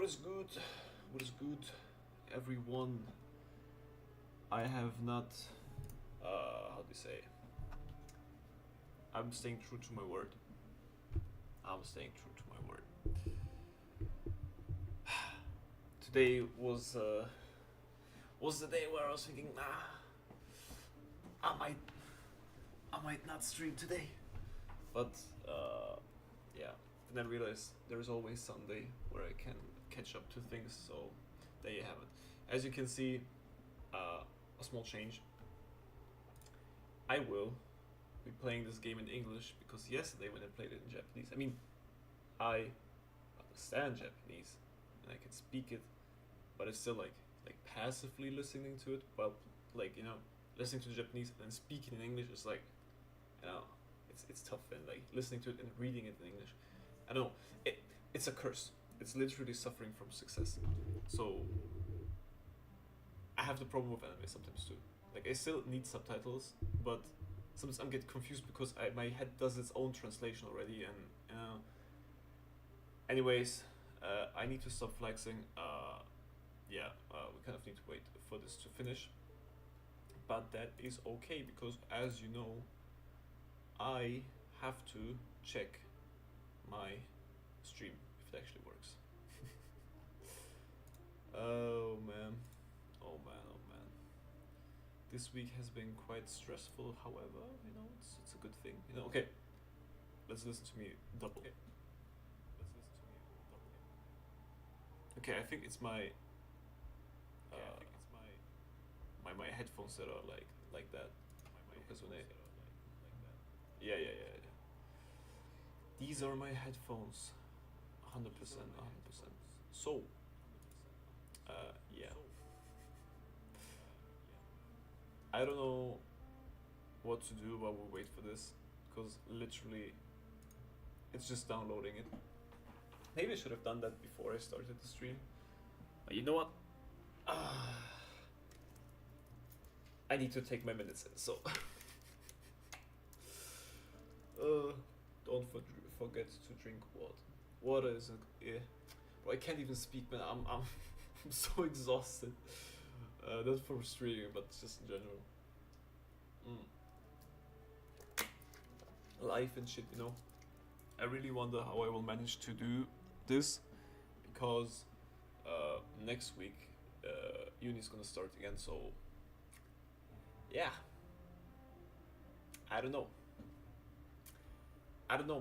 is good? What is good, everyone? I have not. How do you say? I'm staying true to my word. I'm staying true to my word. Today was the day where I was thinking, nah, I might not stream today, but yeah. Then I realized there's always Sunday where I can catch up to things. So there you have it. As you can see, a small change. I will be playing this game in English because yesterday when I played it in Japanese, I mean, I understand Japanese and I can speak it, but it's still like passively listening to it. Well, listening to Japanese and then speaking in English is like, you know, it's tough, and like listening to it and reading it in English. I don't know. It's a curse. It's literally suffering from success. So I have the problem with anime sometimes too. Like I still need subtitles, but sometimes I'm get confused because my head does its own translation already, and anyways, I need to stop flexing. Yeah, we kind of need to wait for this to finish, but that is okay because, as you know, I have to check my stream if it actually works. Oh man, oh man, oh man. This week has been quite stressful. However, it's a good thing. Okay. Let's listen to me double. Okay, I think it's my my headphones that are like that. Because when I yeah. These are my headphones. 100%. So, yeah. I don't know what to do while we wait for this because literally it's just downloading it. Maybe I should have done that before I started the stream. But you know what? I need to take my minutes in, so. Don't forget to drink water. Water is bro, I can't even speak, man. I'm so exhausted. Not from streaming, but just in general. Life and shit, I really wonder how I will manage to do this because next week uni's gonna start again. So yeah, I don't know,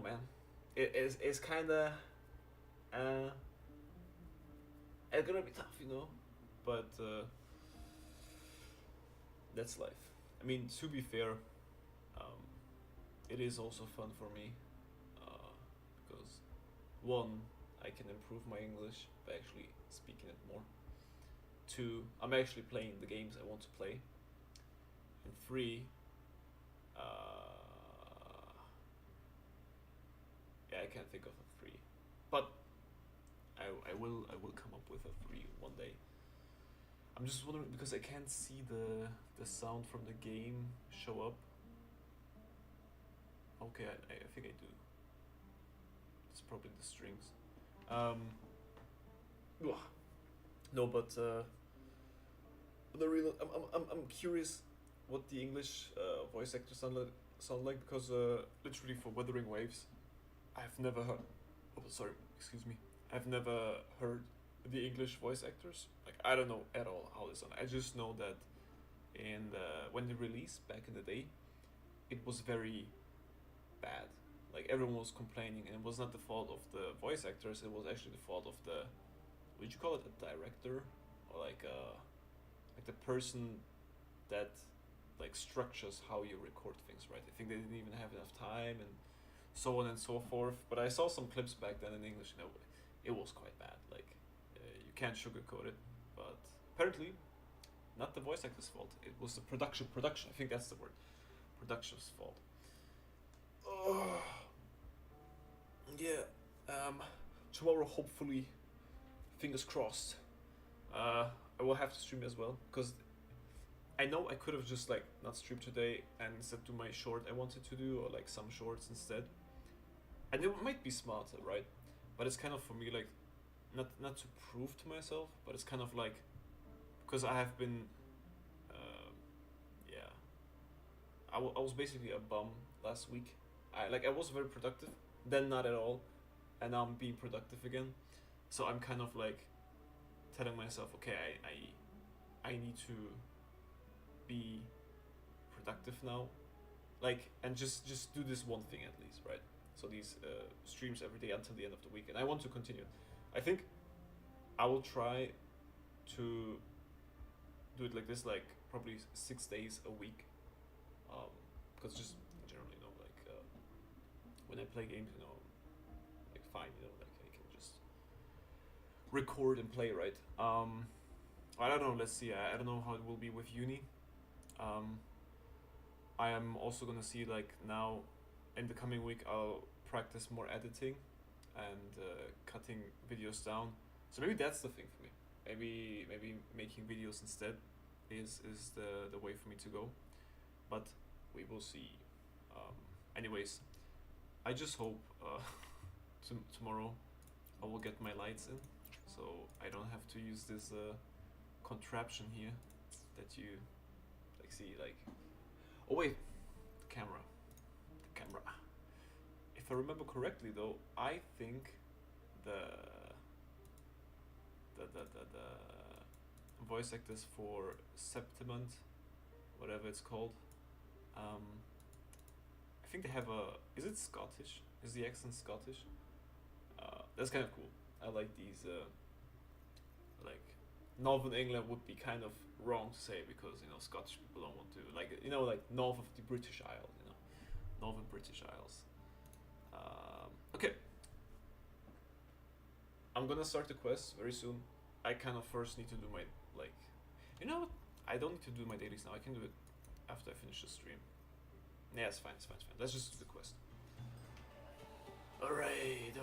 man. It's kind of it's gonna be tough, but that's life. I mean, to be fair, it is also fun for me because one, I can improve my English by actually speaking it more. Two, I'm actually playing the games I want to play. And three, yeah, I can't think of a three, but I will come up with a three one day. I'm just wondering because I can't see the sound from the game show up. Okay, I think I do. It's probably the strings. No, but the real I'm curious what the English voice actors sound like because literally for Wuthering Waves, I've never heard. Oh, sorry, excuse me. I've never heard the English voice actors. Like I don't know at all how they sound. I just know that when they released back in the day, it was very bad. Like everyone was complaining, and it was not the fault of the voice actors. It was actually the fault of the, would you call it a director, or like the person that like structures how you record things, right? I think they didn't even have enough time and so on and so forth. But I saw some clips back then in English, and it was quite bad. Like you can't sugarcoat it. But apparently, not the voice actor's fault. It was the production. I think that's the word. Production's fault. Oh. Yeah. Tomorrow, hopefully, fingers crossed, I will have to stream as well because I know I could have just like not streamed today and instead do my short I wanted to do, or like some shorts instead, and it might be smarter, right? But it's kind of for me like, not to prove to myself, but it's kind of like because I have been, yeah, I was basically a bum last week. I was very productive, then not at all, and now I'm being productive again. So I'm kind of like telling myself, okay, I need to be productive now, like, and just do this one thing at least, right? So these streams every day until the end of the week, and I want to continue. I think I will try to do it like this, like probably 6 days a week, because just generally, like when I play games, like fine, like I can just record and play, right? I don't know. Let's see. I don't know how it will be with uni. I am also gonna see, like, now in the coming week I'll practice more editing and cutting videos down. So maybe that's the thing for me. Maybe making videos instead is the way for me to go. But we will see. Anyways, I just hope tomorrow I will get my lights in, so I don't have to use this contraption here that you like see, like. Oh wait, the camera. If I remember correctly, though, I think the voice actors for Septimant, whatever it's called, I think they have a. Is it Scottish? Is the accent Scottish? That's kind of cool. I like these. Like, Northern England would be kind of wrong to say because Scottish people don't want to, like, like north of the British Isles, Northern British Isles. Okay, I'm gonna start the quest very soon. I kind of first need to do my, like, what? I don't need to do my dailies now. I can do it after I finish the stream. Yeah, it's fine. Let's just do the quest. Alright.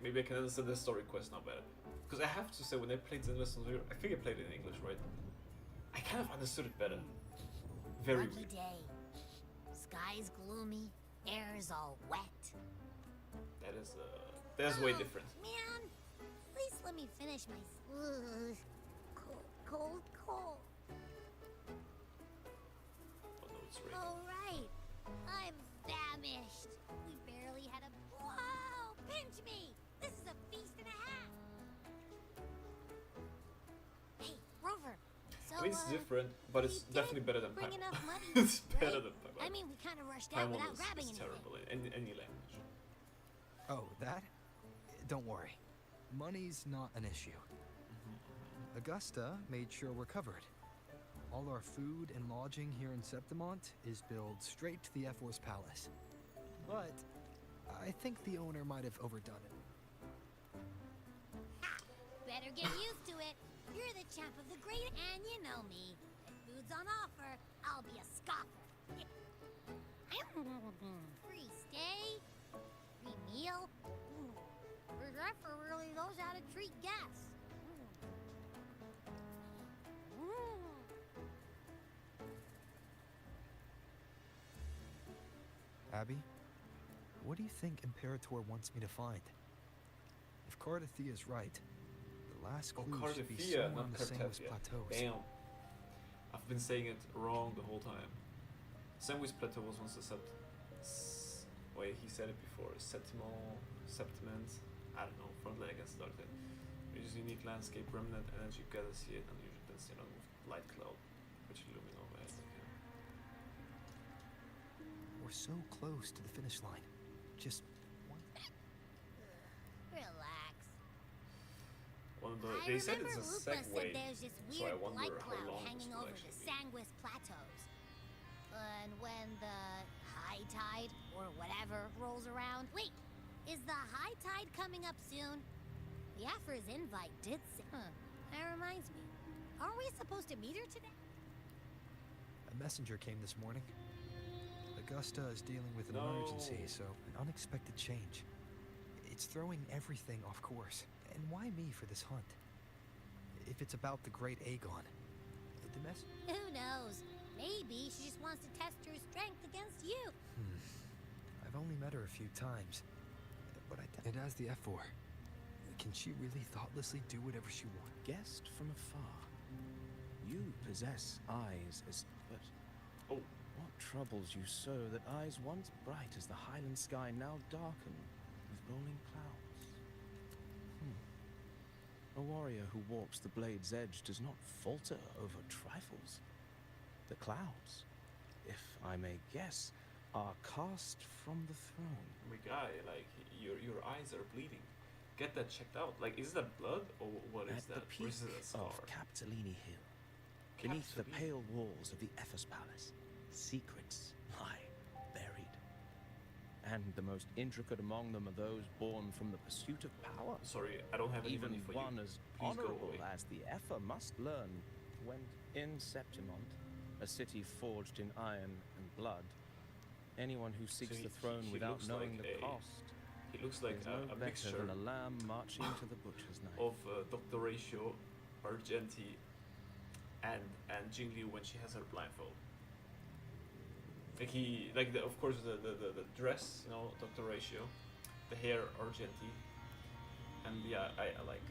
Maybe I can understand the story quest now better. Because I have to say, when I played Zenless on Zero, I think I played it in English, right? I kind of understood it better. Very Lucky day. Sky's gloomy, air's all wet. That's way different. Man, please let me finish my cold. Oh no, it's raining. All right, I'm famished. We barely had a. Whoa! Pinch me! This is a feast and a half. Hey, Rover. So, I mean, it's different, but it's definitely better than bring Paimon. enough money, It's better right? than Paimon. I mean, we kind of rushed out without grabbing is anything. terrible in any language. Oh, that? Don't worry. Money's not an issue. Augusta made sure we're covered. All our food and lodging here in Septimont is billed straight to the F-Force Palace. But I think the owner might have overdone it. Better get used to it. You're the champ of the great, and you know me. If food's on offer, I'll be a scoffer. Free stay, free meal. Zephyr really knows how to treat guests. Abby, what do you think Imperator wants me to find? If Cardathia is right, the last clue should be Cardathia, somewhere not on the Sandwich Cardathia. Plateaus. Damn. I've been saying it wrong the whole time. Sandwich Plateau was once a wait, he said it before. Septimant. I don't know. Front leg and started. Which is unique landscape remnant, and as you gotta see it, unusual density along with light cloud, which illumine overhead. We're so close to the finish line. Just one. Relax. They said it's a Lupa segue, said there's this so I weird wonder light how cloud long hanging this will over actually the be. Sanguis Plateaus. And when the high tide, or whatever, rolls around... Wait, is the high tide coming up soon? The Afra's invite did say... That reminds me. Aren't we supposed to meet her today? A messenger came this morning. Augusta is dealing with an emergency, so an unexpected change. It's throwing everything off course. And why me for this hunt? If it's about the great Aegon, Who knows? Maybe she just wants to test her strength against you. I've a few times, but it has the F4. Can she really thoughtlessly do whatever she wants? Guessed from afar. You possess eyes as... But Oh, what troubles you so that eyes once bright as the highland sky now darken with rolling clouds? A warrior who walks the blade's edge does not falter over trifles. The clouds, if I may guess, are cast from the throne. my guy, like your eyes are bleeding. Get that checked out. Like, is that blood or what is At that? the peak Or is it a scar? of Capitolini Hill, beneath the Capitolini. pale walls of the Ephes Palace, secrets lie buried. And the most intricate among them are those born from the pursuit of power. Sorry, I don't have any Even money for one you. as Please go honorable away. as the Epher must learn when in Septimont, a city forged in iron and blood, anyone who seeks he- the throne he without looks knowing like the cost He looks like is no a better mixture than a lamb marching to the butcher's knife. of Dr. Ratio, Argenti, and Jing Liu when she has her blindfold. Like of course the dress, you know, Dr. Ratio, the hair Argenti, and yeah, I like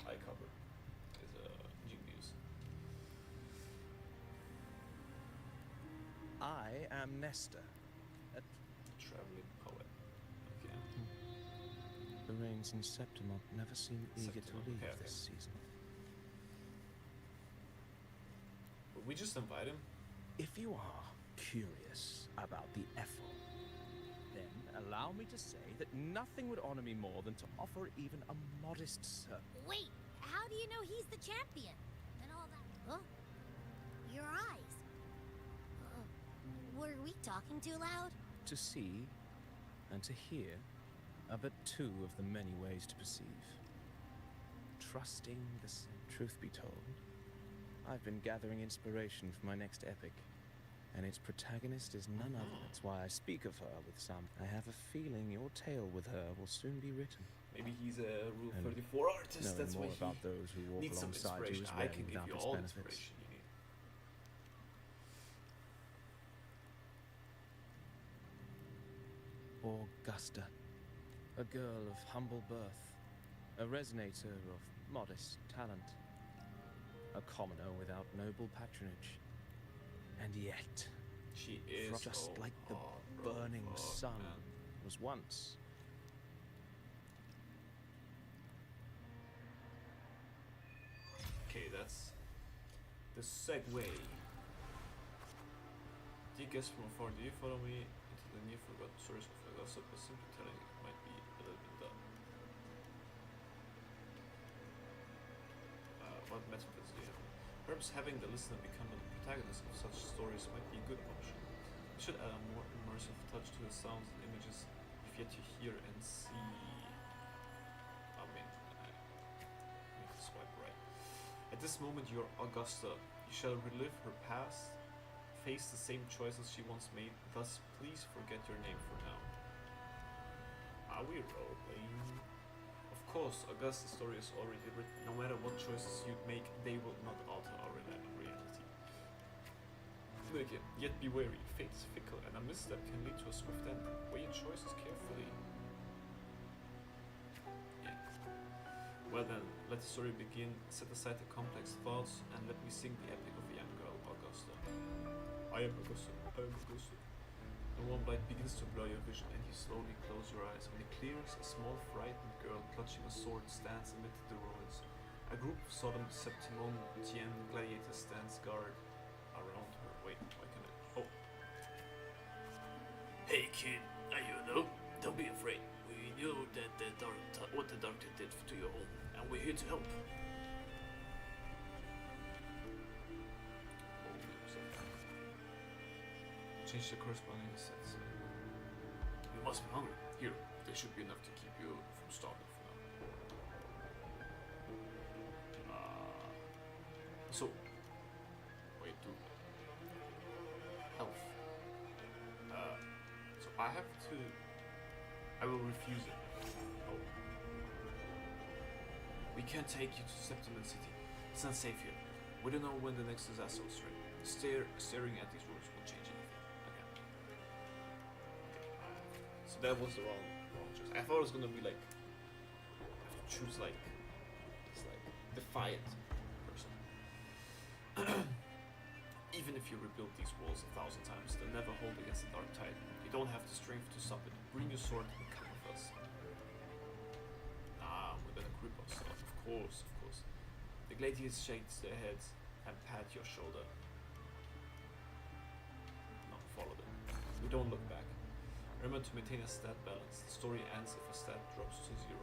eye cover is Jing Liu's. I am Nestor. Traveling poet. Okay. The rains in Septimont never seem eager to Septimont, leave okay, this season. But we just invite him. If you are curious about the Ethel, then allow me to say that nothing would honor me more than to offer even a modest service. Wait, how do you know he's the champion? And all that. Huh? Your eyes. Were we talking too loud? To see and to hear are but two of the many ways to perceive. Trusting the truth be told, I've been gathering inspiration for my next epic, and its protagonist is none other. That's why I speak of her with some. I have a feeling your tale with her will soon be written. Maybe he's a Rule And 34 artist. Knowing That's why more he about those who walk needs some alongside you inspiration. is I rarely can give without you its all the benefits. inspiration you need. Augusta, a girl of humble birth, a resonator of modest talent, a commoner without noble patronage, and yet, She is just like the burning sun was once. Okay, that's the segue. Do you guess from afar? Do you follow me into the near forgotten source of Augusta? But simply telling it might be a little bit dumb. What methods do you have? Perhaps having the listener become the protagonist of such stories might be a good option. It should add a more immersive touch to the sounds and images if yet to hear and see. I mean, I need to swipe right. At this moment, you are Augusta. You shall relive her past, face the same choices she once made. Thus, please forget your name for now. Are we role-playing? Of course, Augusta's story is already written. No matter what choices you make, they will not alter our reality. Look, yet be wary. Fate is fickle, and a misstep can lead to a swift end. Weigh your choices carefully. Yeah. Well then, let the story begin. Set aside the complex thoughts, and let me sing the epic of a young girl, Augusta. I am Augusta. I am Augusta. The warm light begins to blur your vision, and you slowly close your eyes. When it clears, a small, frightened girl clutching a sword stands amid the ruins. A group of Sodom Septimontian gladiators stands guard around her. Wait, why can I? Oh. Hey kid, you know, don't be afraid. We know that what the doctor did to your home, and we're here to help. Change the corresponding sets. You must be hungry. Here, there should be enough to keep you from starving for now. So, wait, do health. So I have to. I will refuse it. Oh. We can't take you to Septimon City. It's not safe here. We don't know when the next disaster will strike. Staring at these ruins won't change anything. Okay. that was the wrong choice. I thought it was gonna be like I have to choose like this like defiant person. Even if you rebuild these walls 1,000 times, they'll never hold against the dark tide. You don't have the strength to stop it. Bring your sword and come with us. Ah, we're gonna grip us. Of course, of course. The gladiators shakes their heads and pat your shoulder. No, follow them. We don't look back. Remember to maintain a stat balance. The story ends if a stat drops to 0.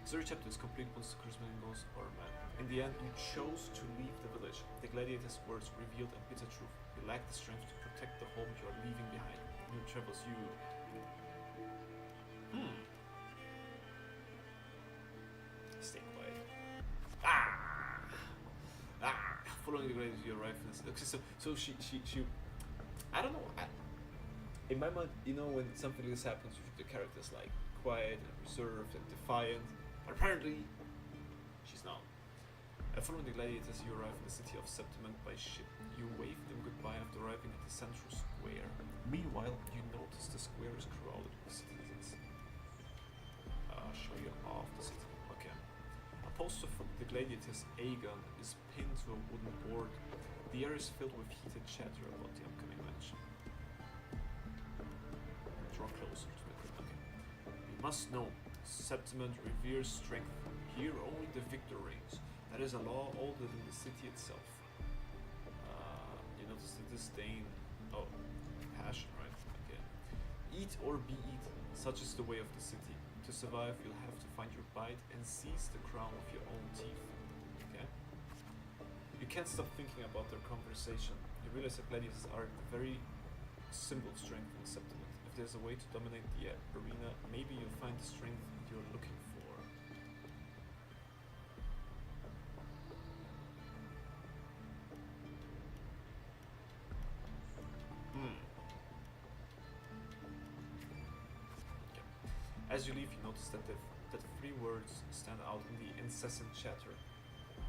The story chapter is complete once the charisma goes or man. In the end, you chose to leave the village. The gladiators' words revealed a bitter truth. You lack the strength to protect the home you are leaving behind. New travels you. Stay quiet. Following the gladiators, you arrive in this. Okay, so she. I don't know. In my mind, you know, when something like this happens, the character's like quiet and reserved and defiant. But apparently, she's not. Following the gladiators, you arrive in the city of Septiment by ship. You wave them goodbye after arriving at the central square. Meanwhile, you notice the square is crowded with citizens. Show you off the city. Okay. A poster for the gladiators' Aegon is pinned to a wooden board. The air is filled with heated chatter about the upcoming match. Draw closer to the group. Okay. You must know, Septiment reveres strength. Here only the victor reigns. That is a law older than the city itself. You notice the disdain. Oh, passion, right? Okay. Eat or be eaten. Such is the way of the city. To survive, you'll have to find your bite and seize the crown with your own teeth. Okay? You can't stop thinking about their conversation. You realize that gladiators are the very symbol of strength in Septiment. If there's a way to dominate the arena, maybe you'll find the strength you're looking for. As you leave, you notice that that 3 words stand out in the incessant chatter.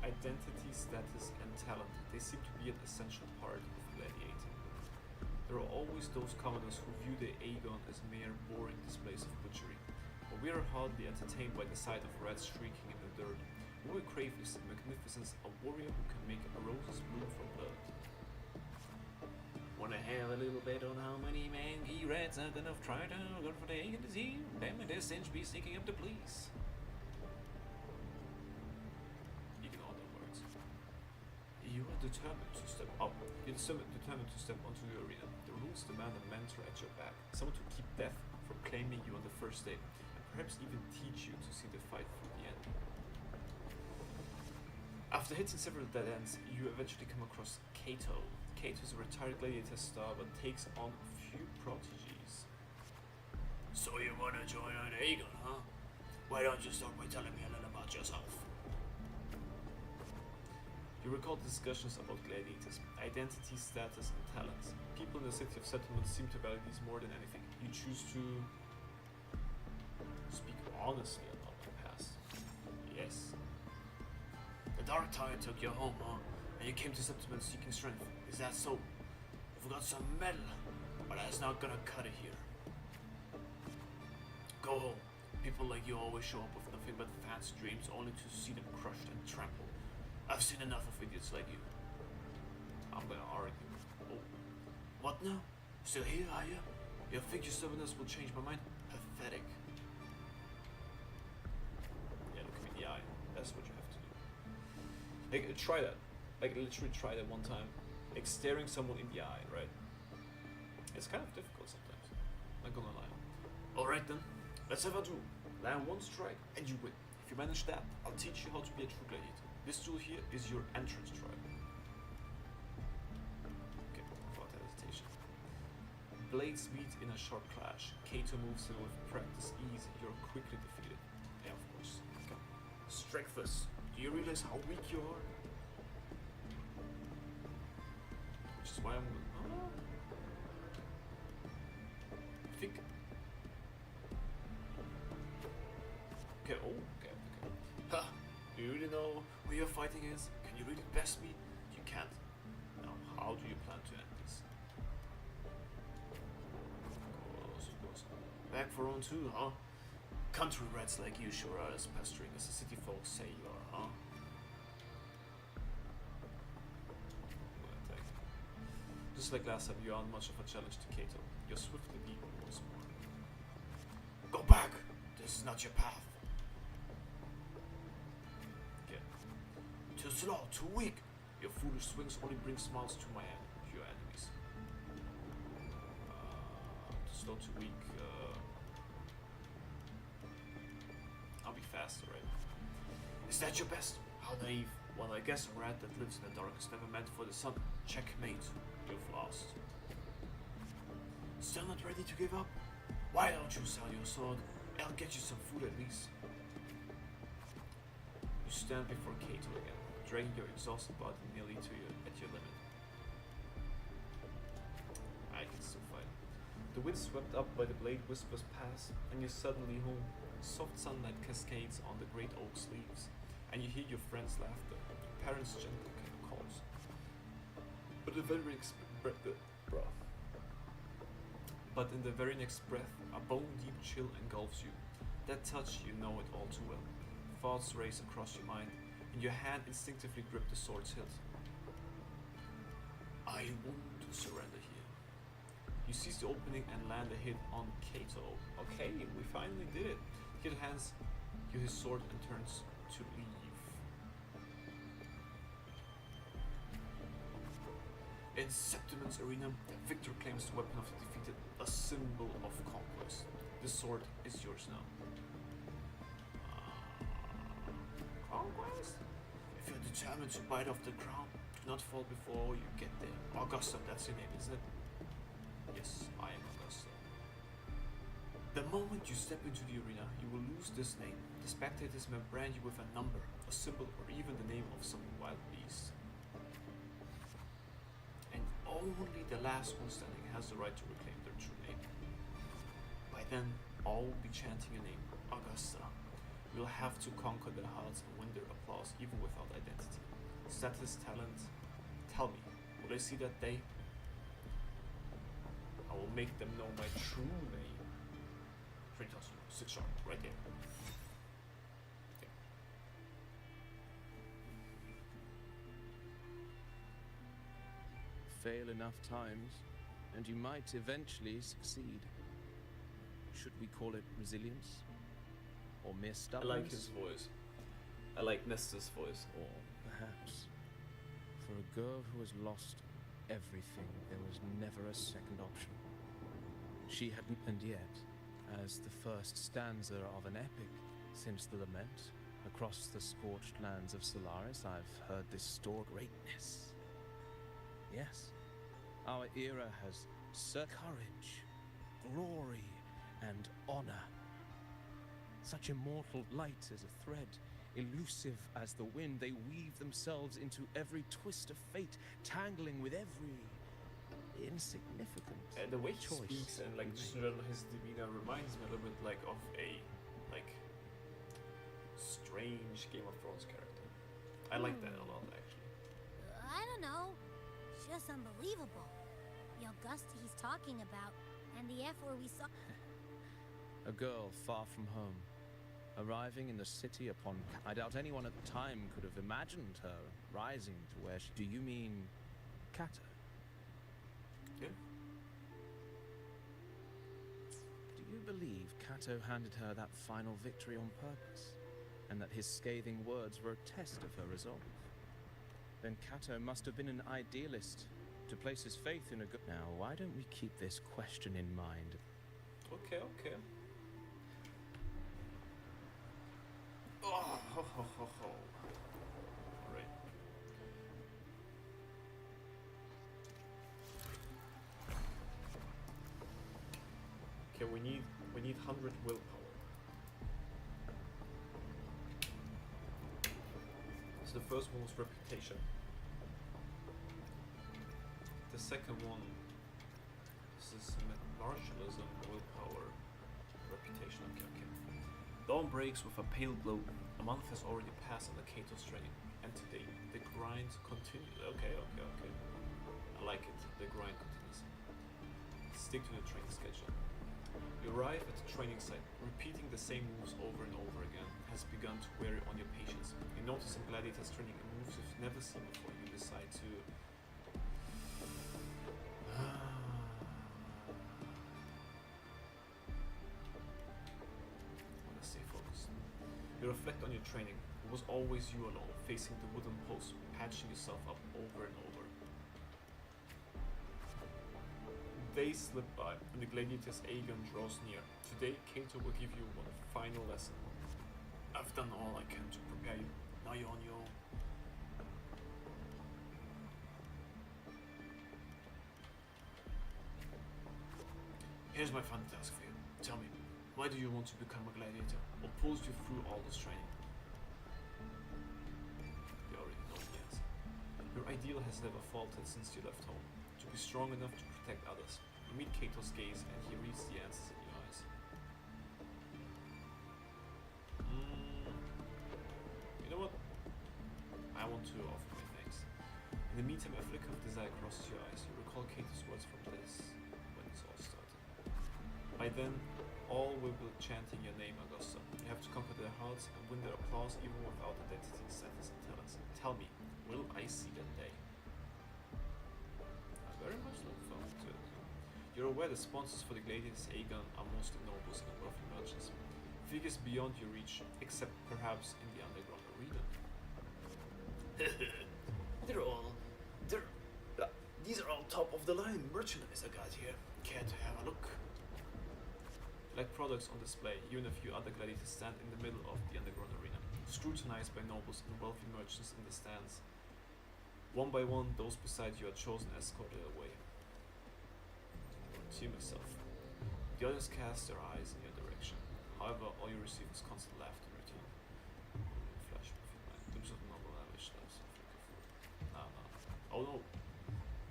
Identity, status, and talent. They seem to be an essential part of gladiating. There are always those commoners who view the Aegon as mere boring displays of butchery. But we are hardly entertained by the sight of rats shrieking in the dirt. What we crave is the magnificence of a warrior who can make a roses bloom for blood. Wanna have a little bet on how many mangy rats are gonna try to go for the Aegon this year? Them and their stench be sneaking up the police. Ignore the words. You are determined to step up. You're determined to step onto the arena. The rules demand a mentor at your back. Someone to keep death from claiming you on the first day. And perhaps even teach you to see the fight through the end. After hitting several dead ends, you eventually come across Cato. Cato is a retired gladiator star but takes on a few prodigies. So you wanna join an Aegon, huh? Why don't you start by telling me a little about yourself? You recall discussions about gladiators, identity, status, and talents. People in the city of Settlement seem to value these more than anything. You choose to speak honestly about the past. Yes. The dark tide took you home, huh? And you came to Septiment seeking strength. Is that so? You've got some metal, but that's not gonna cut it here. Go home. People like you always show up with nothing but fancy dreams, only to see them crushed and trampled. I've seen enough of idiots like you. I'm gonna argue. Oh. What now? Still here, are you? You think your stubbornness will change my mind? Pathetic. Yeah, look me in the eye. That's what you have to do. Like, try that. Like, literally try that one time. Like, staring someone in the eye, right? It's kind of difficult sometimes. Not gonna lie. Alright then, let's have a duel. Land one strike, and you win. If you manage that, I'll teach you how to be a true gladiator. This tool here is your entrance try. Okay, without hesitation. Blades meet in a sharp clash. Cato moves in with practice ease. You're quickly defeated. Yeah, of course. Okay. Strengthless. Do you realize how weak you are? Which is why I'm going. I think. Okay. Oh. Okay. Okay. Ha! Do you really know who you're fighting is? Can you really best me? You can't. Now, how do you plan to end this? Of course. Back for round 2, huh? Country rats like you sure are as pestering as the city folks say you are, huh? Attack. Just like last time, you aren't much of a challenge to Kato. You're swiftly beaten once more. Go back! This is not your path. Again. Too slow, too weak. Your foolish swings only bring smiles to your enemies. Too slow, too weak. I'll be faster, right? Is that your best? How naive. Well, I guess a rat that lives in the dark is never meant for the sun. Checkmate. You've lost. Still not ready to give up? Why don't you sell your sword? I'll get you some food at least. You stand before Kato again, dragging your exhausted body nearly at your limit. I can still fight. The wind swept up by the blade whispers past, and you're suddenly home. Soft sunlight cascades on the great oak's leaves, and you hear your friends' laughter, parents' gentle calls. But in the very next breath, a bone-deep chill engulfs you. That touch, you know it all too well. Thoughts race across your mind, and your hand instinctively grips the sword's hilt. I want to surrender here. You seize the opening and land a hit on Kato. Okay, we finally did it. Kid hands you his sword and turns to leave. In Septimon's arena, Victor claims the weapon of the defeated, a symbol of conquest. The sword is yours now. Conquest? If you're determined to bite off the crown, do not fall before you get there. Augusta, that's your name, isn't it? Yes, I am Augusta. The moment you step into the arena, you will lose this name. The spectators may brand you with a number, a symbol, or even the name of some wild beast. And only the last one standing has the right to reclaim their true name. By then, all will be chanting your name, Augusta. You'll have to conquer their hearts and win their applause even without identity. Status, talent, tell me, will I see that day? I will make them know my true name. 3006 sharp, right there. Okay. Fail enough times, and you might eventually succeed. Should we call it resilience? Or mere I stubbornness? like his voice. I like Nestor's voice. Or perhaps, for a girl who has lost everything, there was never a second option. She hadn't, and yet, as the first stanza of an epic since the lament, across the scorched lands of Solaris, I've heard this story. Greatness. Yes, our era has courage, glory, and honor. Such immortal light as a thread, elusive as the wind, they weave themselves into every twist of fate, tangling with every insignificant And the way he choice speaks and like we just make. in general his demeanor reminds me a little bit like of a like strange Game of Thrones character. I like that a lot actually. I don't know. It's just unbelievable. The Augusta he's talking about, and the F where we saw. A girl far from home, arriving in the city upon. I doubt anyone at the time could have imagined her rising to where she. Do you mean Kato? Yeah. Do you believe Kato handed her that final victory on purpose, and that his scathing words were a test of her resolve? Then Kato must have been an idealist to place his faith in a good. Now, why don't we keep this question in mind? Okay, okay. Oh, ho, ho, ho, ho. Alright. Okay, we need 100 willpower. So the first one was reputation. The second one, this is martialism, willpower, reputation. Okay, okay. Dawn breaks with a pale glow. A month has already passed on the Kato's training, and today the grind continues. Okay, okay, okay. I like it. The grind continues. Stick to the training schedule. You arrive arrive at the training site, repeating the same moves over and over again has begun to wear on your patience. You notice some gladiators training in moves you've never seen before. You decide to wanna stay focused. You reflect on your training. It was always you alone, facing the wooden post, patching yourself up over and over. Days slip by, and the gladiator's Aegon draws near. Today, Kato will give you one final lesson. I've done all I can to prepare you. Now you're on your own. Here's my fun task for you. Tell me, why do you want to become a gladiator? What pulls you through all this training? You already know the answer. Your ideal has never faltered since you left home. To be strong enough to protect others. You meet Kato's gaze and he reads the answers in your eyes. You know what? I want to offer my thanks. In the meantime, a flicker of desire crosses your eyes. You recall Kato's words from this when this all started. By then, all will be chanting your name, Augusta. You have to conquer their hearts and win their applause even without identity, status, and talents. Tell me, will I see that day? I very much look forward to it. You're aware the sponsors for the Gladiators Aegon are mostly nobles and wealthy merchants. Figures beyond your reach, except perhaps in the underground arena. These are all top of the line merchandise I got here. Care to have a look? Like products on display, you and a few other gladiators stand in the middle of the underground arena, scrutinized by nobles and wealthy merchants in the stands. One by one, those beside you are chosen and escorted away. To yourself. The others cast their eyes in your direction. However, all you receive is constant laughter in return. Flash with mind. Glimpse of noble lavish laughs of flicker food. No. Oh no.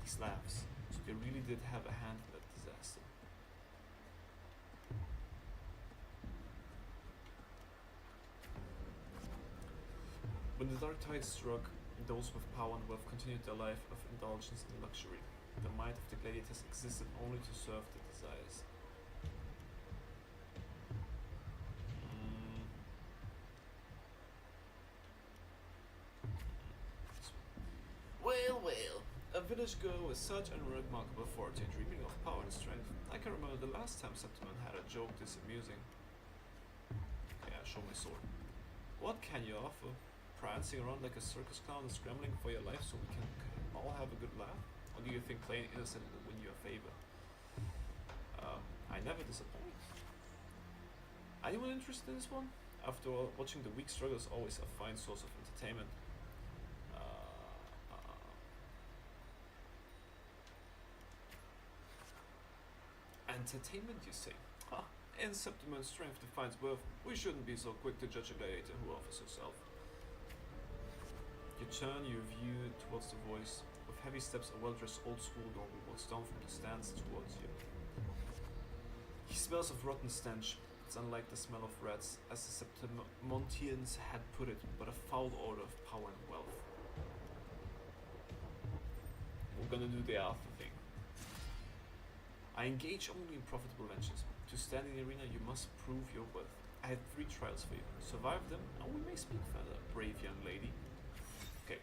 These laughs. So they really did have a hand in that disaster. When the dark tide struck, those with power and wealth continued their life of indulgence and luxury. The might of the gladiators existed only to serve their desires. Well, a village girl with such unremarkable fortune, dreaming of power and strength. I can remember the last time Septimon had a joke this amusing. Yeah, show my sword. What can you offer? Prancing around like a circus clown and scrambling for your life so we can all have a good laugh? Or do you think playing innocent will win you a favor? I never disappoint. Anyone interested in this one? After all, watching the weak struggle is always a fine source of entertainment. Entertainment, you say? In Septimon's strength defines worth. We shouldn't be so quick to judge a gladiator who offers herself. You turn your view towards the voice. With heavy steps, a well-dressed old-school noble walks down from the stands towards you. He smells of rotten stench. It's unlike the smell of rats, as the Septimontians had put it, but a foul odor of power and wealth. We're gonna do the Arthur thing. I engage only in profitable ventures. To stand in the arena, you must prove your worth. I have 3 trials for you. Survive them, and we may speak further, brave young lady. Okay.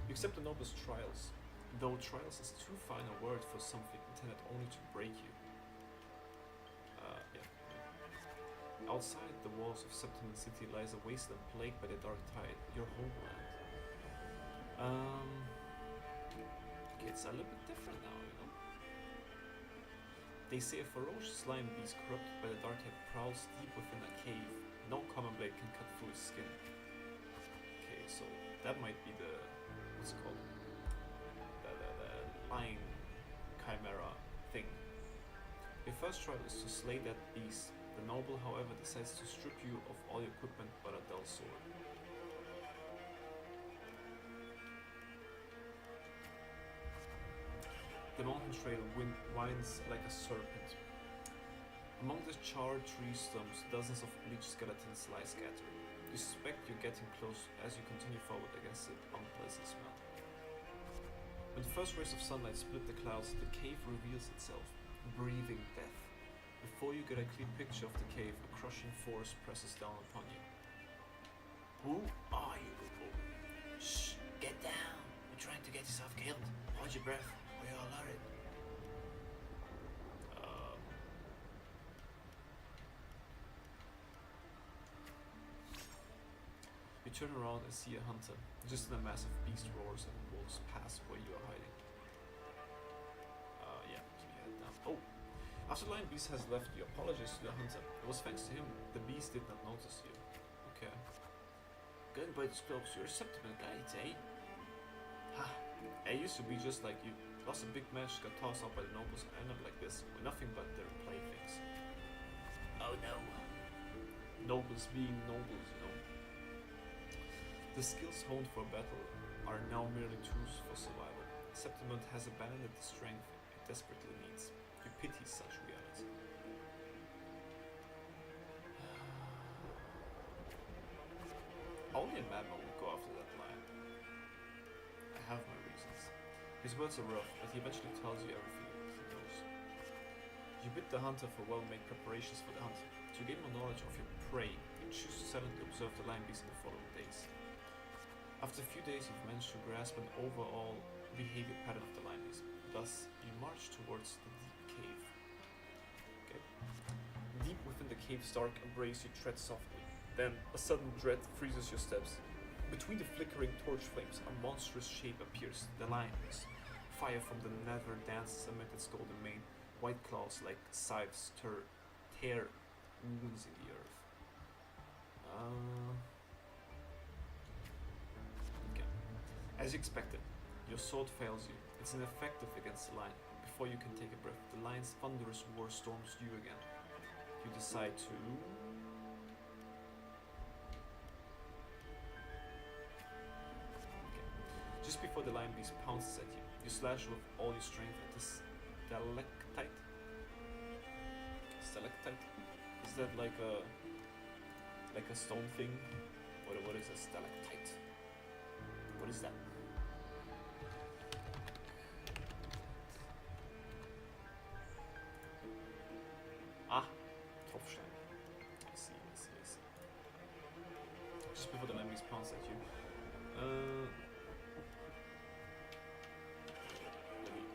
You accept the noble's trials, though trials is too fine a word for something intended only to break you. Outside the walls of Septimon City lies a wasteland plagued by the dark tide, your homeland. It's a little bit different now, you know. They say a ferocious slime beast corrupted by the dark tide prowls deep within a cave. No common blade can cut through his skin. Okay, so that might be the what's it called? The lying chimera thing. Your first trial is to slay that beast. The noble, however, decides to strip you of all your equipment but a dull sword. The mountain trail winds like a serpent. Among the charred tree stumps, dozens of bleached skeletons lie scattered. You suspect you're getting close as you continue forward against the unpleasant smell. When the first rays of sunlight split the clouds, the cave reveals itself. breathing death. Before you get a clear picture of the cave, a crushing force presses down upon you. Who are you? Shh, get down. You're trying to get yourself killed. Hold your breath, or you'll alert it. You turn around and see a hunter. Just in a massive beast roars and walks past where you are hiding. Yeah, keep your head down. Oh! After the lion beast has left, you apologize to the hunter. It was thanks to him. The beast did not notice you. Okay. Going by these clothes, you're a acceptable guy, eh? Ha! I used to be just like you. Lost a big match, got tossed out by the nobles, and ended up like this, with nothing but their playthings. Oh no. Nobles being nobles, you know. The skills honed for battle are now merely tools for survival. Septimund has abandoned the strength it desperately needs. You pity such reality. Only a madman would go after that lion. I have my reasons. His words are rough, but he eventually tells you everything he knows. You bid the hunter farewell and make preparations for the hunt. To gain more knowledge of your prey, you choose to silently observe the lion beast in the following days. After a few days, you've managed to grasp an overall behavior pattern of the lion beast. Thus, you march towards the deep cave. Okay. Deep within the cave's dark embrace, you tread softly. Then, a sudden dread freezes your steps. Between the flickering torch flames, a monstrous shape appears, the lion beast. Fire from the nether dances amid its golden mane. White claws like scythes tear wounds in the earth. Okay. As you expected, your sword fails you. It's ineffective against the lion. Before you can take a breath, the lion's thunderous roar storms you again. You decide to... Okay. Just before the lion beast pounces at you, you slash with all your strength at this stalactite. Stalactite? Is that like a stone thing? What is a stalactite? What is that? Ah, Tropfstein. I see. Just before the lion beast pounces at you.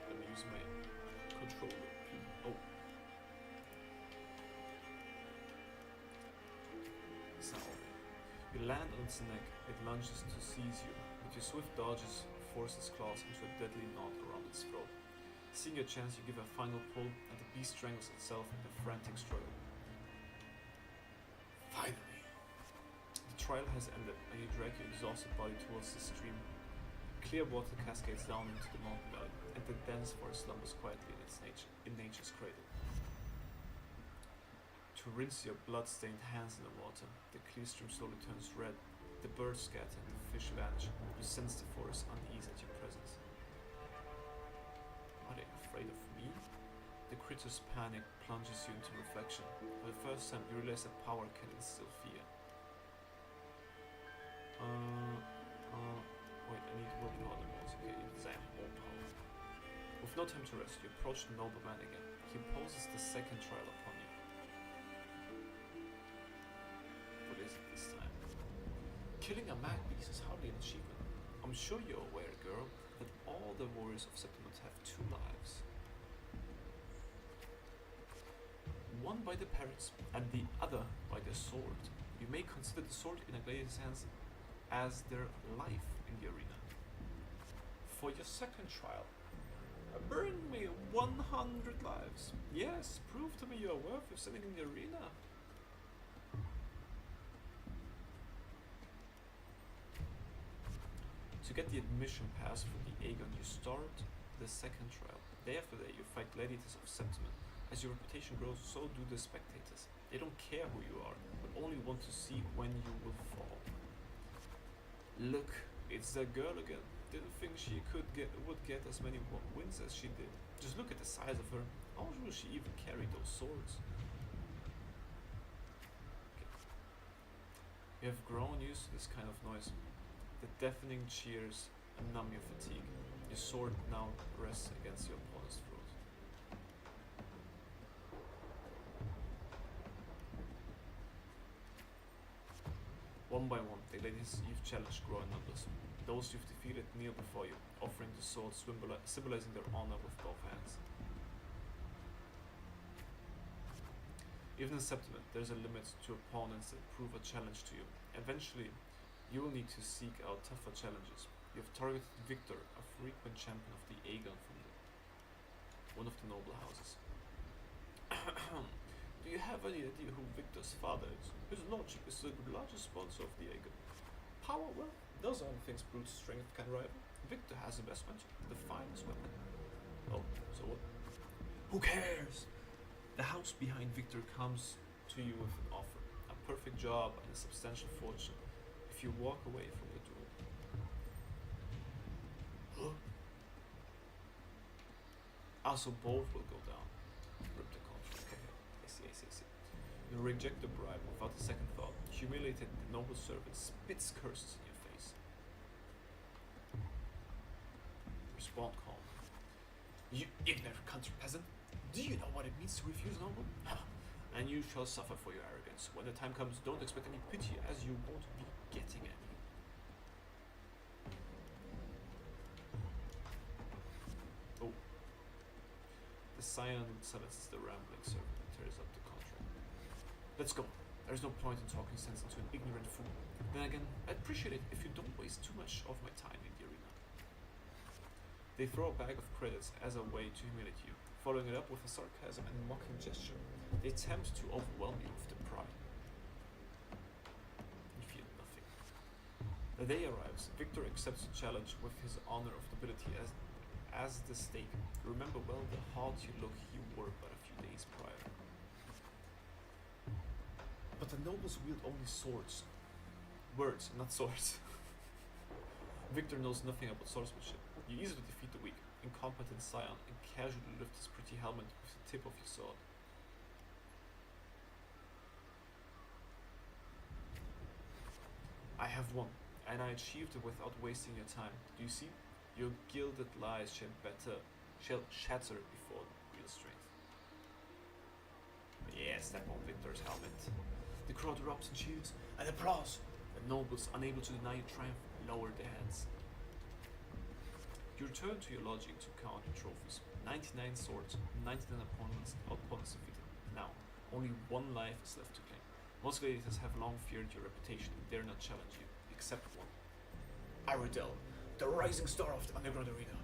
Let me use my controller. Oh. You land on its neck, it lunges to seize you, but your swift dodges force its claws into a deadly knot around its throat. Seeing your chance, you give a final pull, and the beast strangles itself in a frantic struggle. Finally! The trial has ended, and you drag your exhausted body towards the stream. Clear water cascades down into the mountain valley, and the dense forest slumbers quietly in nature's cradle. To rinse your blood-stained hands in the water, the clear stream slowly turns red. The birds scatter and the fish vanish. You sense the forest unease at your presence. Are they afraid of me? The critter's panic plunges you into reflection. For the first time, you realize that power can instill fear. Wait, I need willpower the most. Okay, because I have more power. With no time to rest, you approach the nobleman again. He imposes the second trial upon you. What is it this time? Killing a mad beast is hardly an achievement. I'm sure you're aware, girl, that all the warriors of Septimund have two lives. One by the parrots, and the other by the sword. You may consider the sword in a gladiator's hands as their life in the arena. For your second trial, burn me 100 lives. Yes, prove to me you're worth of sitting in the arena. To get the admission pass for the Aegon, you start the second trial. Day after day, you fight gladiators of Septimund. As your reputation grows, so do the spectators. They don't care who you are, but only want to see when you will fall. Look, it's that girl again. Didn't think she would get as many wins as she did. Just look at the size of her. How will she even carry those swords? Okay. You have grown used to this kind of noise. The deafening cheers numb your fatigue. Your sword now rests against your opponent's throat. One by one, they let you've challenged grow in numbers. Those you've defeated kneel before you, offering the sword symbolizing their honor with both hands. Even in Septiment, there's a limit to opponents that prove a challenge to you. Eventually, you will need to seek out tougher challenges. You have targeted Victor, a frequent champion of the Aegon from one of the noble houses. Do you have any idea who Victor's father is? His lordship is the largest sponsor of the Aegon. Power, well, those are the things brute strength can rival. Victor has investment, the finest weapon. Oh, so what? Who cares? The house behind Victor comes to you with an offer. A perfect job and a substantial fortune if you walk away from the duel. Huh? Also, both will go down. Rip the contract. Okay, I see. You reject the bribe without a second thought. Humiliated, the noble servant spits curses in your face. Respond calmly. You ignorant country peasant! Do you know what it means to refuse noble? And you shall suffer for your arrogance. When the time comes, don't expect any pity, as you won't be getting any. Oh. The scion silences the rambling servant and tears up the contract. Let's go. There's no point in talking sense into an ignorant fool. Then again, I'd appreciate it if you don't waste too much of my time in the arena. They throw a bag of credits as a way to humiliate you, following it up with a sarcasm and mocking gesture. They attempt to overwhelm you with their pride. You feel nothing. The day arrives. Victor accepts the challenge with his honor of nobility as the stake. Remember well the haughty look he wore but a few days prior. But the nobles wield only swords. Words, not swords. Victor knows nothing about swordsmanship. You easily defeat the weak, incompetent scion and casually lift his pretty helmet with the tip of your sword. I have won, and I achieved it without wasting your time. Do you see? Your gilded lies shall shatter before real strength. Yeah, step on Victor's helmet. The crowd erupts in cheers and applause. The nobles, unable to deny your triumph, lower their heads. You return to your lodging to count your trophies. 99 swords, 99 opponents defeated. Now, only one life is left to claim. Most gladiators have long feared your reputation and dare not challenge you, except one. Aridel, the rising star of the underground arena.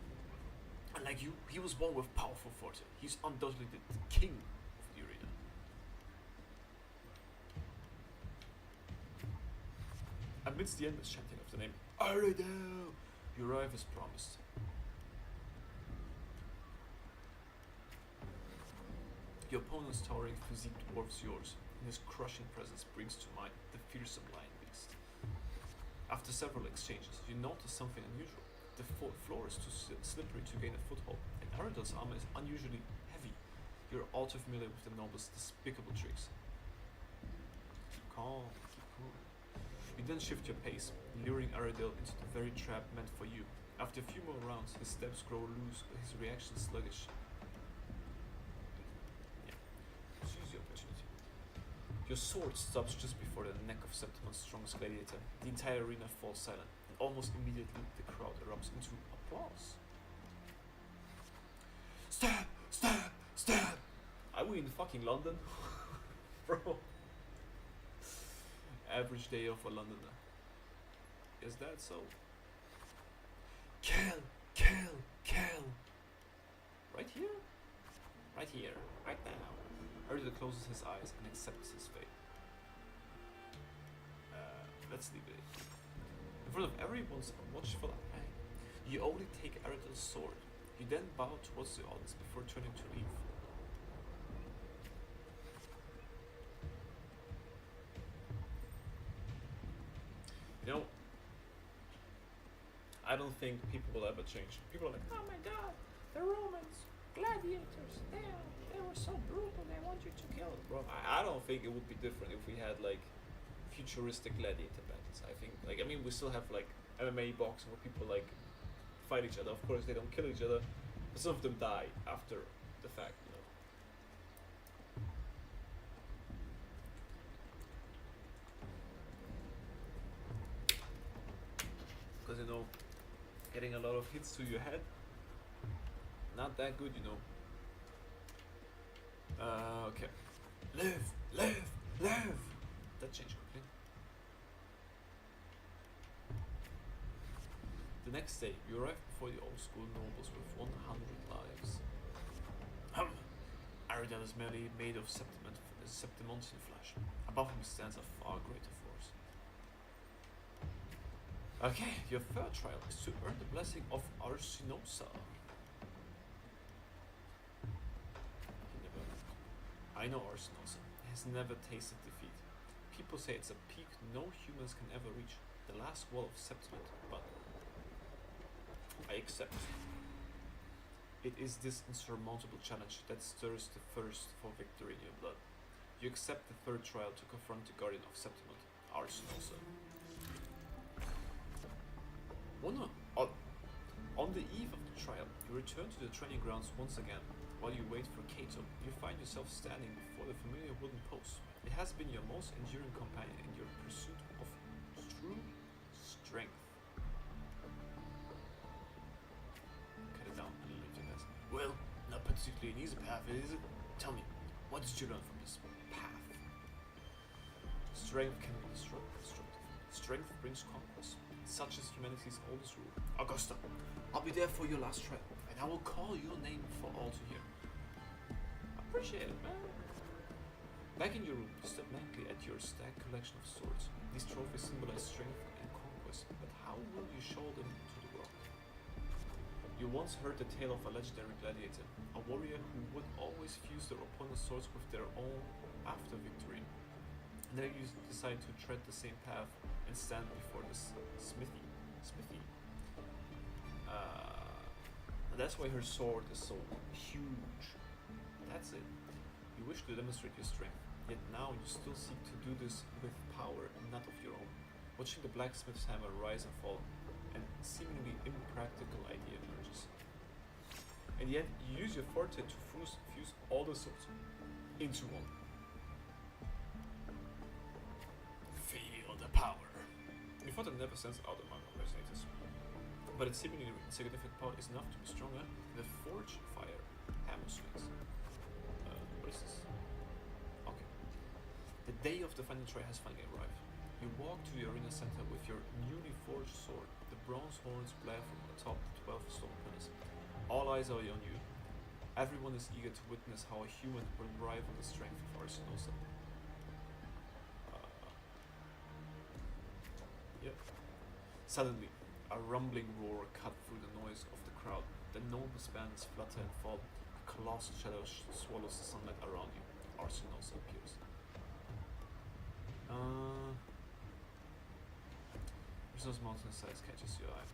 Unlike you, he was born with powerful forte. He's undoubtedly the king of the arena. Amidst the endless chanting of the name Aridel, you arrive as promised. Your opponent's towering physique dwarfs yours, and his crushing presence brings to mind the fearsome lion beast. After several exchanges, you notice something unusual. The floor is too slippery to gain a foothold, and Aridel's armor is unusually heavy. You're all too familiar with the noble's despicable tricks. Keep calm, keep cool. You then shift your pace, luring Aridel into the very trap meant for you. After a few more rounds, his steps grow loose, his reactions sluggish. Seize the opportunity. Your sword stops just before the neck of Septimon's strongest gladiator. The entire arena falls silent, and almost immediately the crowd erupts into applause. Stab! Stab! Stab! Are we in fucking London? Bro. Average day of a Londoner. Is that so? Kill! Kill! Kill! Right here? Right here. Right now. Aridel closes his eyes and accepts his fate. Let's leave it. In front of everyone's watchful eye, you only take Aridel's sword. You then bow towards the audience before turning to leave. You know, I don't think people will ever change. People are like, oh my god, the Romans, gladiators, they were so brutal, they want you to kill them. Bro, I don't think it would be different if we had like futuristic gladiator battles. I think, like, I mean, we still have like MMA boxing where people like fight each other. Of course, they don't kill each other, but some of them die after the fact, you know. know, getting a lot of hits to your head. Not that good, you know. Okay. Live, live, live! That changed quickly. The next day, you arrive before the old school nobles with 100 lives. Aridel is merely made of Septimontian flesh. Above him stands a far greater force. Okay, your third trial is to earn the blessing of Arsinosa. I know Arsinosa. He has never tasted defeat. People say it's a peak no humans can ever reach, the last wall of Septimont, but I accept. It is this insurmountable challenge that stirs the thirst for victory in your blood. You accept the third trial to confront the guardian of Septimont, Arsinosa. On the eve of the trial, you return to the training grounds once again. While you wait for Kato, you find yourself standing before the familiar wooden post. It has been your most enduring companion in your pursuit of true strength. Cut it down a little bit, guys. Well, not particularly an easy path, is it? Tell me, what did you learn from this path? Strength can be destructive. Strength brings conquest. Such is humanity's oldest rule. Augusta, I'll be there for your last trial, and I will call your name for all to hear. Appreciate it, man. Back in your room, you step blankly at your stacked collection of swords. These trophies symbolize strength and conquest, but how will you show them to the world? You once heard the tale of a legendary gladiator, a warrior who would always fuse their opponent's swords with their own after victory. And then you decide to tread the same path and stand before the smithy. And that's why her sword is so huge. That's it. You wish to demonstrate your strength, yet now you still seek to do this with power not of your own. Watching the blacksmith's hammer rise and fall, an seemingly impractical idea emerges. In the end, you use your forte to fuse all the swords into one. Feel the power. Your forte never sends out among resonators, but its seemingly insignificant power is enough to be stronger than the forge fire hammer swings. What is this? Okay. The day of the final try has finally arrived. You walk to the arena center with your newly forged sword. The bronze horns blare from atop the 12 stone pillars. All eyes are on you. Everyone is eager to witness how a human will rival the strength of Arsinosa. Yep. Suddenly, a rumbling roar cut through the noise of the crowd. The nobles' bands flutter and fall. A colossal shadow swallows the sunlight around you. Arsinosa appears. Arsinosa's mountain size catches your eye.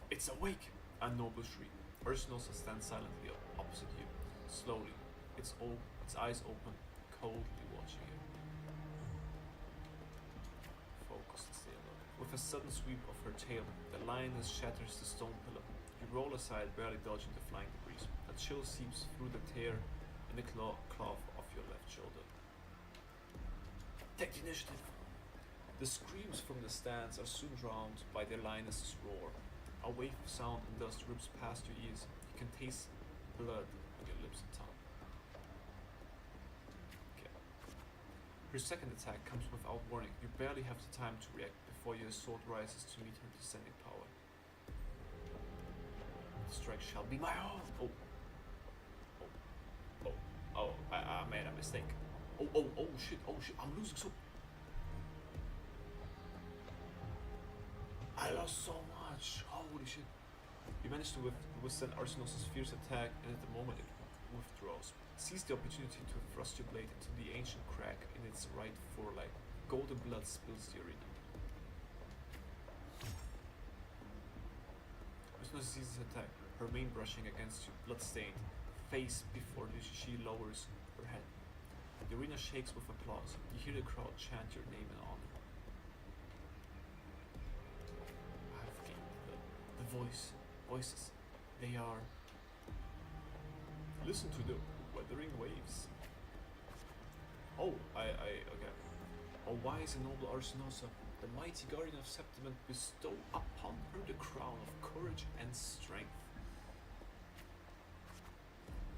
It's awake! A noble shriek. Arsinosa stands silently opposite you. Slowly, its eyes open, coldly watching you. Focus and stay alert. With a sudden sweep of her tail, the lioness shatters the stone pillar. You roll aside, barely dodging the flying debris. A chill seeps through the tear in the cloth of your left shoulder. Take the initiative! The screams from the stands are soon drowned by the lioness's roar. A wave of sound and dust rips past your ears. You can taste blood on your lips and tongue. Okay. Her second attack comes without warning. You barely have the time to react before your sword rises to meet her descending power. The strike shall be my own! I made a mistake. Oh shit, I'm losing so... I lost so much, holy shit. You manage to withstand Arsinosa's fierce attack, and at the moment it withdraws. Seize the opportunity to thrust your blade into the ancient crack in its right foreleg. Golden blood spills the arena. Arsinosa seizes her attack, her mane brushing against you, blood-stained, face before she lowers her head. The arena shakes with applause. You hear the crowd chant your name and honor. I've gained the voices. They are... Listen to the Wuthering waves. Oh, okay. Oh, why is a noble Arsinosa? the mighty guardian of Septiment, bestow upon her the crown of courage and strength.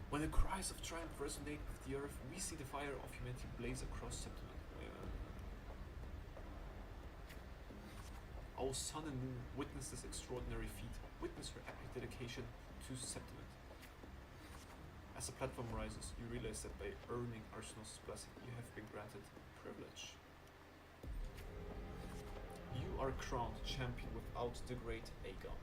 When the cries of triumph resonate with the earth, we see the fire of humanity blaze across Septiment. Our sun and moon witness this extraordinary feat. Witness her epic dedication to Septiment. As the platform rises, you realize that by earning Arsenal's blessing, you have been granted privilege. You are crowned champion without the great Aegon.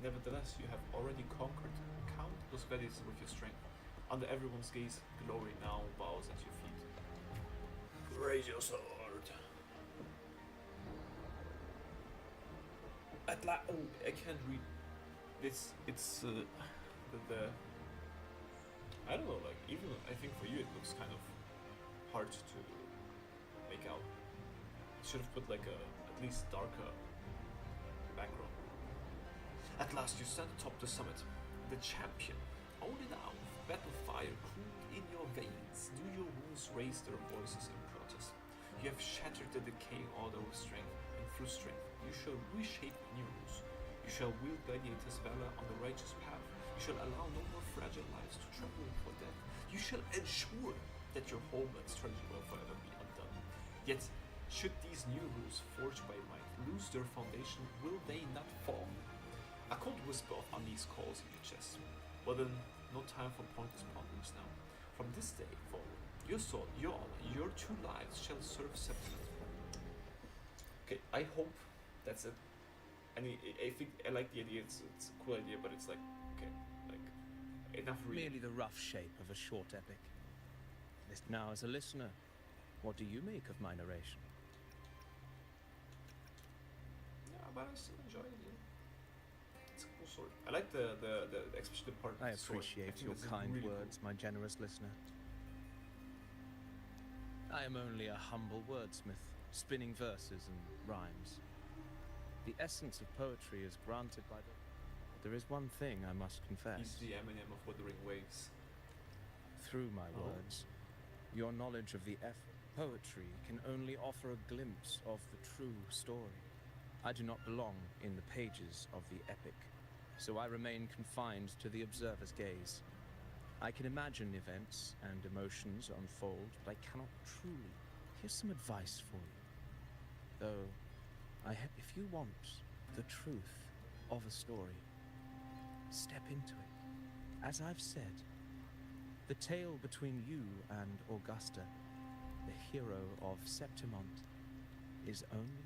Nevertheless, you have already conquered countless gladiators with your strength. Under everyone's gaze, glory now bows at your feet. Raise your sword. Oh, I can't read this. It's the I don't know. Like, even I think for you it looks kind of hard to make out. Should have put like a at least darker background. At last, you stand atop the summit, the champion. Only now, with battle fire cooled in your veins, do your wounds raise their voices in protest. You have shattered the decaying order with strength, and through strength, you shall reshape new rules. You shall wield gladiators' valor on the righteous path. You shall allow no more fragile lives to tremble for death. You shall ensure that your homeland's treasure will forever be undone. Yet, should these new rules, forged by might, lose their foundation, will they not fall? A cold whisper of unease calls in your chest. Well then, no time for pointless ponderings now. From this day forward, your sword, your honor, your two lives shall serve Septiment. Okay, I hope that's it. I mean, I think I like the idea. It's a cool idea, but it's like, okay, like enough reading. Merely the rough shape of a short epic. Now, as a listener, what do you make of my narration? Yeah, but I still enjoy it. Yeah. It's a cool story. I like the especially the part. I with the sword. appreciate think your that's kind really words, my generous listener. I am only a humble wordsmith, spinning verses and rhymes. The essence of poetry is granted by the... There is one thing I must cool. confess. He's the Eminem of Wuthering Waves. Through my Oh. words, your knowledge of the poetry can only offer a glimpse of the true story. I do not belong in the pages of the epic, so I remain confined to the observer's gaze. I can imagine events and emotions unfold, but I cannot truly. Here's some advice for you. Though, if you want the truth of a story, step into it. As I've said, the tale between you and Augusta, the hero of Septimont, is only...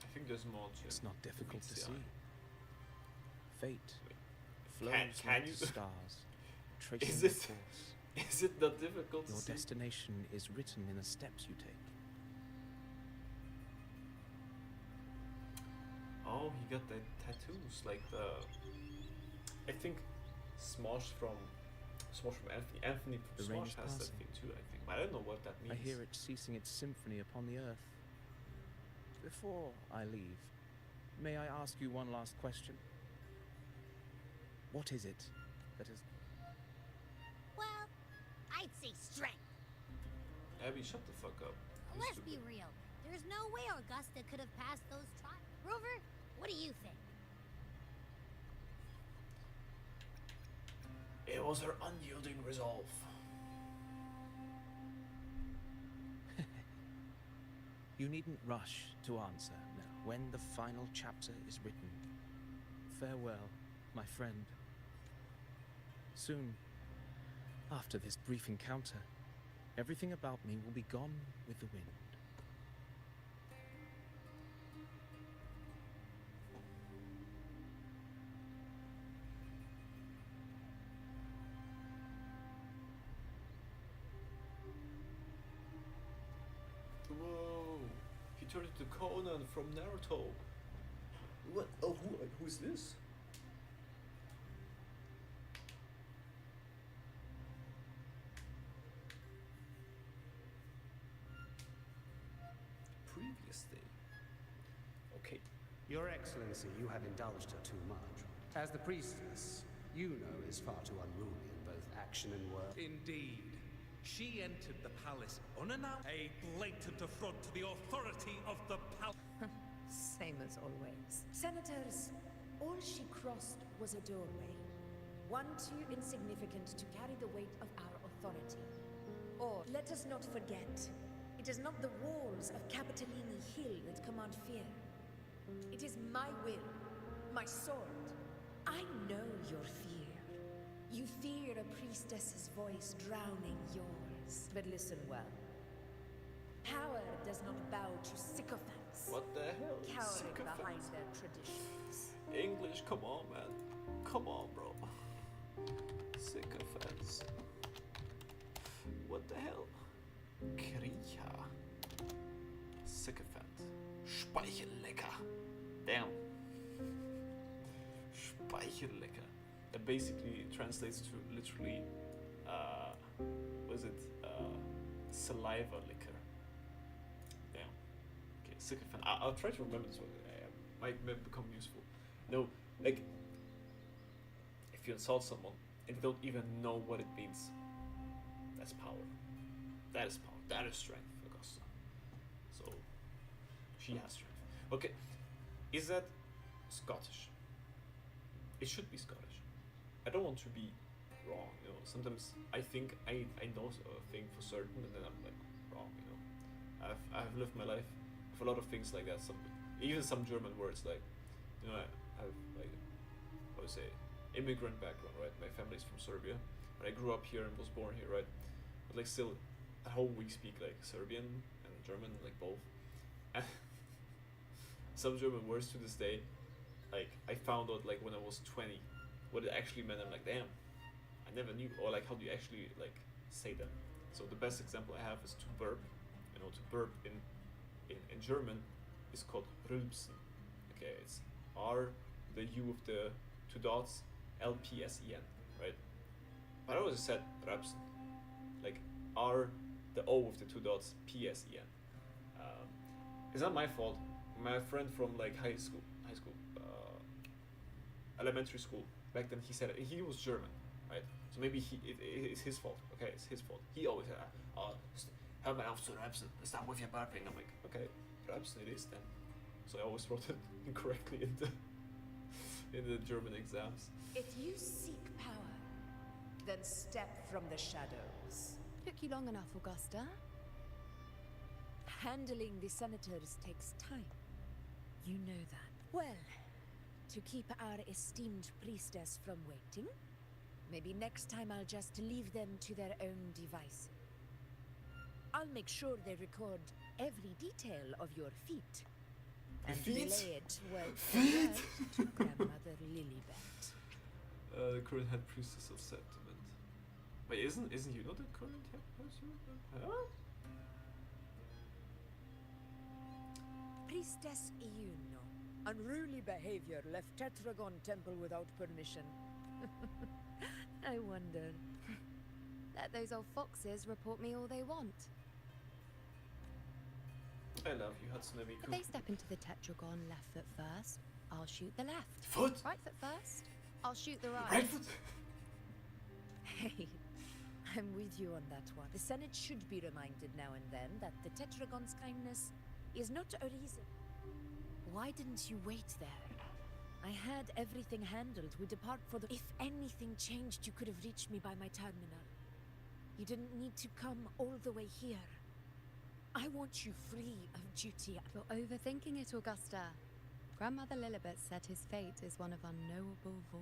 I think there's more to It's not difficult to meets the see. eye. Fate Wait, flows can like you- the stars, tracing Is your it- course. Is it not difficult Your to see? destination is written in the steps you take. Oh, he got the tattoos, like the... I think Smosh from Anthony. Anthony The from rain Smosh is has that passing. thing too, I think. But I don't know what that means. I hear it ceasing its symphony upon the earth. Before I leave, may I ask you one last question? What is it that has... Well, I'd say strength. Abby, shut the fuck up. You're Let's be stupid. real. There's no way Augusta could have passed those trials. Rover, what do you think? It was her unyielding resolve. You needn't rush to answer now. When the final chapter is written, farewell, my friend. Soon, after this brief encounter, everything about me will be gone with the wind. Whoa! He turned into Conan from Naruto. What? Oh, who is this? Previous day. Okay. Your Excellency, you have indulged her too much. As the priestess, you know is far too unruly in both action and word. Indeed. She entered the palace unannounced, a blatant affront to the authority of the palace. Same as always. Senators, all she crossed was a doorway. One too insignificant to carry the weight of our authority. Or, let us not forget, it is not the walls of Capitolini Hill that command fear. It is my will, my sword. I know your fear. You fear a priestess's voice drowning yours. But listen well. Power does not bow to sycophants. What the hell? Cowering behind Sycophants. their traditions. English, come on, man. Come on, bro. Sycophants. What the hell? Krieger. Sycophant. Speichellecker. Damn. Speichellecker. That basically translates to literally, was it, saliva liquor. Damn. Okay, sycophant. I'll try to remember this one. Might become useful. No, like, if you insult someone and you don't even know what it means, that's power. That is power. That is strength, Augusta. So, she has strength. Okay, is that Scottish? It should be Scottish. I don't want to be wrong, you know. Sometimes I think I know a thing for certain, and then I'm like wrong, you know. I've lived my life with a lot of things like that. Even some German words, like, you know, I have like, how to say, immigrant background, right? My family's from Serbia, but I grew up here and was born here, right? But like still, at home we speak like Serbian and German, like both. And some German words to this day, like I found out like when I was 20, what it actually meant. I'm like, damn, I never knew. Or like, how do you actually like say them? So the best example I have is to burp. You know, to burp in German is called rülpsen. Okay, it's R, the U with the two dots, LPSEN, right? But I always said rülpsen, like R, the O with the two dots, PSEN. It's not my fault. My friend from like elementary school, back then he said it. He was German, right? So maybe it's his fault. Okay, it's his fault. He always said, hör mal auf zu rülpsen. Stop with your burping. I'm like, okay, rülpsen it is then. So I always wrote it incorrectly in the German exams. If you seek power, then step from the shadows. Took you long enough, Augusta. Handling the senators takes time. You know that. Well, to keep our esteemed priestess from waiting, maybe next time I'll just leave them to their own devices. I'll make sure they record every detail of your feat. And relay it word for word to Grandmother Lilibet. The current head priestess of sentiment. Wait, isn't you not the current head priestess? Huh? Priestess Iuno. Unruly behavior left Tetragon Temple without permission. I wonder. Let those old foxes report me all they want. I love you, Hatsune If Miku. they step into the tetragon left foot first, I'll shoot the left. Foot? Right foot first, I'll shoot the right. Right foot? Hey, I'm with you on that one. The Senate should be reminded now and then that the Tetragon's kindness is not a reason. Why didn't you wait there? I had everything handled. We depart for the... If anything changed, you could have reached me by my terminal. You didn't need to come all the way here. I want you free of duty. You're overthinking it, Augusta. Grandmother Lilibet said his fate is one of unknowable void.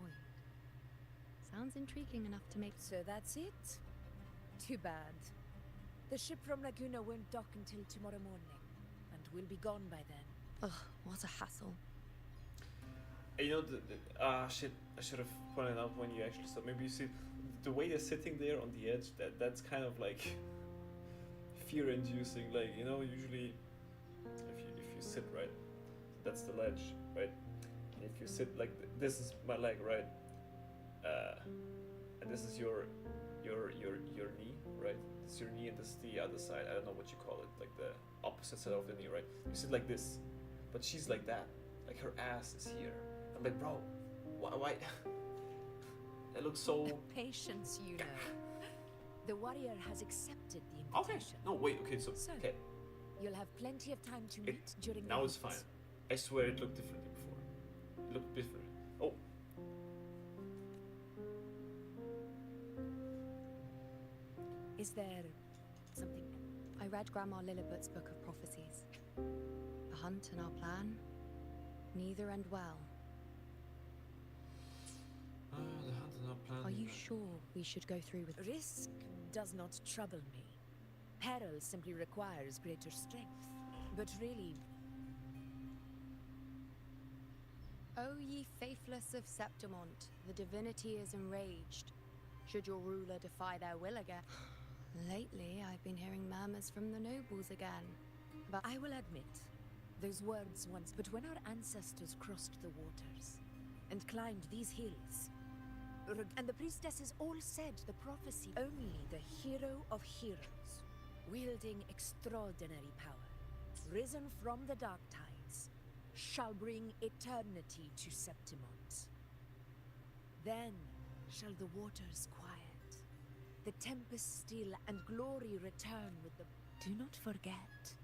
Sounds intriguing enough to make... So that's it? Too bad. The ship from Laguna won't dock until tomorrow morning, and we'll be gone by then. Ugh, what a hassle. You know, shit, I should have pointed out when you actually saw. Maybe you see the way they're sitting there on the edge. That's kind of like fear-inducing. Like, you know, usually if you sit right, that's the ledge, right? And if you sit like this is my leg, right? And this is your knee, right? This is your knee, and this is the other side. I don't know what you call it, like the opposite side of the knee, right? You sit like this, but she's like that. Like her ass is here. I'm like, bro, why? That looks so... Patience, you know. The warrior has accepted the Okay. invitation. No, wait. Okay. So So, okay. You'll have plenty of time to meet during Now the it's fine. rites. I swear it looked differently before. It looked different. Oh. Is there something? I read Grandma Lillibut's book of prophecies. The hunt and our plan, neither end well. The hunt is not planned. Are you sure we should go through with Risk does not trouble me. Peril simply requires greater strength. But really, O ye faithless of Septimont, the divinity is enraged. Should your ruler defy their will again? Lately, I've been hearing murmurs from the nobles again. But I will admit, those words once. But when our ancestors crossed the waters and climbed these hills, and the priestesses all said the prophecy, only the hero of heroes, wielding extraordinary power, risen from the dark tides, shall bring eternity to Septimont. Then shall the waters quiet, the tempest still, and glory return with the... Do not forget,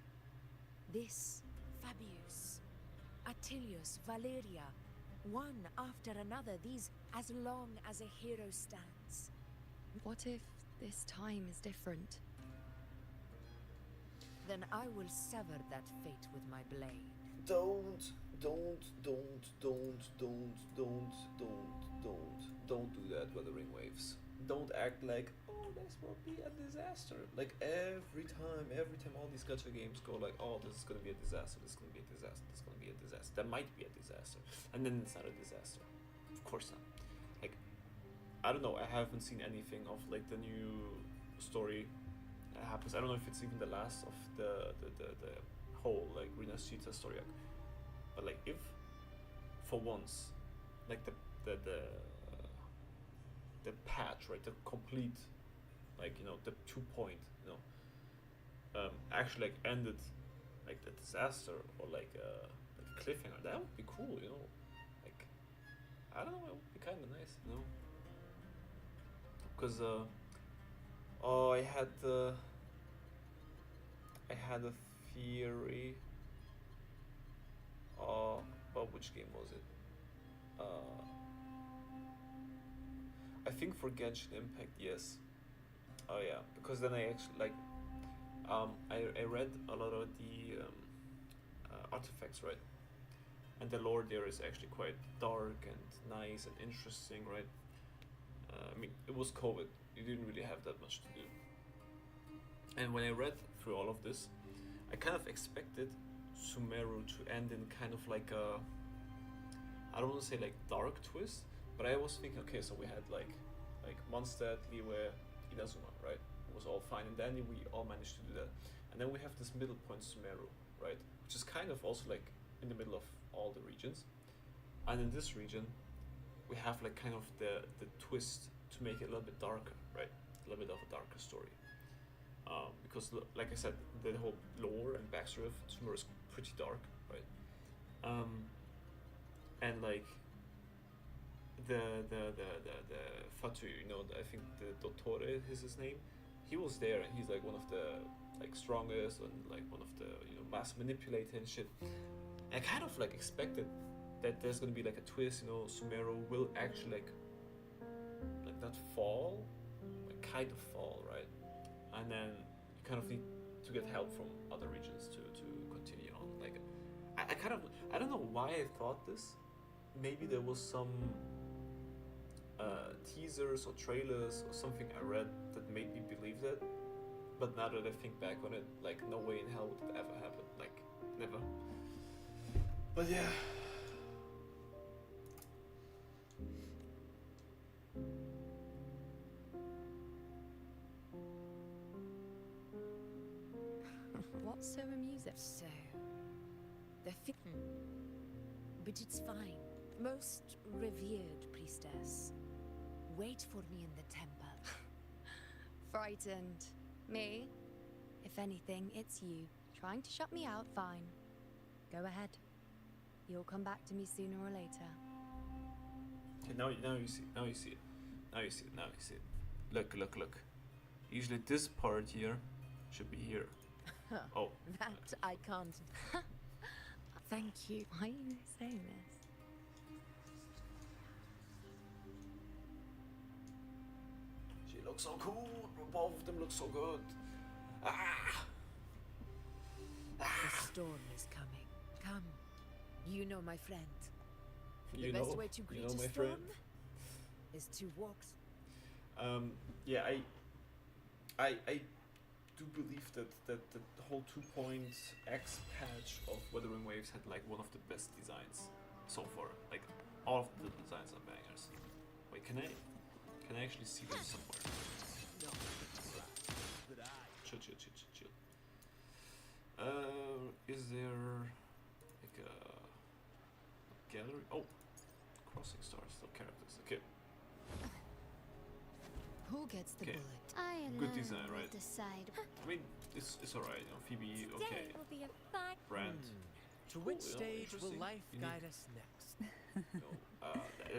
this Fabius, Attilius, Valeria, one after another, these as long as a hero stands. what if this time is different? Then I will sever that fate with my blade. Don't do that, Wuthering Waves. Don't act like, oh, this will be a disaster. Like every time all these gacha games go like, oh, this is gonna be a disaster, this is gonna be a disaster, this is gonna be a disaster. That might be a disaster, and then it's not a disaster. Of course not. Like, I don't know. I haven't seen anything of like the new story that happens. I don't know if it's even the last of the whole like Rina's Cheetah story arc. But like, if for once, like the patch, right, the complete, like, you know, the 2 point, you know, actually like ended like the disaster or like a cliffhanger, that would be cool, you know. Like, I don't know, it would be kind of nice, you know. Because oh, I had a theory. But which game was it? I think for Genshin Impact, yes. Oh yeah, because then I actually like, I read a lot of the artifacts, right? And the lore there is actually quite dark and nice and interesting, right? I mean, it was COVID. You didn't really have that much to do. And when I read through all of this, I kind of expected Sumeru to end in kind of like a, I don't want to say like dark twist, but I was thinking, okay, so we had like Mondstadt, Liyue, Inazuma, right? It was all fine, and then we all managed to do that. And then we have this middle point, Sumeru, right? Which is kind of also like in the middle of all the regions. And in this region, we have like kind of the twist to make it a little bit darker, right? A little bit of a darker story. Because like I said, the whole lore and backstory of Sumeru is pretty dark, right? And like the Fatu, you know, I think the Dottore is his name. He was there, and he's like one of the like strongest and like one of the, you know, mass manipulator and shit. And I kind of like expected that there's gonna be like a twist, you know, Sumeru will actually like not fall, like kind of fall, right? And then you kind of need to get help from other regions to continue on. Like, I don't know why I thought this. Maybe there was some teasers or trailers or something I read that made me believe that. But now that I think back on it, like, no way in hell would it ever happen. Like, never. But yeah. What's so amusing? So, the but it's fine. Most revered priestess, wait for me in the temple. Frightened. Me? If anything, it's you. Trying to shut me out, fine. Go ahead. You'll come back to me sooner or later. Okay, now you see it. Now you see it. Look. Usually this part here should be here. Oh. That I can't. Thank you. Why are you saying this? She looks so cool. Both of them look so good. Ah! The storm is coming. Come. You know my friend. You The best know, way to greet you know a my storm friend. is to walk. Yeah, I do believe that the whole 2.x patch of Wuthering Waves had like one of the best designs so far. Like all of the designs are bangers. Wait, can I actually see them somewhere? Chill, chill, chill, chill, chill. Is there like a gallery? Oh, crossing stars, no characters. Okay. Who gets the Okay. bullet? I alone Good design, will right? decide. I mean, it's alright. You know, Phoebe, okay. Today will be a fine. Brand. To Cool, which you know, stage will interesting, life unique. guide us next? No,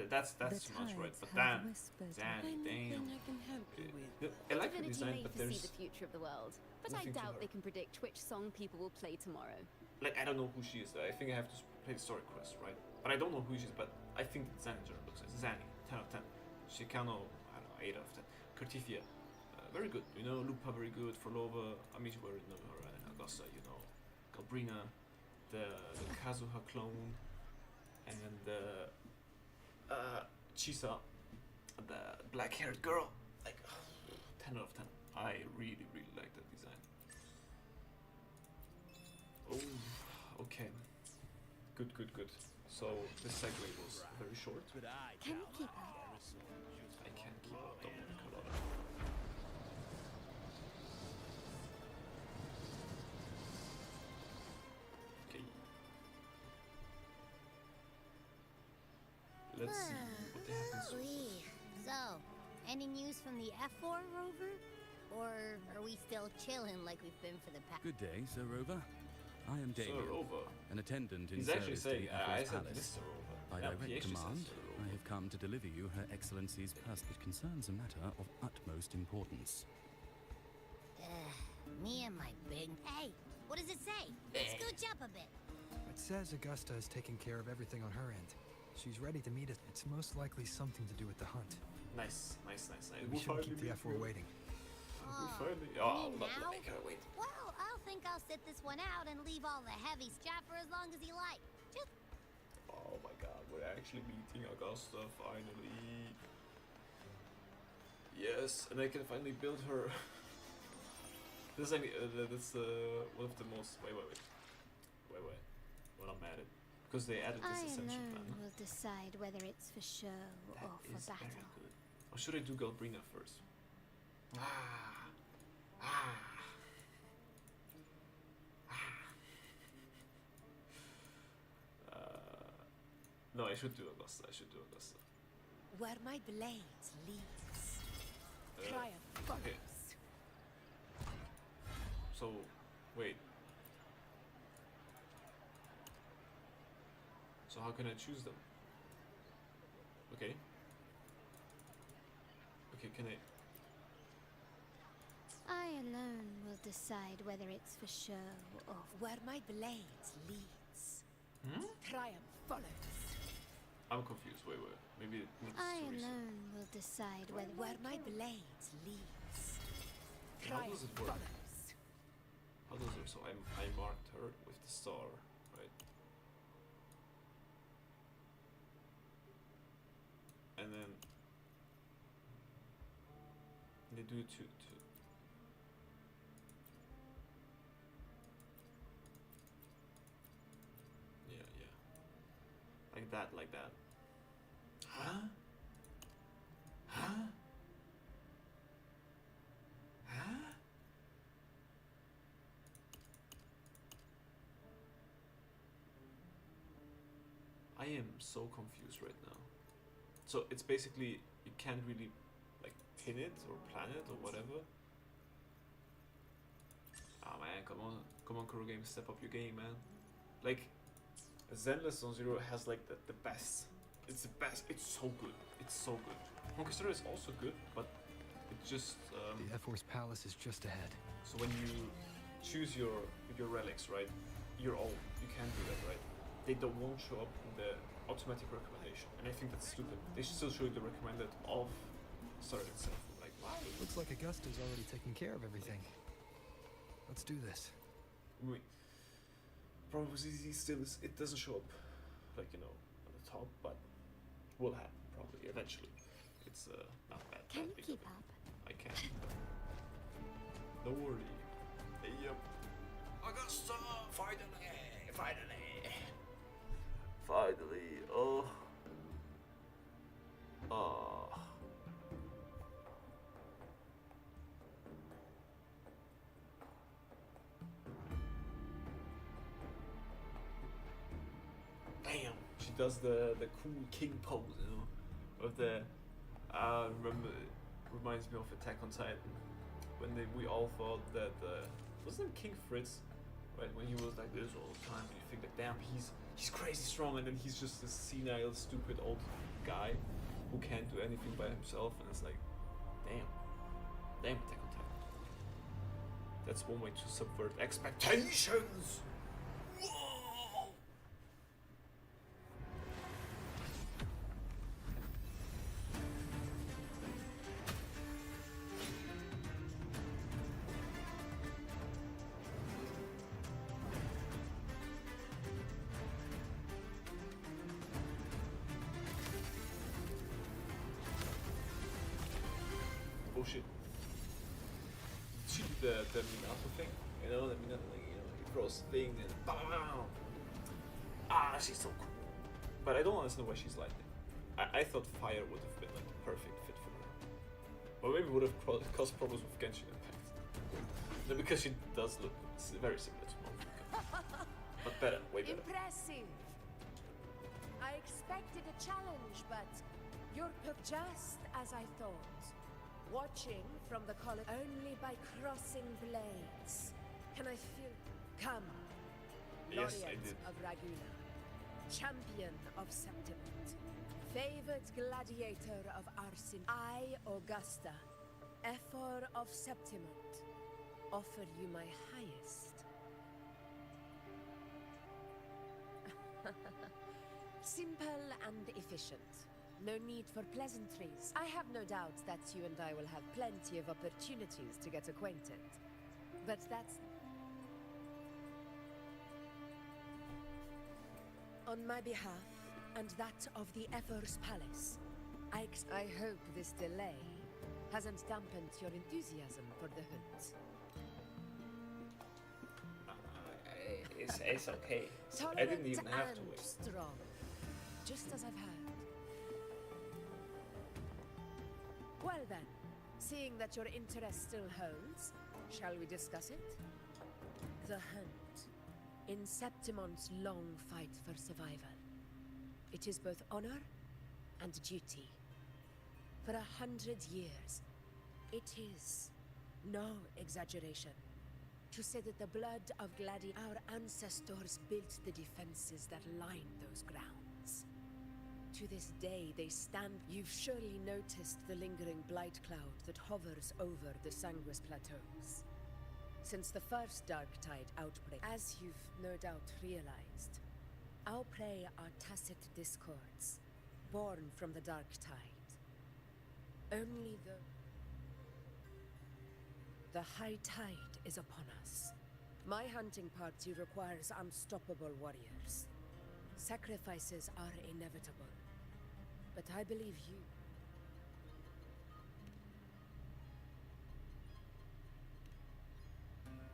that's too much, right? But damn, Danny, damn. I can help you with. I like the Divinity design, may but foresee there's the future of the world, but I nothing to doubt her. they can predict which song people will play tomorrow. like I don't know who she is. I think I have to play the story quest, right? But I don't know who she is. But I think that Zanny looks like Zanny, 10 out of 10. Chicano, I don't know, 8 out of 10. Curtifia, very good. You know, Lupa very good. Frolova, Amici were in her, and Augusta, you know, Galbrina, the Kazuha clone, and then the Chisa, the black-haired girl. Like 10 out of 10. I really like that design. Oh, okay. Good. So this segue was very short. Can you keep up? I can't keep up. Don't worry, Carlotta. Okay. Let's see what they have in store. Ooh-wee. So, any news from the F4 rover? Or are we still chilling like we've been for the past? Good day, Sir Rover. I am Sir Damien, Rover. an attendant in He's actually service to saying, the Emperor's I said palace. Mr. Rover. By Yeah, he direct actually says command, Sir I Rover. have come to deliver you Her Excellency's personal concerns a matter of utmost importance. Me and my big. Hey, what does it say? Scooch up a bit. It says Augusta is taking care of everything on her end. She's ready to meet us. It's most likely something to do with the hunt. Nice. We shouldn't keep the F4 waiting. We finally. you Oh, mean not now? make her wait. Well, I'll think I'll sit this one out and leave all the heavy stuff for as long as you like. Just Oh my god, we're actually meeting Augusta finally. Yes, and I can finally build her. This is that's one of the most. Wait. When I'm at it, because they added this ascension plan. will decide whether it's for show That or for is very battle. good. Or should I do Galbrina first? No, I should do Augusta. Where my blade leads, triumph Okay. follows. So, wait. So how can I choose them? Okay. Okay, can I? I alone will decide whether it's for show or Where my blade leads, Hmm? triumph follows. I'm confused. Wait. Maybe it needs I to reset. alone will decide whether Where my blade leads, How does triumph it work? follows. How does it? So I marked her with the star, right? And then they do it to yeah. Like that. Huh? I am so confused right now. So it's basically you can't really like pin it or plan it or whatever. Ah man, come on, Kuro Games, step up your game, man. Like Zenless on Zero has like the best. It's the best. It's so good. Honkai Star is also good, but it just The F-Force Palace is just ahead. So when you choose your relics, right? Your own. You can't do that, right? They won't show up in the automatic recommendation, and I think that's stupid. They should still show you the recommended of Starlet itself. Like, why? Looks like Augusta's already taking care of everything. Let's do this. I mean, problem is he still is. It doesn't show up, like, you know, on the top, but will happen probably eventually. It's not bad. Can you big keep of it. up? I can. Don't worry. Yep. Augusta! Finally. Oh. Oh. Damn. She does the cool king pose, you know, with the. Remember, it reminds me of Attack on Titan, when we all thought that wasn't it King Fritz, right? When he was like this all the time, and you think like, damn, he's crazy strong, and then he's just this senile, stupid old guy who can't do anything by himself, and it's like, damn, Attack on Titan. That's one way to subvert expectations. Whoa! Oh shit. She did the Minato thing, you know, the Minato, like, you know, he throws thing and BAM! Ah, she's so cool. But I don't understand why she's lightning. I thought fire would have been like the perfect fit for her. Or maybe would have caused problems with Genshin Impact. No, because she does look very similar to Momofuka. But better, way better. Impressive. I expected a challenge, but you're just as I thought. Watching from the column only by crossing blades. Can I feel? Come. Yes, I Laureate did. of Raguna. Champion of Septiment. Favored gladiator of Arsin. I, Augusta, Ephor of Septiment, offer you my highest. Simple and efficient. No need for pleasantries. I have no doubt that you and I will have plenty of opportunities to get acquainted. But that's... On my behalf, and that of the Ephor's Palace, I hope this delay hasn't dampened your enthusiasm for the hunt. It's okay. I Tolerant didn't even have to and wait. strong, just as I've heard. Well then, seeing that your interest still holds, shall we discuss it? The hunt. In Septimon's long fight for survival. It is both honor and duty. For 100 years, it is no exaggeration to say that the blood of our ancestors built the defenses that line those grounds. To this day, they stand. You've surely noticed the lingering blight cloud that hovers over the Sanguis Plateaus. Since the first Darktide outbreak, as you've no doubt realized, our prey are tacit discords, born from the Darktide. Only the High Tide is upon us. My hunting party requires unstoppable warriors. Sacrifices are inevitable. But I believe you.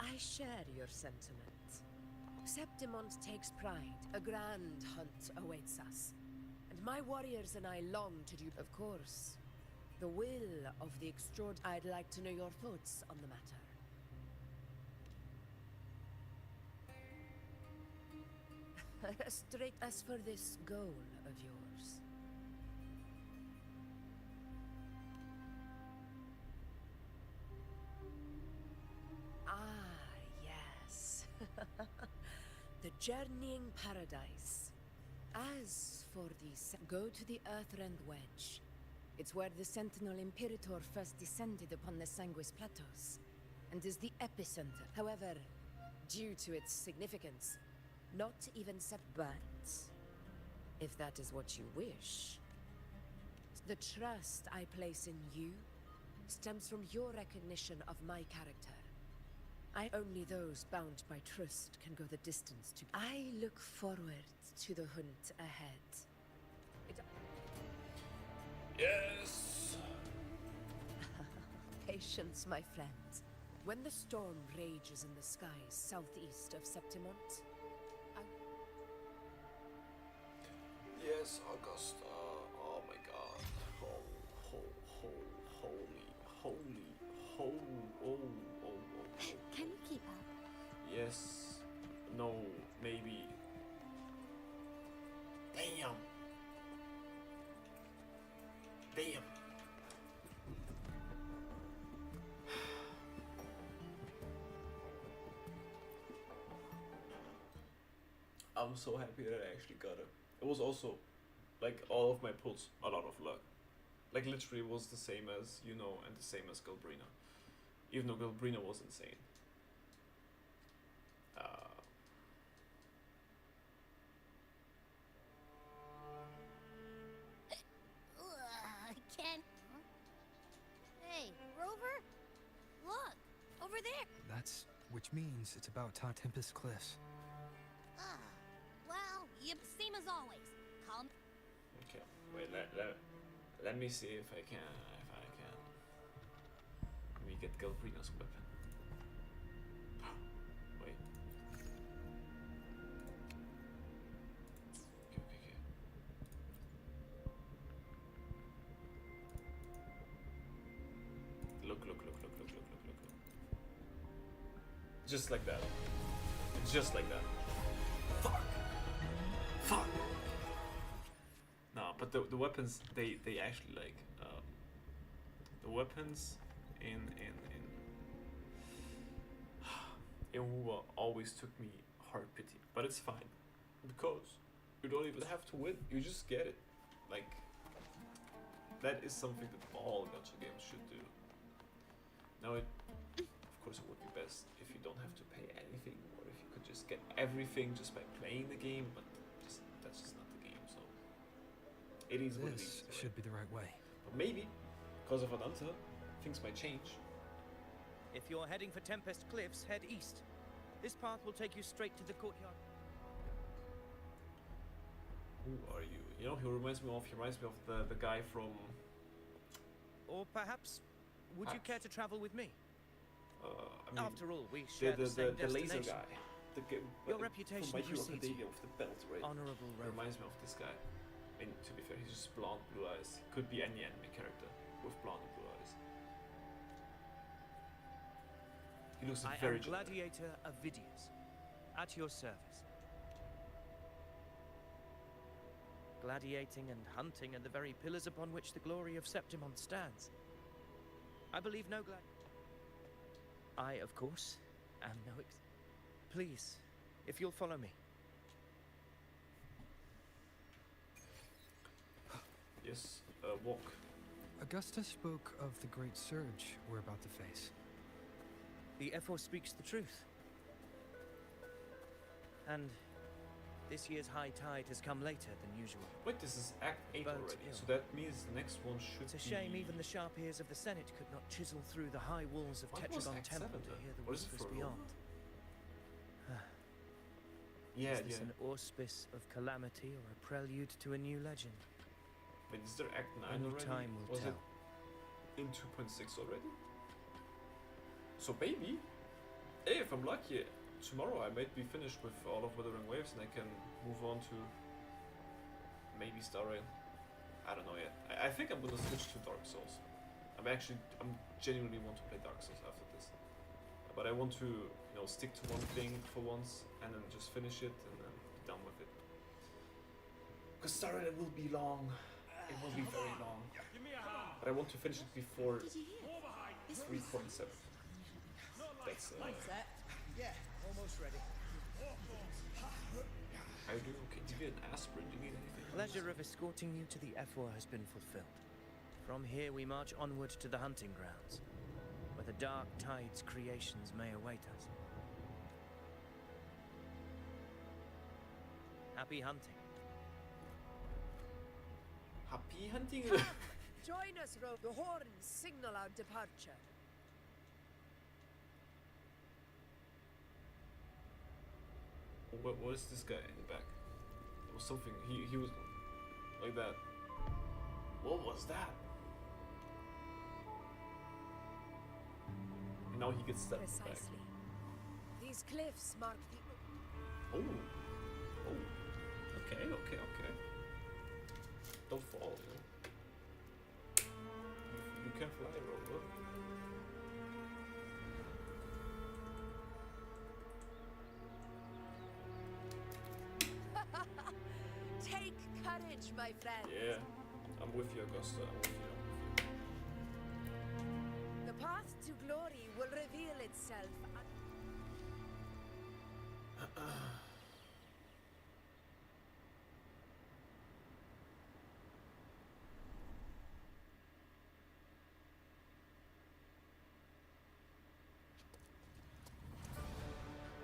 I share your sentiment. Septimont takes pride. A grand hunt awaits us. And my warriors and I long to do, of course, the will of the extraordinary. I'd like to know your thoughts on the matter. Straight as for this goal of yours. Ah, yes. The journeying paradise. As for the go to the Earthrend Wedge, It's where the Sentinel Imperator first descended upon the Sanguis Plateaus, and is the epicenter. However, due to its significance, not even but if that is what you wish, the trust I place in you stems from your recognition of my character. Only those bound by trust can go the distance to. I look forward to the hunt ahead. Yes! Patience, my friend. When the storm rages in the skies southeast of Septimont, Yes, Augusta. Oh my god. Holy. Oh. Can you keep up? Yes. No, maybe. Damn. I'm so happy that I actually got it. It was also, like, all of my pulls, a lot of luck. Like, literally was the same as, and the same as Galbrina. Even though Galbrina was insane. I can't. Hey, Rover? Look, over there. That's which means it's about Tempest Cliffs. Well, yep, same as always. Calm. Okay, wait, let me see if I can. Let me get Galbrina's weapon. Wait. Okay. Look. Just like that. Just like that. Fuck. No, but the weapons they actually like the weapons in Wuwa always took me hard pity, but it's fine because you don't even have to win. You just get it. Like that is something that all gacha games should do. Now of course it would be best if you don't have to pay anything, or if you could just get everything just by playing the game, but that's just not the game, so it is what it is. This should be the right way. But maybe, because of Ananta, things might change. If you're heading for Tempest Cliffs, head east. This path will take you straight to the courtyard. Who are you? He reminds me of the guy from... Or perhaps, would you care to travel with me? I mean, after all, we share the same the laser destination. guy. Your reputation from My Hero precedes Academia you. with the belt, right? Honorable Rover. Reminds me of this guy. I mean, to be fair, he's just blonde, blue eyes. Could be any anime character with blonde and blue eyes. He looks I very am Gladiator Avidius, at your service. Gladiating and hunting are the very pillars upon which the glory of Septimont stands. I believe no I, of course, am no Please, if you'll follow me. Yes, walk. Augusta spoke of the great surge we're about to face. The F4 speaks the truth. And this year's high tide has come later than usual. Wait, this is Act 8 But already, ill. so that means the next one should It's a be... shame even the sharp ears of the Senate could not chisel through the high walls of What was Tetragon Act Temple 7 to then? hear the What is it whispers for? beyond. Yeah, Is this an auspice of calamity or a prelude to a new legend? Wait, is there Act 9 Only already? time will Was tell. it in 2.6 already? So maybe, hey, if I'm lucky, tomorrow I might be finished with all of Wuthering Waves and I can move on to maybe Star Rail. I don't know yet. I think I'm gonna switch to Dark Souls. I'm genuinely want to play Dark Souls after this. But I want to, stick to one thing for once and then just finish it and then be done with it. Because Star Rail will be long. It will be very long. But I want to finish it before 3.7. That's Yeah, almost ready. How do you? Okay, do you need an aspirin? Do you need anything? Pleasure of escorting you to the F4 has been fulfilled. From here we march onward to the hunting grounds, where the Dark Tide's creations may await us. Happy hunting. Happy hunting. Join us, Rogue. The horns signal our departure. What is this guy in the back? There was something. He was like that. What was that? And now he gets stabbed in the back. Precisely. These cliffs mark the... Oh. Oh. Okay, okay, okay. Don't fall, you know. You can fly, Rover. Take courage, my friend. Yeah. I'm with you, Augusta. I'm with you. The path to glory will reveal itself.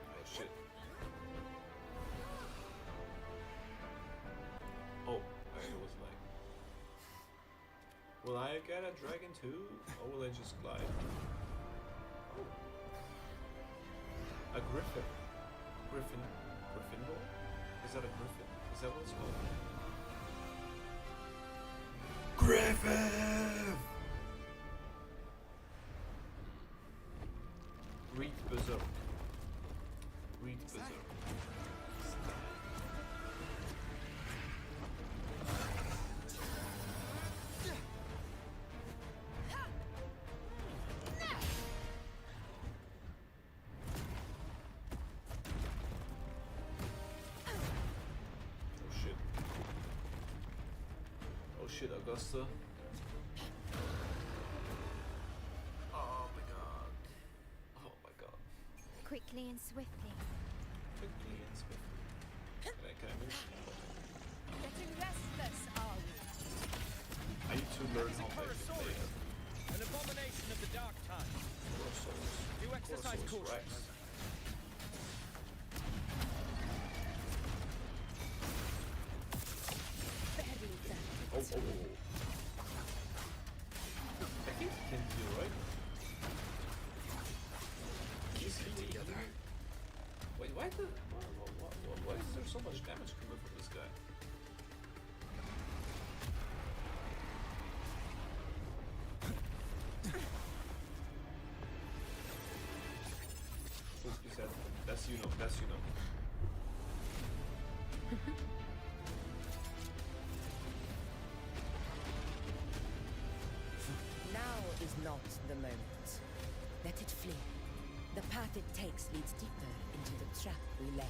Oh shit. Oh, I was like, will I get a dragon too, or will I just glide? Oh. A griffin. Gryffindor? Is that a griffin? Is that what it's called? Griffin! Read Berserk. Read Berserk. Oh shit, Augusta. Oh my god. Oh my god. Quickly and swiftly. Quickly and swiftly. Can I move? Getting restless, are we? I need to learn how to play it. An abomination of the Dark Tide. Do exercise caution. Oh, oh, oh. I think he can do, right? He's hitting together. Wait, why is there so much damage coming from this guy? Oh, he said, that's you know, that's you know. Now is not the moment. Let it flee. The path it takes leads deeper into the trap we laid.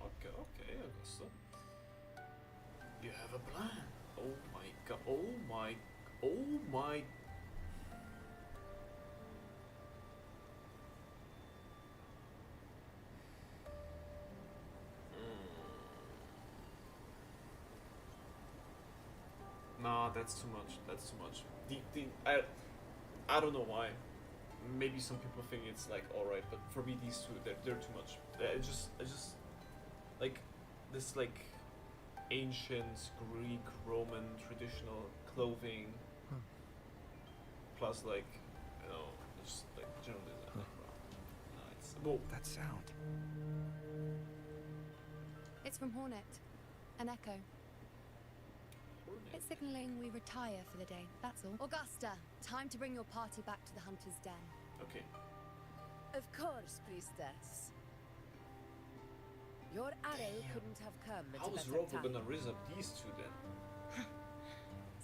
Okay, okay, Augusta. You have a plan. Oh my god. Oh my. Oh my. Nah, that's too much. That's too much. I don't know why. Maybe some people think it's like alright, but for me these two they're too much. I just like this like ancient Greek Roman traditional clothing plus like you know just like generally like it's well That sound. It's from Hornet. An echo. It's signaling we retire for the day, that's all. Augusta, time to bring your party back to the Hunter's Den. okay. Of course, priestess. Your arrow couldn't have come at How a is better Rover time. gonna raise up these two then?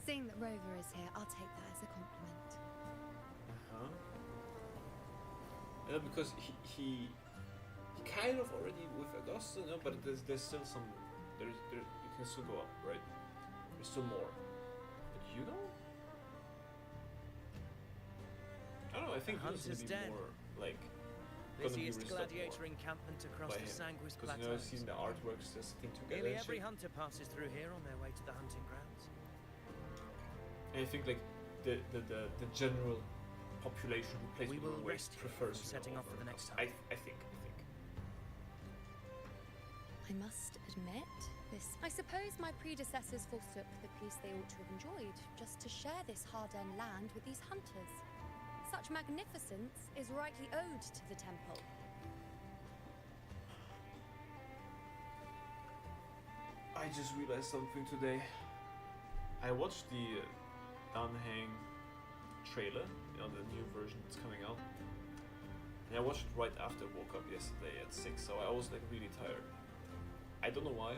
Seeing that Rover is here, I'll take that as a compliment. Uh-huh. Yeah, because he kind of already with Augusta, no, but there's still some there you can still go up, right? There's still more. But you know? I don't know, I think this is gonna be more like Busiest gladiator encampment across the Sanguis Plateaus. Because you know, I've seen the artworks just sitting together. Nearly and every shit. hunter passes through here on their way to the hunting grounds. And I think like the general population who plays We will Wuthering Waves rest here prefers before setting off for the next I time. think. I must admit, I suppose my predecessors forsook the peace they ought to have enjoyed just to share this hard-earned land with these hunters. Such magnificence is rightly owed to the temple. I just realized something today. I watched the Danhang trailer, the new version that's coming out. And I watched it right after I woke up yesterday at 6, so I was like really tired. I don't know why.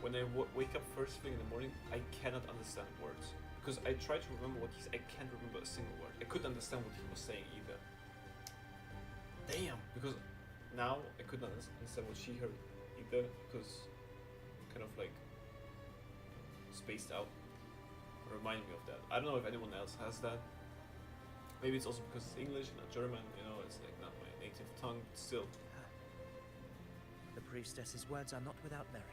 When I wake up first thing in the morning, I cannot understand words. Because I try to remember what I can't remember a single word. I couldn't understand what he was saying either. Damn! Because now I couldn't understand what she heard either, because kind of like spaced out. Reminding me of that. I don't know if anyone else has that. Maybe it's also because it's English, not German, it's like not my native tongue, but still. The priestess's words are not without merit.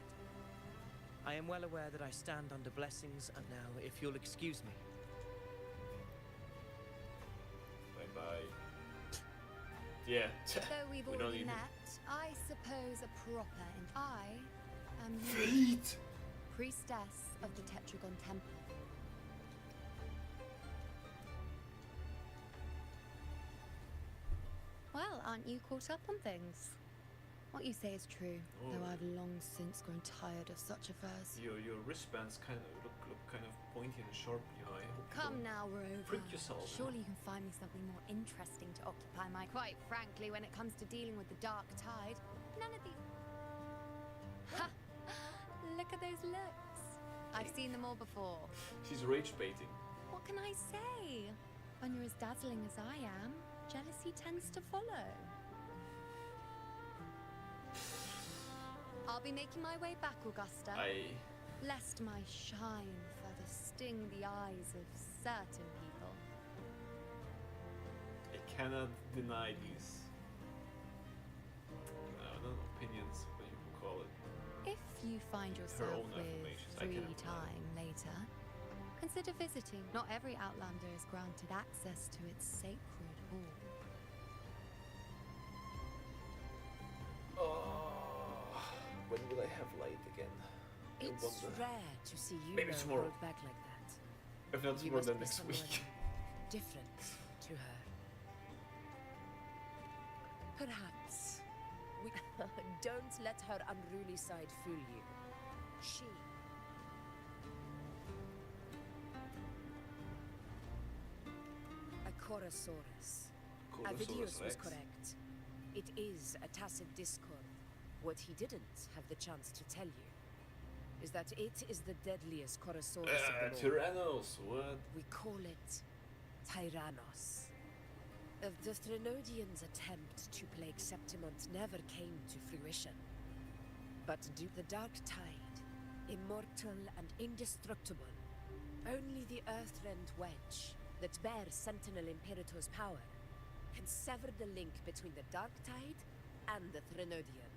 I am well aware that I stand under blessings, and now, if you'll excuse me. Bye-bye. Yeah. Though we've We don't already need it. met, I suppose a proper I am Fate! priestess of the Tetragon Temple. Well, aren't you caught up on things? What you say is true, though Oh. I've long since grown tired of such affairs. Your wristbands kind of look kind of pointy and sharp, I hope you Come don't now, Rover. prick yourself. Surely you can find me something more interesting to occupy my... Quite frankly, when it comes to dealing with the dark tide, none of these... Ha! Look at those looks. I've seen them all before. She's rage baiting. What can I say? When you're as dazzling as I am, jealousy tends to follow. I'll be making my way back, Augusta. Lest my shine further sting the eyes of certain people. I cannot deny these not opinions, what you can call it. If you find yourself own with affirmations, I free cannot deny. time later, consider visiting. Not every Outlander is granted access to its sacred hall. When will I have light again? I It's wonder. rare to see you Maybe tomorrow. hold back like that. If not You tomorrow, must then be next someone week. different to her. Perhaps. We don't let her unruly side fool you. She. A Chorosaurus. Avidius was Rex. correct. It is a tacit discord. What he didn't have the chance to tell you is that it is the deadliest Chorosaurus of them all. Tyrannos, what? We call it Tyrannos. The Threnodians' attempt to plague Septimont never came to fruition. But due the Dark Tide, immortal and indestructible, only the Earthrend Wedge that bears Sentinel Imperator's power can sever the link between the Dark Tide and the Threnodian.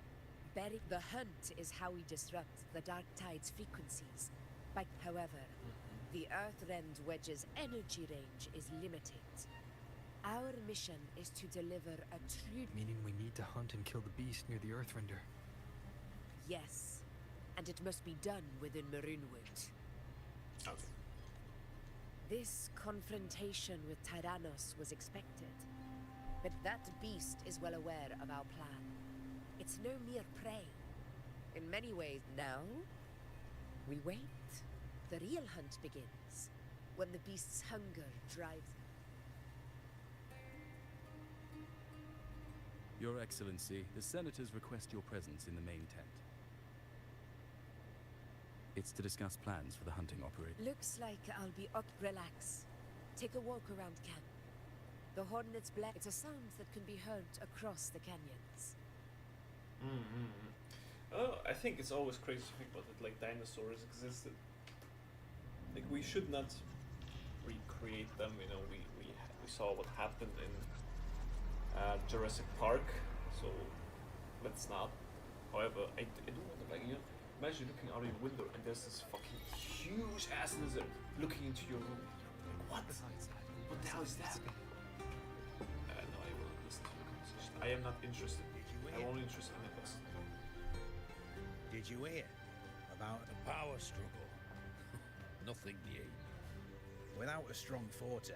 The hunt is how we disrupt the Dark Tide's frequencies. However, the Earthrend Wedge's energy range is limited. Our mission is to deliver a true... Meaning we need to hunt and kill the beast near the Earthrender. Yes, and it must be done within Maroonwood. Okay. This confrontation with Tyrannos was expected, but that beast is well aware of our plan. It's no mere prey. In many ways, now, we wait. The real hunt begins, when the beast's hunger drives... Your Excellency, the Senators request your presence in the main tent. It's to discuss plans for the hunting operation. Looks like I'll be up. Relax. Take a walk around camp. The hornet's black. It's a sound that can be heard across the canyons. I think it's always crazy to think about it, like dinosaurs existed. Like we should not recreate them, we saw what happened in Jurassic Park, so let's not. However, I do wonder, like, Imagine looking out of your window and there's this fucking huge ass lizard looking into your room. Like, what? What the hell is that? No, I won't listen to your conversation. I am not interested. I'm only interested in this. Did you hear about the power struggle? Nothing new. Without a strong forte,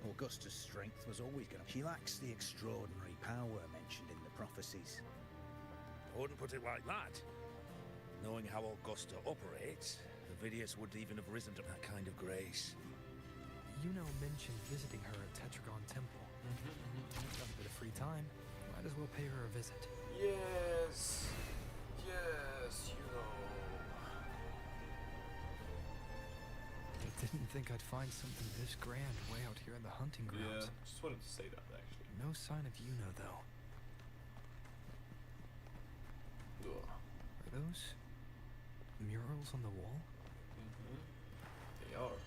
Augusta's strength was always going to... She lacks the extraordinary power mentioned in the prophecies. I wouldn't put it like that. Knowing how Augusta operates, Vidius wouldn't even have risen to that kind of grace. Yuno mentioned visiting her at Tetragon Temple. Got a bit of free time. Might as well pay her a visit. Yes. Yes, you know. I didn't think I'd find something this grand way out here in the hunting grounds. Yeah, just wanted to say that actually. No sign of Yuno though. Ugh. Are those murals on the wall? They are.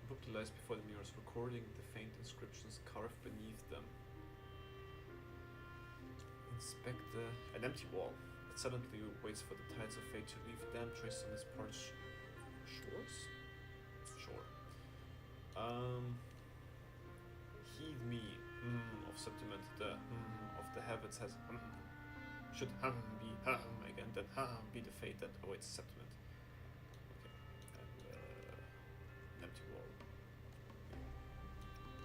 Book lies before the mirrors, recording the faint inscriptions carved beneath them. Inspect an empty wall. It silently waits for the tides of fate to leave damp traces on its parched shores. Sure. Heed me, of Septiment. The of the heavens has should be again. Then be the fate that awaits Septiment. Okay. And empty wall.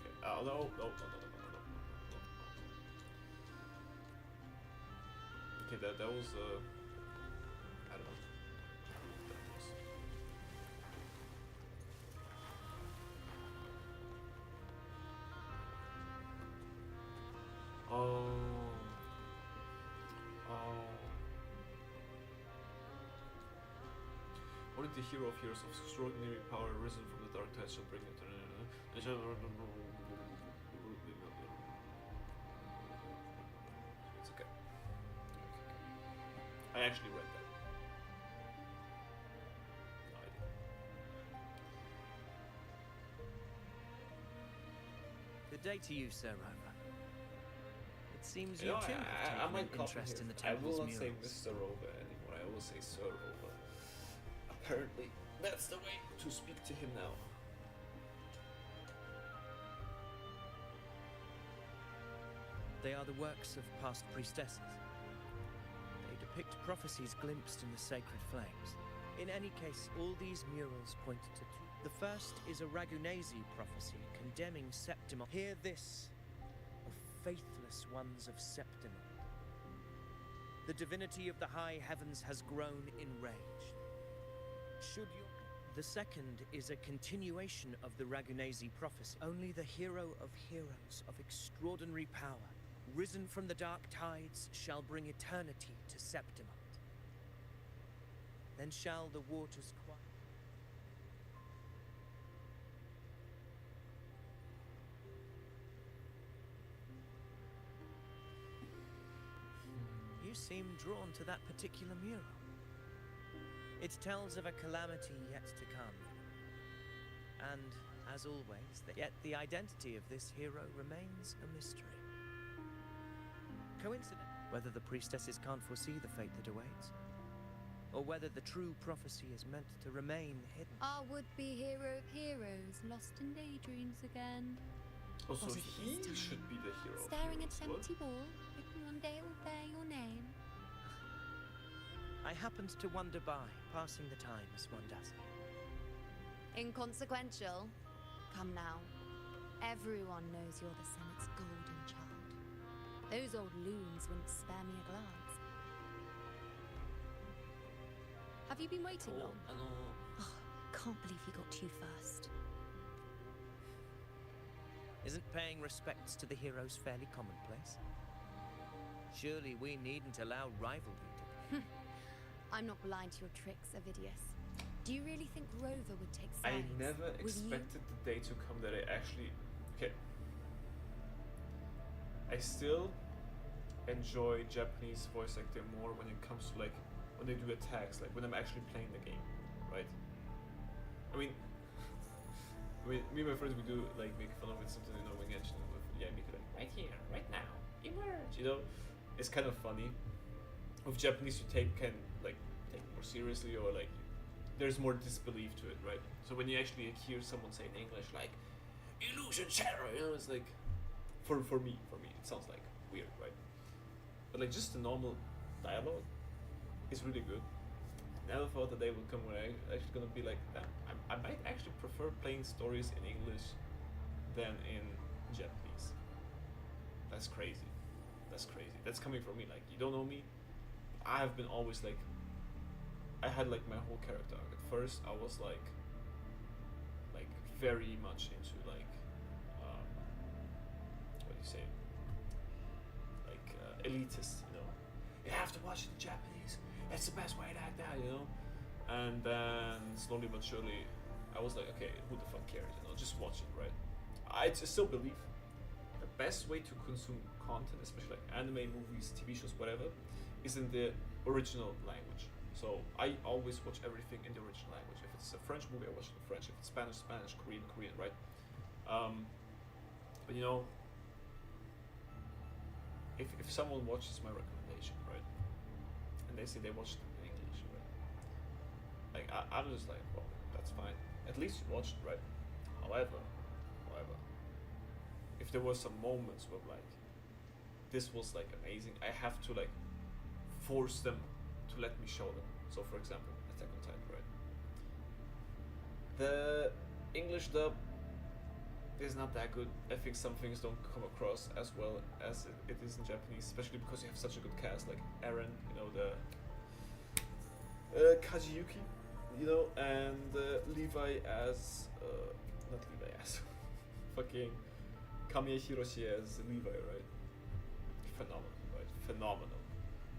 Okay. Oh no. Okay, that was I don't know. Oh. Only the hero of heroes of extraordinary power risen from the dark tides shall bring it. It's okay. I actually read that. No idea. Good day to you, Sir Rover. It seems You you know, too have I taken might an copy interest him. in the I will temple's not say murals. Mr. Rover anymore. I will say Sir Rover. Apparently, that's the way to speak to him now. They are the works of past priestesses. They depict prophecies glimpsed in the sacred flames. In any case, all these murals point to two. The first is a Ragunasi prophecy condemning Septimon. Hear this, O faithless ones of Septimon. The divinity of the high heavens has grown enraged. Should you... The second is a continuation of the Ragunasi prophecy. Only the hero of heroes of extraordinary power, risen from the dark tides, shall bring eternity to Septimont. Then shall the waters quiet. You seem drawn to that particular mural. It tells of a calamity yet to come. And, as always, yet the identity of this hero remains a mystery. Coincident, whether the priestesses can't foresee the fate that awaits, or whether the true prophecy is meant to remain hidden. Our would-be hero of heroes, lost in daydreams again. Also, Was it he this time? should be the hero. of Staring at heroes. an What? empty wall, hoping one day it will bear your name. I happened to wander by, passing the time as one does. Inconsequential. Come now. Everyone knows you're the Senate's golden child. Those old loons wouldn't spare me a glance. Have you been waiting long? Oh, can't believe you got to you first. Isn't paying respects to the heroes fairly commonplace? Surely we needn't allow rivalry to... I'm not blind to your tricks, Avidius. Do you really think Rover would take I sides? never with you? expected the day to come that I actually... Okay. I still enjoy Japanese voice acting more when it comes to, like, when they do attacks, like when I'm actually playing the game, right? I mean, me and my friends, we do like make fun of it sometimes, you know, when Genshin with make it like right here, right now, emerge, you know. It's kind of funny. With Japanese, you can take it more seriously, or like there's more disbelief to it, right? So when you actually hear someone say in English like illusion shadow, you know, it's like for me it sounds like weird, right? But like just the normal dialogue is really good. Never thought the day would come when I actually gonna be like that. I might actually prefer playing stories in English than in Japanese. That's crazy. That's crazy. That's coming from me. Like, you don't know me. I have been always like, I had like my whole character arc. At first, I was like very much into like, what do you say? Like elitist, you know. You have to watch it in Japanese. It's the best way to act out, you know. And then slowly but surely, I was like, okay, who the fuck cares? You know, just watch it, right? I still believe the best way to consume content, especially like anime, movies, TV shows, whatever, is in the original language. So I always watch everything in the original language. If it's a French movie, I watch it in French. If it's Spanish, Spanish, Korean, Korean, right? But you know, if someone watches my recommendation, right, and they say they watched it in English, right, like I'm just like, well, that's fine. At least you watched it, right? However, if there were some moments where like this was like amazing, I have to like force them to let me show them. So for example, Attack on Titan, right? The English dub is not that good. I think some things don't come across as well as it is in Japanese, especially because you have such a good cast, like Eren, you know, the Kajiyuki, you know, and Levi as not Levi as fucking Kamiya Hiroshi as Levi, right? Phenomenal, right? Phenomenal.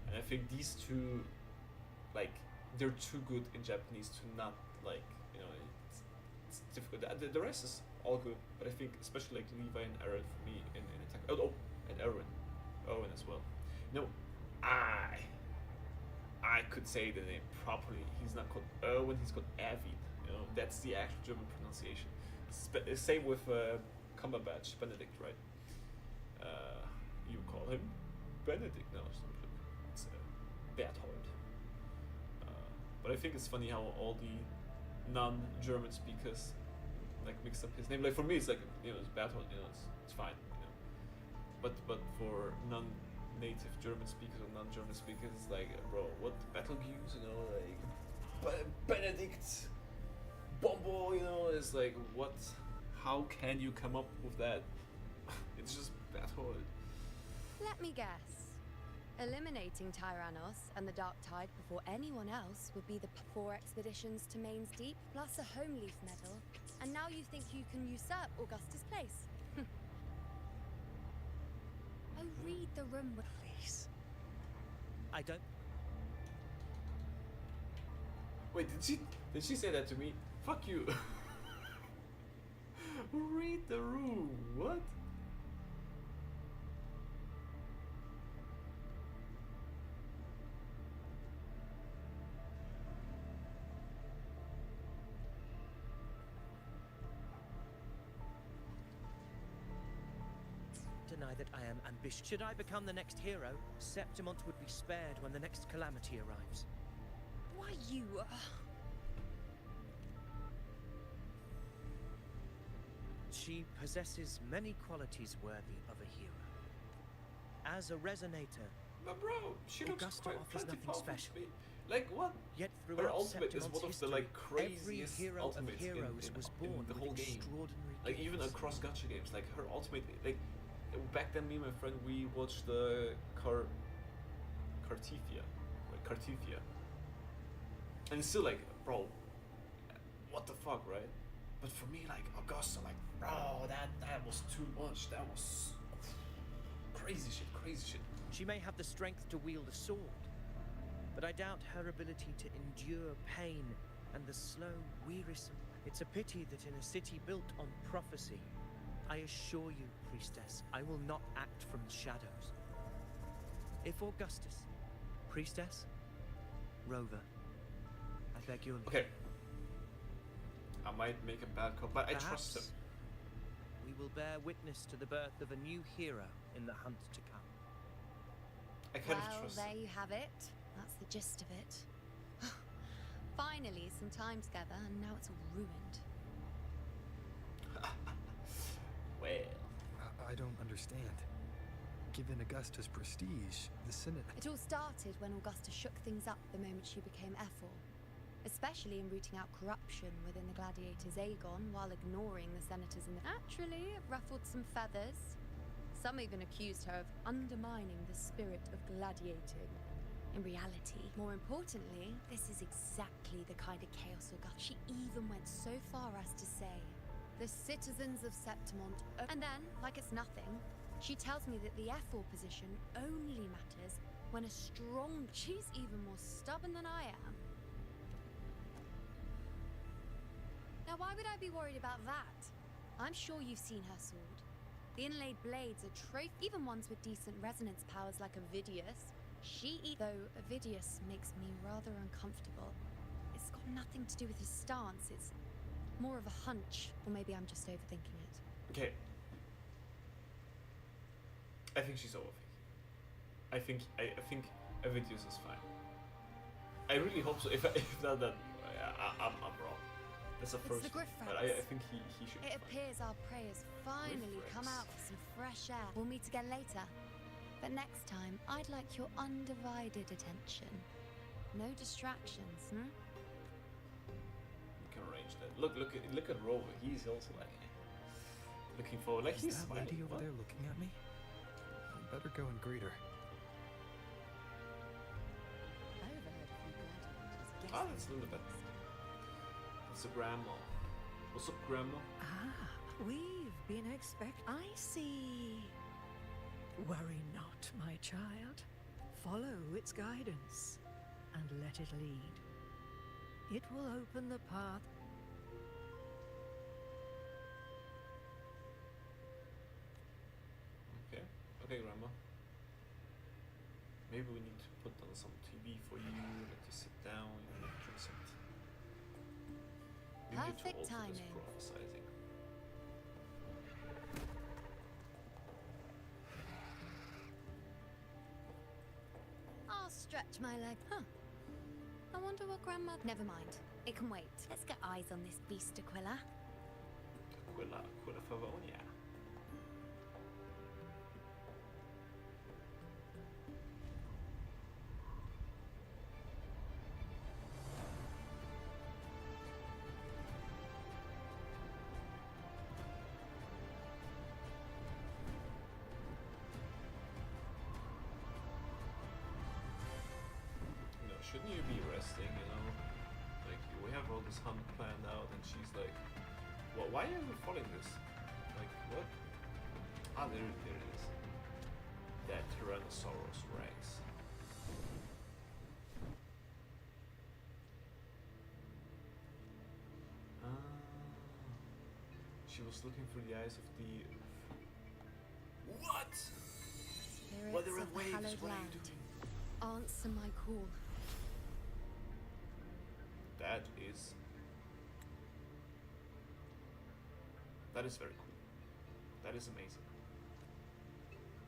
And I think these two, like, they're too good in Japanese to not, like, you know, it's difficult. The rest is all good, but I think especially like Levi and Eren for me in Attack. Oh, and Owen as well. You know, I could say the name properly. He's not called Owen. He's called Avi. You know, that's the actual German pronunciation. Same with Cumberbatch, Benedict, right? You call him Benedict now. It's Berthold. But I think it's funny how all the non-German speakers like mix up his name. Like for me, it's like, you know, it's Berthold. You know, it's fine. You know, but for non-native German speakers or non-German speakers, it's like, bro, what Betelgeuse? You know, like Benedict Bombo. You know, it's like, what? How can you come up with that? It's just Berthold. Let me guess. Eliminating Tyrannos and the Dark Tide before anyone else would be the 4 expeditions to Main's Deep, plus a home leaf medal. And now you think you can usurp Augustus' place? Oh, read the room, please. I don't... Wait, did she say that to me? Fuck you. Read the room. What? Deny that I am ambitious. Should I become the next hero, Septimont would be spared when the next calamity arrives. Why you... She possesses many qualities worthy of a hero. As a resonator, but bro, she looks Augusta quite offers nothing special. Like what? Yet Her throughout ultimate is Septimon's one of the history, like every craziest hero of ultimates heroes was born in the with whole game. extraordinary Like even gifts. across gacha games, like her ultimate, like back then me and my friend we watched the Cartithia, and it's still like, bro, what the fuck, right? But for me, like Augusta, like, bro, that was too much. That was crazy shit. She may have the strength to wield a sword, but I doubt her ability to endure pain and the slow, wearisome. It's a pity that in a city built on prophecy, I assure you, priestess, I will not act from the shadows. If Augustus, priestess, Rover, I beg your leave. Okay. I might make a bad call, but I trust him. Perhaps we will bear witness to the birth of a new hero in the hunt to come. I kind of Well, trust there him. you have it. That's the gist of it. Finally, some time together, and now it's all ruined. Well, I don't understand. Given Augusta's prestige, the Senate... It all started when Augusta shook things up the moment she became Ethel, especially in rooting out corruption within the gladiators' Aegon while ignoring the senators in the... Naturally, it ruffled some feathers. Some even accused her of undermining the spirit of gladiating. In reality, more importantly, this is exactly the kind of chaos Augusta... She even went so far as to say, the citizens of Septimont... And then, like it's nothing, she tells me that the Ethel position only matters when a strong... She's even more stubborn than I am. Now, why would I be worried about that? I'm sure you've seen her sword. The inlaid blades are trophy, even ones with decent resonance powers like Avidius. Though Avidius makes me rather uncomfortable. It's got nothing to do with his stance, it's more of a hunch. Or maybe I'm just overthinking it. okay. I think she's overthinking. I think Avidius is fine. I really hope so. If I'm wrong. That's the first. It's the one. But Griffrats. I think he should. It appears our prey has finally come out for some fresh air. We'll meet again later. But next time, I'd like your undivided attention. No distractions, We can arrange that. Look at Rover. He's also like looking forward. Like Is he's that smiling. lady over What? there looking at me? I better go and greet her. I overheard a few gladiators Ah, that's Lilibet. That's the grandma. What's up, grandma? Ah, we've been I see. Worry not, my child. Follow its guidance and let it lead. It will open the path. Okay, grandma. Maybe we need to put on some TV for you, let you sit down, and drink some tea. Maybe you're too Perfect old for this timing. prophesizing. I'll stretch my leg. Huh. I wonder what Grandma... Never mind. It can wait. Let's get eyes on this beast, Aquila. Aquila Favonia. Shouldn't you be resting, you know? Like, we have all this hunt planned out, and she's like, well, why are we following this? Like, what? Ah, there it is. That Tyrannosaurus Rex. She was looking through the eyes of the... What? Spirits Wuthering of the waves, hallowed what are you land. doing? Answer my call. That is very cool. That is amazing.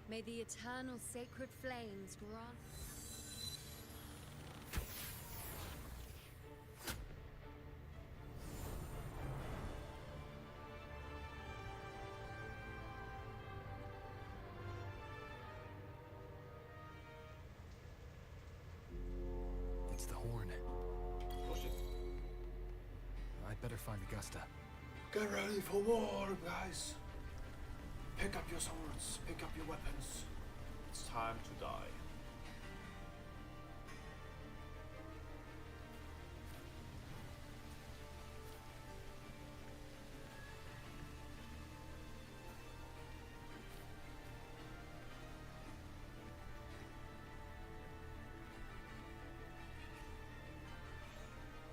May the eternal sacred flames grant... It's the horn. Oh shit. I'd better find Augusta. Get ready for war, guys. Pick up your swords, pick up your weapons. It's time to die.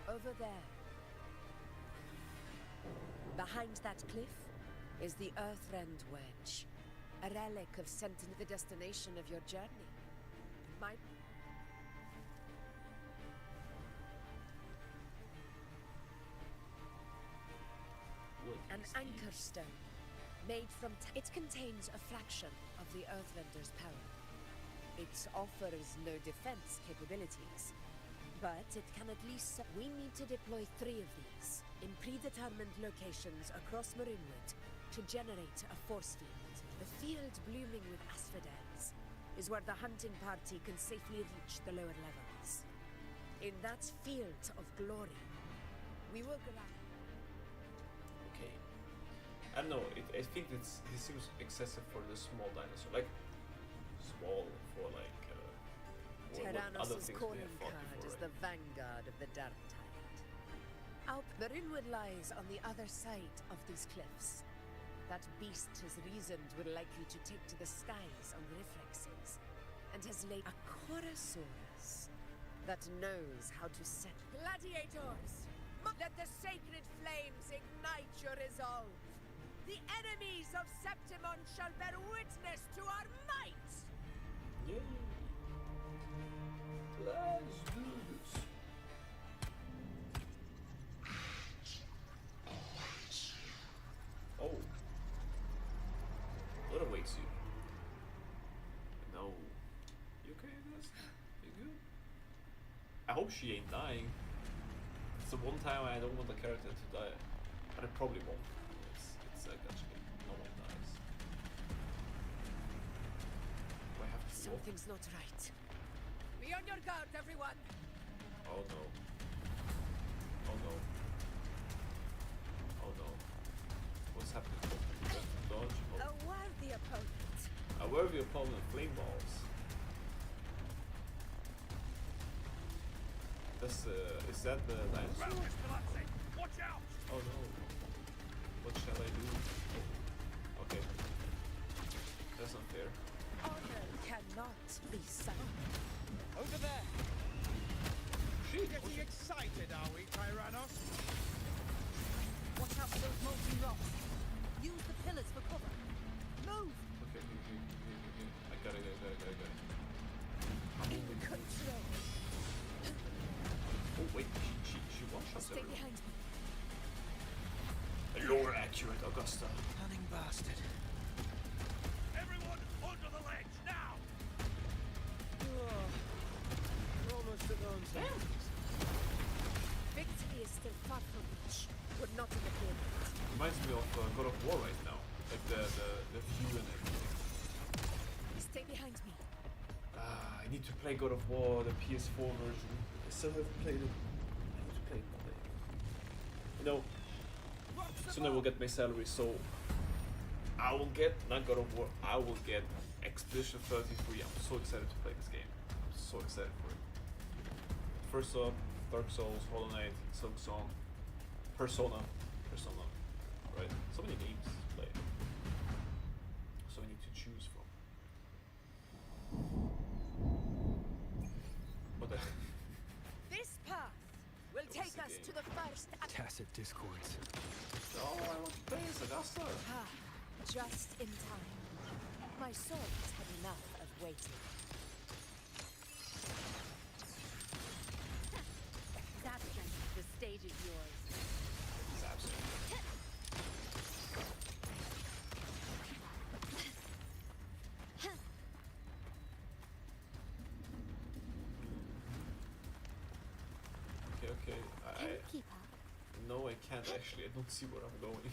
Over there, behind that cliff, is the Earthrend Wedge, a relic of sending the destination of your journey. My... anchor stone, made from it contains a fraction of the Earthlander's power. It offers no defense capabilities, but it can at least... We need to deploy 3 of these in predetermined locations across Marinwood to generate a force field. The field blooming with asphodels is where the hunting party can safely reach the lower levels. In that field of glory, we will grab... Okay. I don't know, I think this seems excessive for the small dinosaur. Like, small for like... Tyrannos' calling card is the vanguard of the Dark Tide. Marinwood lies on the other side of these cliffs. That beast has reasoned we're likely to take to the skies on reflexes, and has laid a Corasaurus that knows how to set... Gladiators! Let the sacred flames ignite your resolve! The enemies of Septimon shall bear witness to our might! Yay! Let's do this! Oh. What awaits you? No. You okay, guys? You good? I hope she ain't dying. It's the one time I don't want the character to die. But I probably won't. It's a gacha game. No one dies. Do I have to walk? Something's not right. Be on your guard, everyone! Oh no. Oh no. Oh no. What's happening? Dodge. Oh. A worthy opponent. A worthy opponent, flame balls. That's is that the dinosaur? Watch out! Oh no. What shall I do? Oh. Okay. That's unfair. Honor cannot be sunk. Over there! Shit! Getting excited, are we, Tyrannos? Watch out for those molten rocks. Use the pillars for cover. Move! Okay. I got it. I'm moving. Control. Oh wait, she one-shot Stay behind me. Lore accurate, Augusta. Cunning bastard. Everyone onto the ledge, now! Oh, we're almost at home. Victory is still far from reach. Would not have appeared. Reminds me of God of War right now. Like the view and everything. Stay behind me. I need to play God of War, the PS4 version. I still haven't played it. I need to play it one day. You know, soon I will get my salary, so I will get, not God of War, I will get Expedition 33. I'm so excited to play this game. I'm so excited for it. First up, Dark Souls, Hollow Knight, Silksong, Persona, right? So many games to play. So I need to choose from. What the? This path will take us to the first... Tacit discords. Oh, I want to play as Augusta. Ah, just in time. My soul has had enough of waiting. Zabson, the stage is yours. Zabson. Okay. Can you keep up? No, I can't actually. I don't see where I'm going.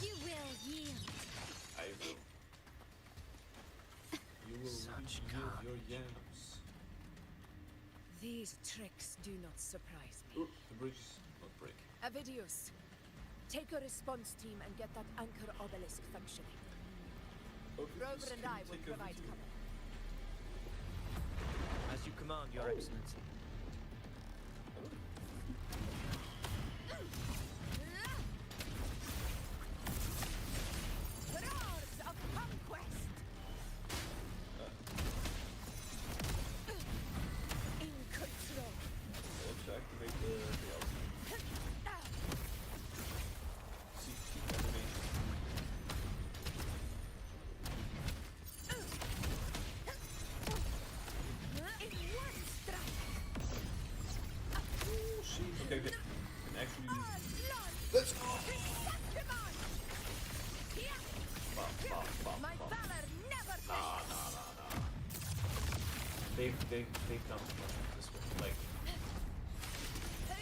You will yield. I will. You will Such yield garbage. your yams. These tricks do not surprise me. Ooh, the bridge is not breaking. Avidius, take a response team and get that anchor obelisk functioning. Okay, Rover just and can I you will take a provide video? cover. As you command, Your Excellency. Roars of conquest! In control. Let's activate the ultimate. See, keep animation. In one strike! they've done much with this one. Like,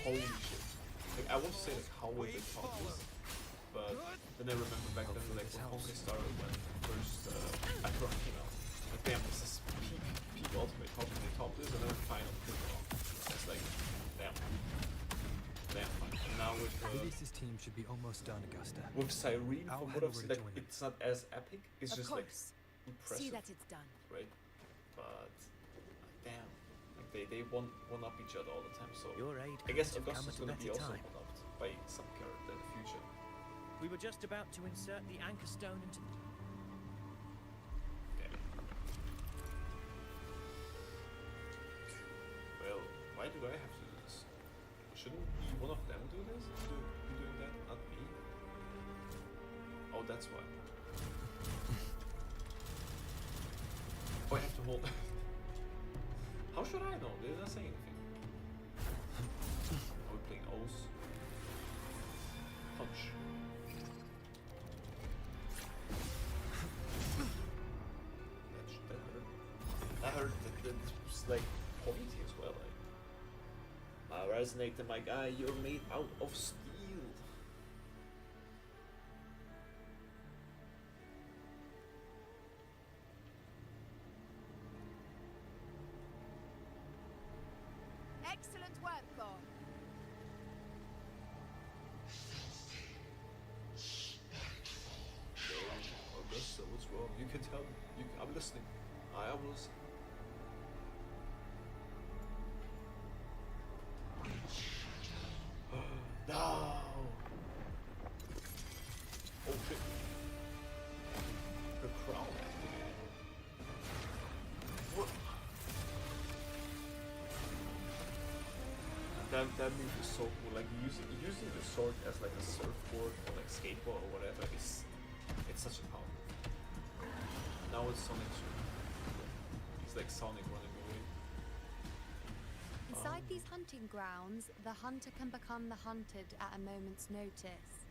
holy shit. Like, I want to say like how would they taught this, but then I remember back then like when Honkai started when first Akron came out. Like, damn, this is peak ultimate. How did they top this? And then final kick it off. It's like, damn fine. And now with Release's team should be almost done, Augusta. with Cyrene, I'll from head what I've over seen, to like join them. it's not as epic. It's Of just like course. impressive. See that it's done. Right? But damn, like they one up each other all the time. So Your aid I guess couldn't have come Augusta's at a gonna be better also time. one upped by some character in the future. We were just about to insert the anchor stone into. Okay. Well, why do I have to do this? Shouldn't be one of them do this? Be doing that, not me. Oh, that's why. Oh, I have to hold. How should I know? Did I say anything? Are we playing O's? Punch. That hurt. That was like pointy as well. Like, resonator, my guy, you're made out of steel. Excellent work, Thor. Augusta, what's wrong? You can tell me. I'm listening. I am listening. No! Oh shit. The crown activated. What? That move is so cool. Like using the sword as like a surfboard or like skateboard or whatever is it's such a power move. Now it's Sonic's turn. He's like Sonic running away. Inside these hunting grounds, the hunter can become the hunted at a moment's notice.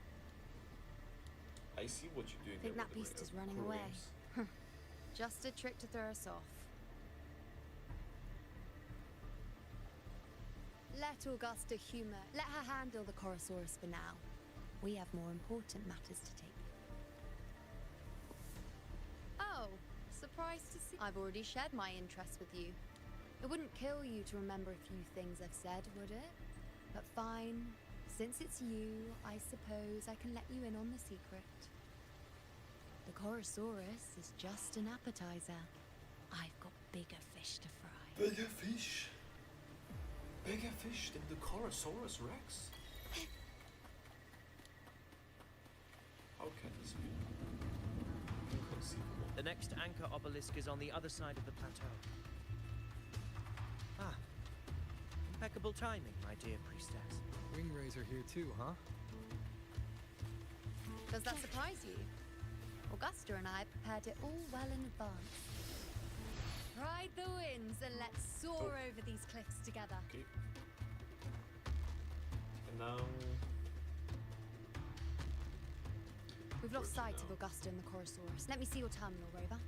I see what you're doing. Think there that with the beast is ring of running away. Purims. Just a trick to throw us off. Let Augusta humor. Let her handle the Chorosaurus for now. We have more important matters to take. Oh, surprised to see. I've already shared my interest with you. It wouldn't kill you to remember a few things I've said, would it? But fine. Since it's you, I suppose I can let you in on the secret. The Chorosaurus is just an appetizer. I've got bigger fish to fry. Bigger fish? Bigger fish than the Chorosaurus Rex? How can this be? Inconceivable. The next anchor obelisk is on the other side of the plateau. Ah, impeccable timing, my dear priestess. Ring Razor here too, huh? Does that surprise you? Augusta and I prepared it all well in advance. Ride the winds and let's soar over these cliffs together. Okay. And now... We've lost sight of Augusta and the Chorosaurus. Let me see your terminal, Rover.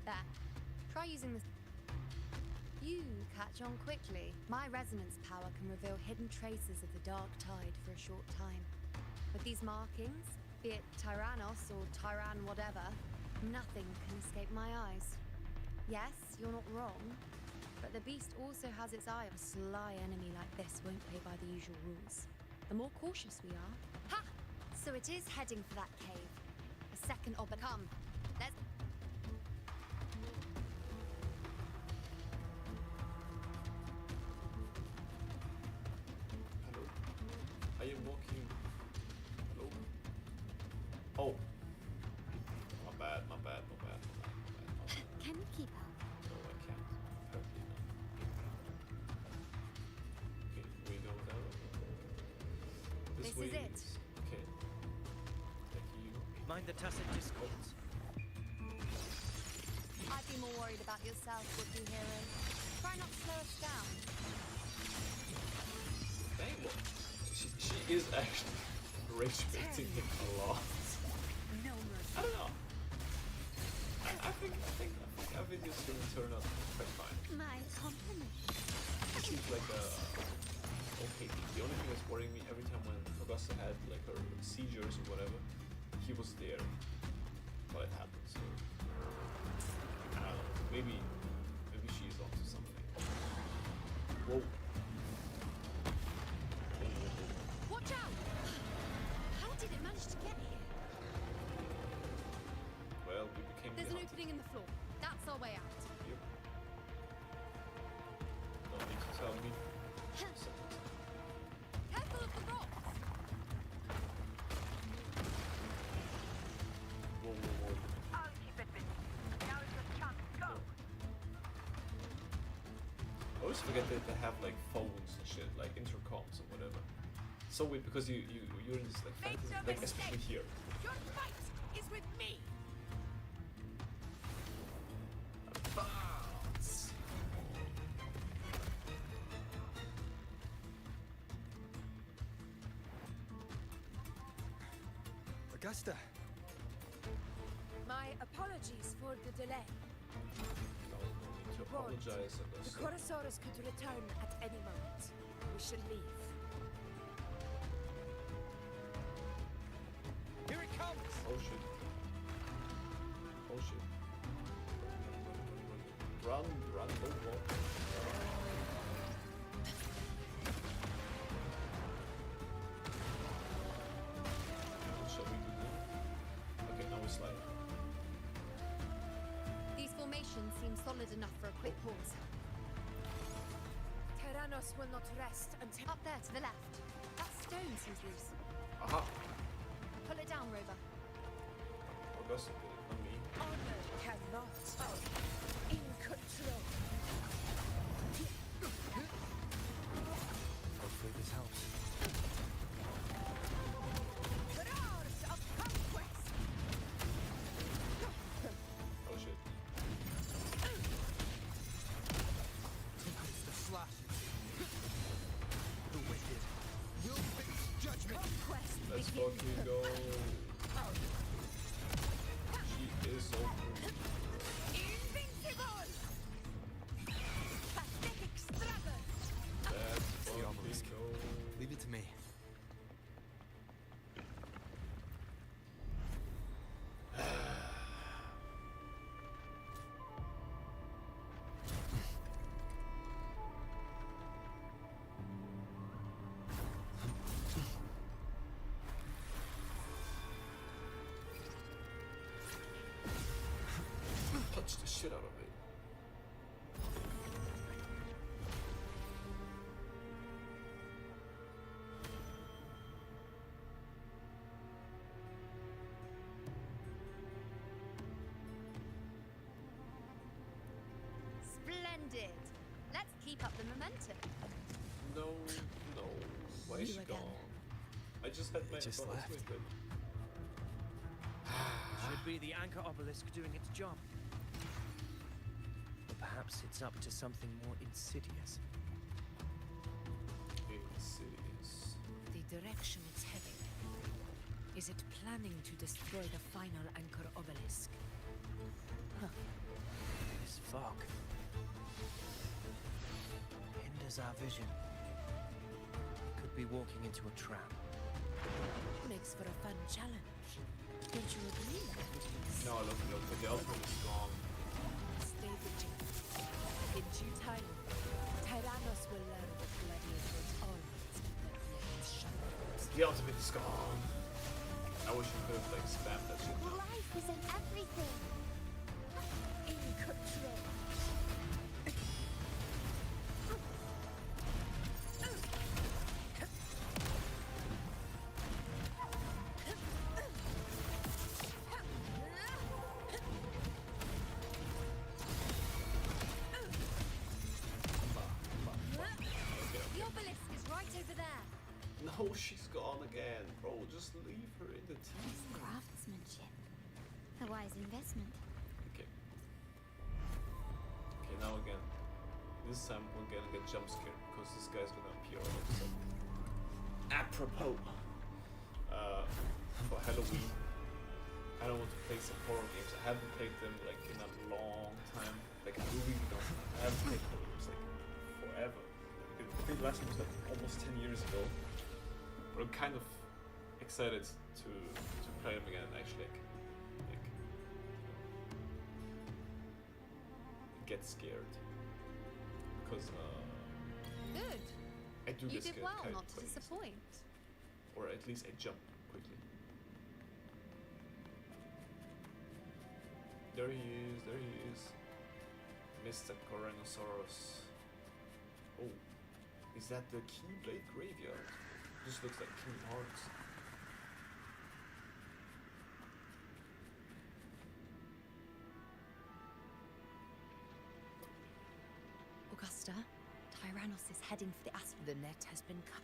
There. Try using this. You catch on quickly. My resonance power can reveal hidden traces of the dark tide for a short time. With these markings, be it Tyrannos or Tyran whatever, nothing can escape my eyes. Yes, you're not wrong, but the beast also has its eye. A sly enemy like this won't play by the usual rules. The more cautious we are... Ha! So it is heading for that cave. A second Come, let's... Hello? I am walking... Hello? Oh. My bad. Can you keep up? No, I can't. Apparently not. Okay, we go down. This way is it. Okay. Thank you. Mind the tacit discords. I'd be more worried about yourself, would-be hero. Try not to slow us down. Dang it. She is actually rage baiting him a lot. No mercy. I don't know. I think our video's gonna turn out quite fine. My compliment. It seems like okay. The only thing that's worrying me every time when Augusta had like her seizures or whatever, he was there while it happened. So I don't know. Maybe she's onto something. Whoa. Watch out! How did it manage to get here? Well, we became There's the an hunted. opening in the floor. That's our way out. Yep. No need to tell me. Careful of the rocks! Whoa, whoa, whoa. I'll keep it busy. Now is your chance. Go. I always forget that they have like phones and shit, like intercoms or whatever. So weird because you're in this like fantasy, like especially here. Your fight is with me. Bounce. Augusta! My apologies for the delay. No need to Warned. apologize. The Augusta. Chorosaurus could return at any moment. We should leave. Here it comes! Oh shit. Oh shit. Run, run, oh, oh. What shall we do now? Okay, now we slide. These formations seem solid enough for a quick pause. Tyrannos will not rest until... Up there to the left. That stone seems loose. Aha! Pull it down, Rover. Augusta did it, not me. Honor cannot. In control. Hopefully this helps. Roars of conquest. Oh shit. It's the slashes. The wicked will face judgment. Conquest Let's begins. fucking go. She is so cool. Invincible. Pathetic struggle. Let's The fucking obelisk. go. Leave it to me. Punch the shit out of it. Splendid! Let's keep up the momentum. No, no. Why is You she again. gone? I just had my just thought, left. wait, wait. Should be the anchor obelisk doing its job. Or perhaps it's up to something more insidious. Insidious. The direction it's heading. Is it planning to destroy the final anchor obelisk? This fog hinders our vision. Could be walking into a trap. Makes for a fun challenge. Don't you agree, Lapidus? No, look, the outcome is gone. Stay vigilant. In due time, Tyrannos will learn that gladiators always keep their blades sharp. The ultimate is gone. I wish you could have like spammed that shit. Life isn't everything. In control. The obelisk is right over there. No, she's gone again, bro. Just leave her in the team. Craftsmanship. A wise investment. Okay. Okay, now again. This time we're gonna get jump scared because this guy's gonna appear all of a sudden. Apropos. For Halloween, I don't want to play some horror games. I haven't played them like in a long time. Like a really long time. I haven't played horror games like forever. I think the last one was like almost 10 years ago. But I'm kind of excited to play them again and actually like get scared. Because Good. I do You get did scared well kind not of to quite easily. disappoint. Or at least I jump quickly. There he is, there he is. Mr. Tyrannosaurus. Oh, is that the Keyblade Graveyard? This looks like Kingdom Hearts. Augusta, Tyrannos is heading for the The net has been cut.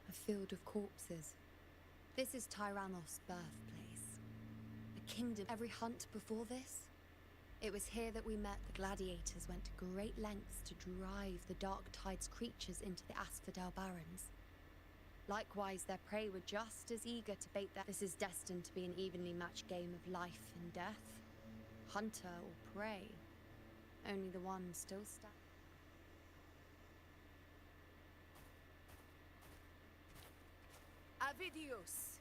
a field of corpses. This is Tyrannos' birthplace. A kingdom. Every hunt before this? It was here that we met. The gladiators went to great lengths to drive the Dark Tide's creatures into the Asphodel Barrens. Likewise, their prey were just as eager to bait their... This is destined to be an evenly matched game of life and death. Hunter or prey. Only the one still stands. Avidius,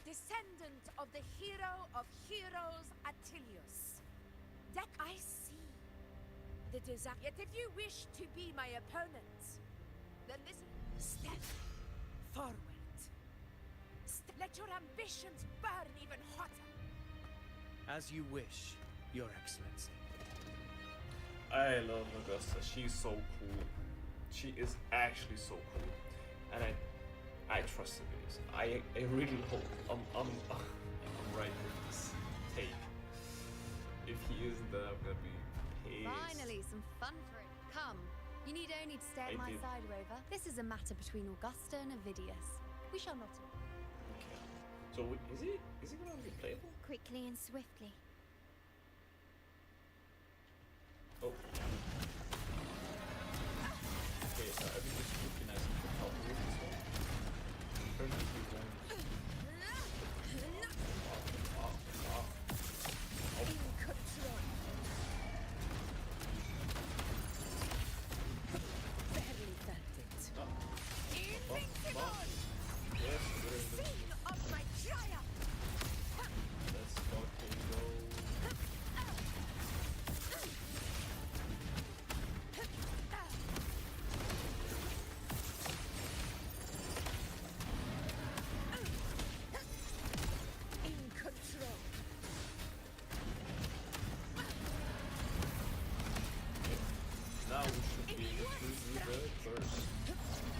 descendant of the hero of heroes Attilius. That I see. The desire. Yet if you wish to be my opponent, then this step forward. Let your ambitions burn even hotter. As you wish, Your Excellency. I love Augusta. She's so cool. She is actually so cool, and I trust the videos. I really hope I'm right with this take. If he isn't, then I'm gonna be pissed. Finally, some fun for it. Come, you need only to stay at my side, Rover. This is a matter between Augusta and Avidius. We shall not. Okay. So is he gonna be playable? Quickly and swiftly. Oh. Okay, so I think this would be nice to help with this one. Apparently he won't. In control. Barely felt it. Invincible! Yes, Scene of my triumph! let's fucking go. In control. Now we should be able to do the first.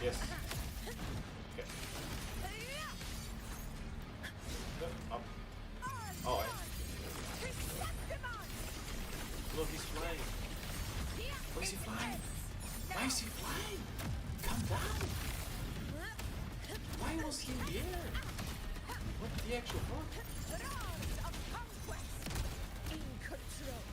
Yes. Okay. Up. Oh, look, he's flying. Where's he flying? Why is he flying? Come down. Why was he in the air? What the actual fuck? Roars of conquest. In control.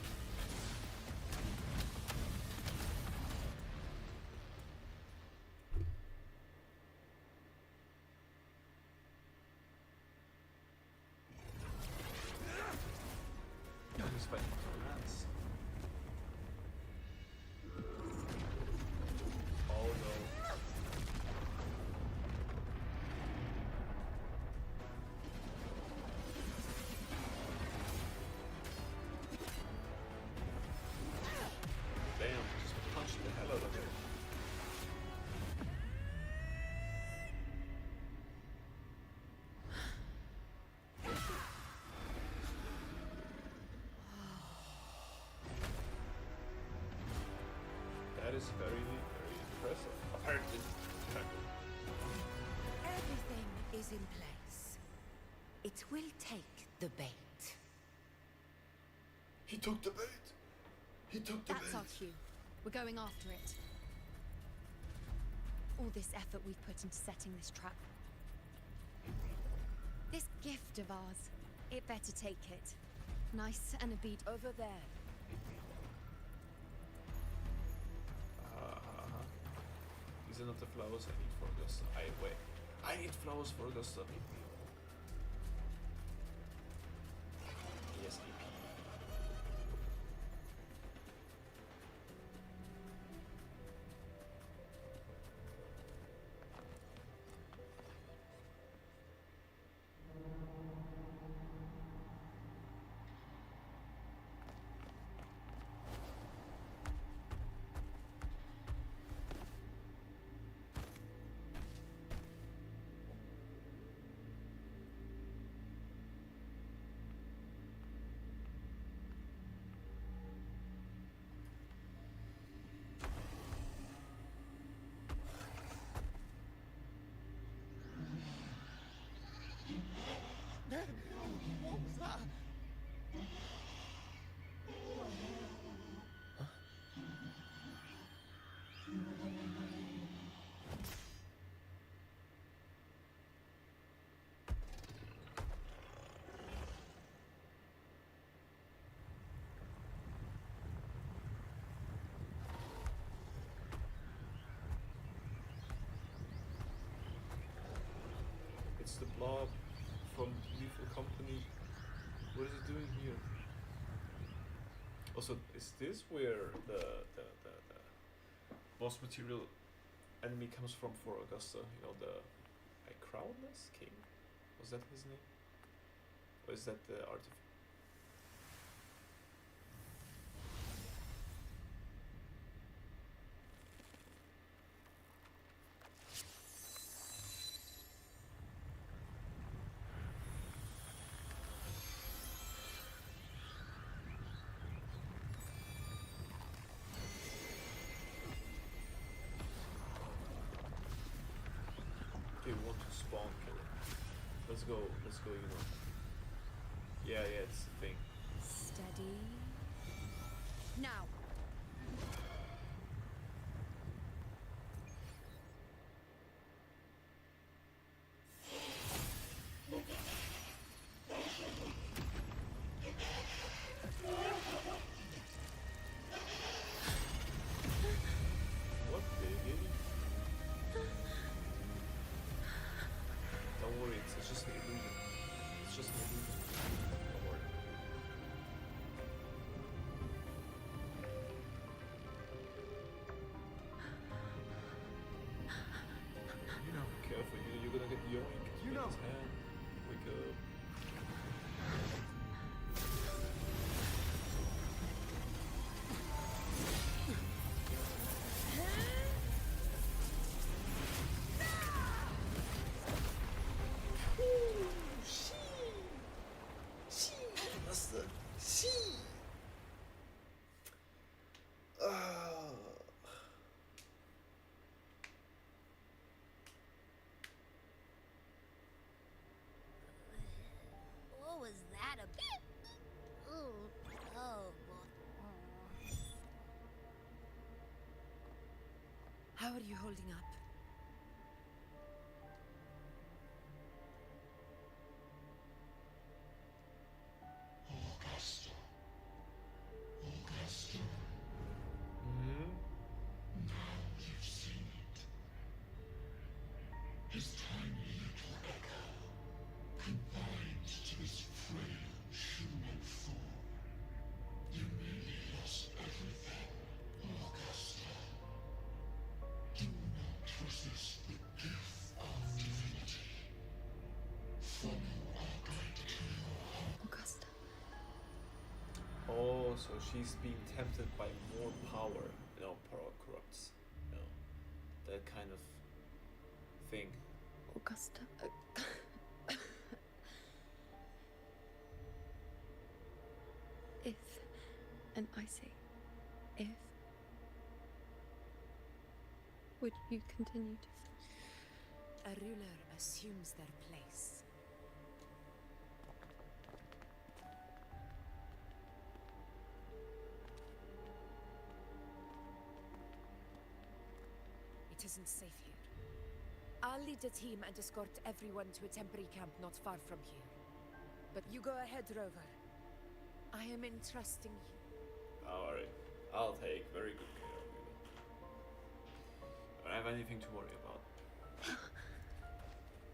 He's fighting for the lance. Oh no. Damn, just punched the hell out of him. That is very, very impressive. Apparently. Everything is in place. It will take the bait. He took the bait. He took the That's our cue. We're going after it. All this effort we've put into setting this trap. This gift of ours, it better take it. Nice and obedient. Over there. These are not the flowers I need for Augusta. Wait. I need flowers for Augusta. Yes, EP. What was that? It's the blob from Lethal Company. What is it doing here? Also, is this where the boss material enemy comes from for Augusta? You know, the Crownless King? Was that his name? Or is that the artifact? Okay, we want to spawn kill it. Let's go, you know. Yeah, it's the thing. Steady. Now. What, baby? Don't worry, it's just an illusion. It's just an illusion. Don't worry. You know. Careful, you're gonna get yoinked. You know. His hand. Wake up. What was that about? Ooh, oh boy. How are you holding up? Augusta. Augusta. Now you've seen it. His tiny little echo, confined to his frail human form. You nearly lost everything, Augusta. Do not resist the gift of divinity. Follow our guide to your heart. Augusta. Oh, so she's being tempted by more power. You know, power corrupts. You know, that kind of thing. Augusta. If, and I say, if would you continue to... A ruler assumes their place. It isn't safe here. I'll lead a team and escort everyone to a temporary camp not far from here. But you go ahead, Rover. I am entrusting you. Alright, I'll take very good care of you. I don't have anything to worry about.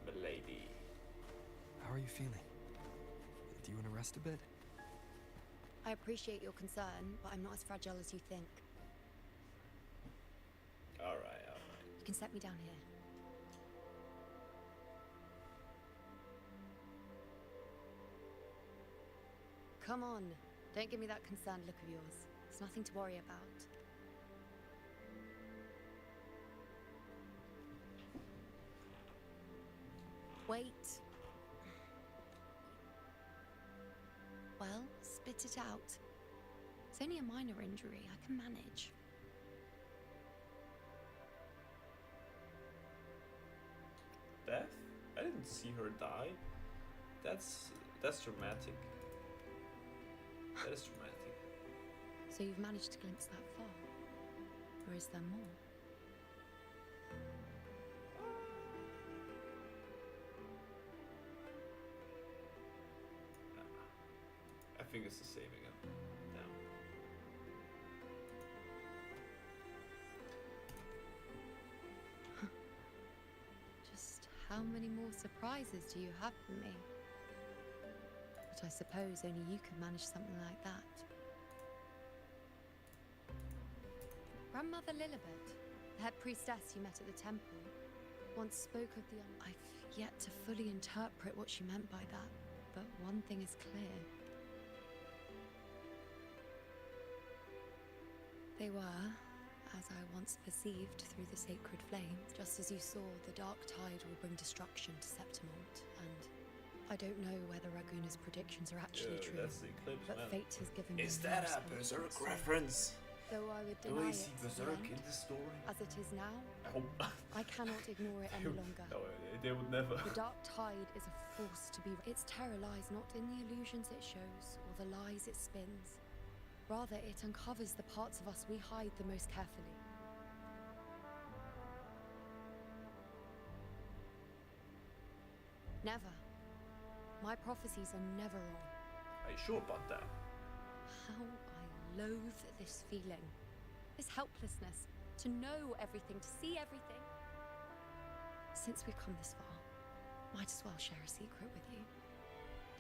Milady. How are you feeling? Do you want to rest a bit? I appreciate your concern, but I'm not as fragile as you think. Alright. You can set me down here. Come on, don't give me that concerned look of yours. There's nothing to worry about. Wait. Well, spit it out. It's only a minor injury. I can manage. Death? I didn't see her die. That's dramatic. That is dramatic. So you've managed to glimpse that far? Or is there more? I think it's the same again. Now. Just how many more surprises do you have for me? But I suppose only you could manage something like that. Grandmother Lilibet, the head priestess you met at the temple, once spoke of the I've yet to fully interpret what she meant by that, but one thing is clear. They were, as I once perceived through the sacred flame, just as you saw, the dark tide will bring destruction to Septimont, and I don't know whether Raguna's predictions are actually true, That's the eclipse, but man. fate has given me Is that a no Berserk response. reference? Though I would Do deny we it see to the Berserk end, in this story? as it is now, Oh. I cannot ignore it any longer. No, they would never. The dark tide is a force to be... Its terror lies not in the illusions it shows, or the lies it spins. Rather, it uncovers the parts of us we hide the most carefully. Never. My prophecies are never wrong. Are you sure about that? How I loathe this feeling. This helplessness. To know everything, to see everything. Since we've come this far, might as well share a secret with you.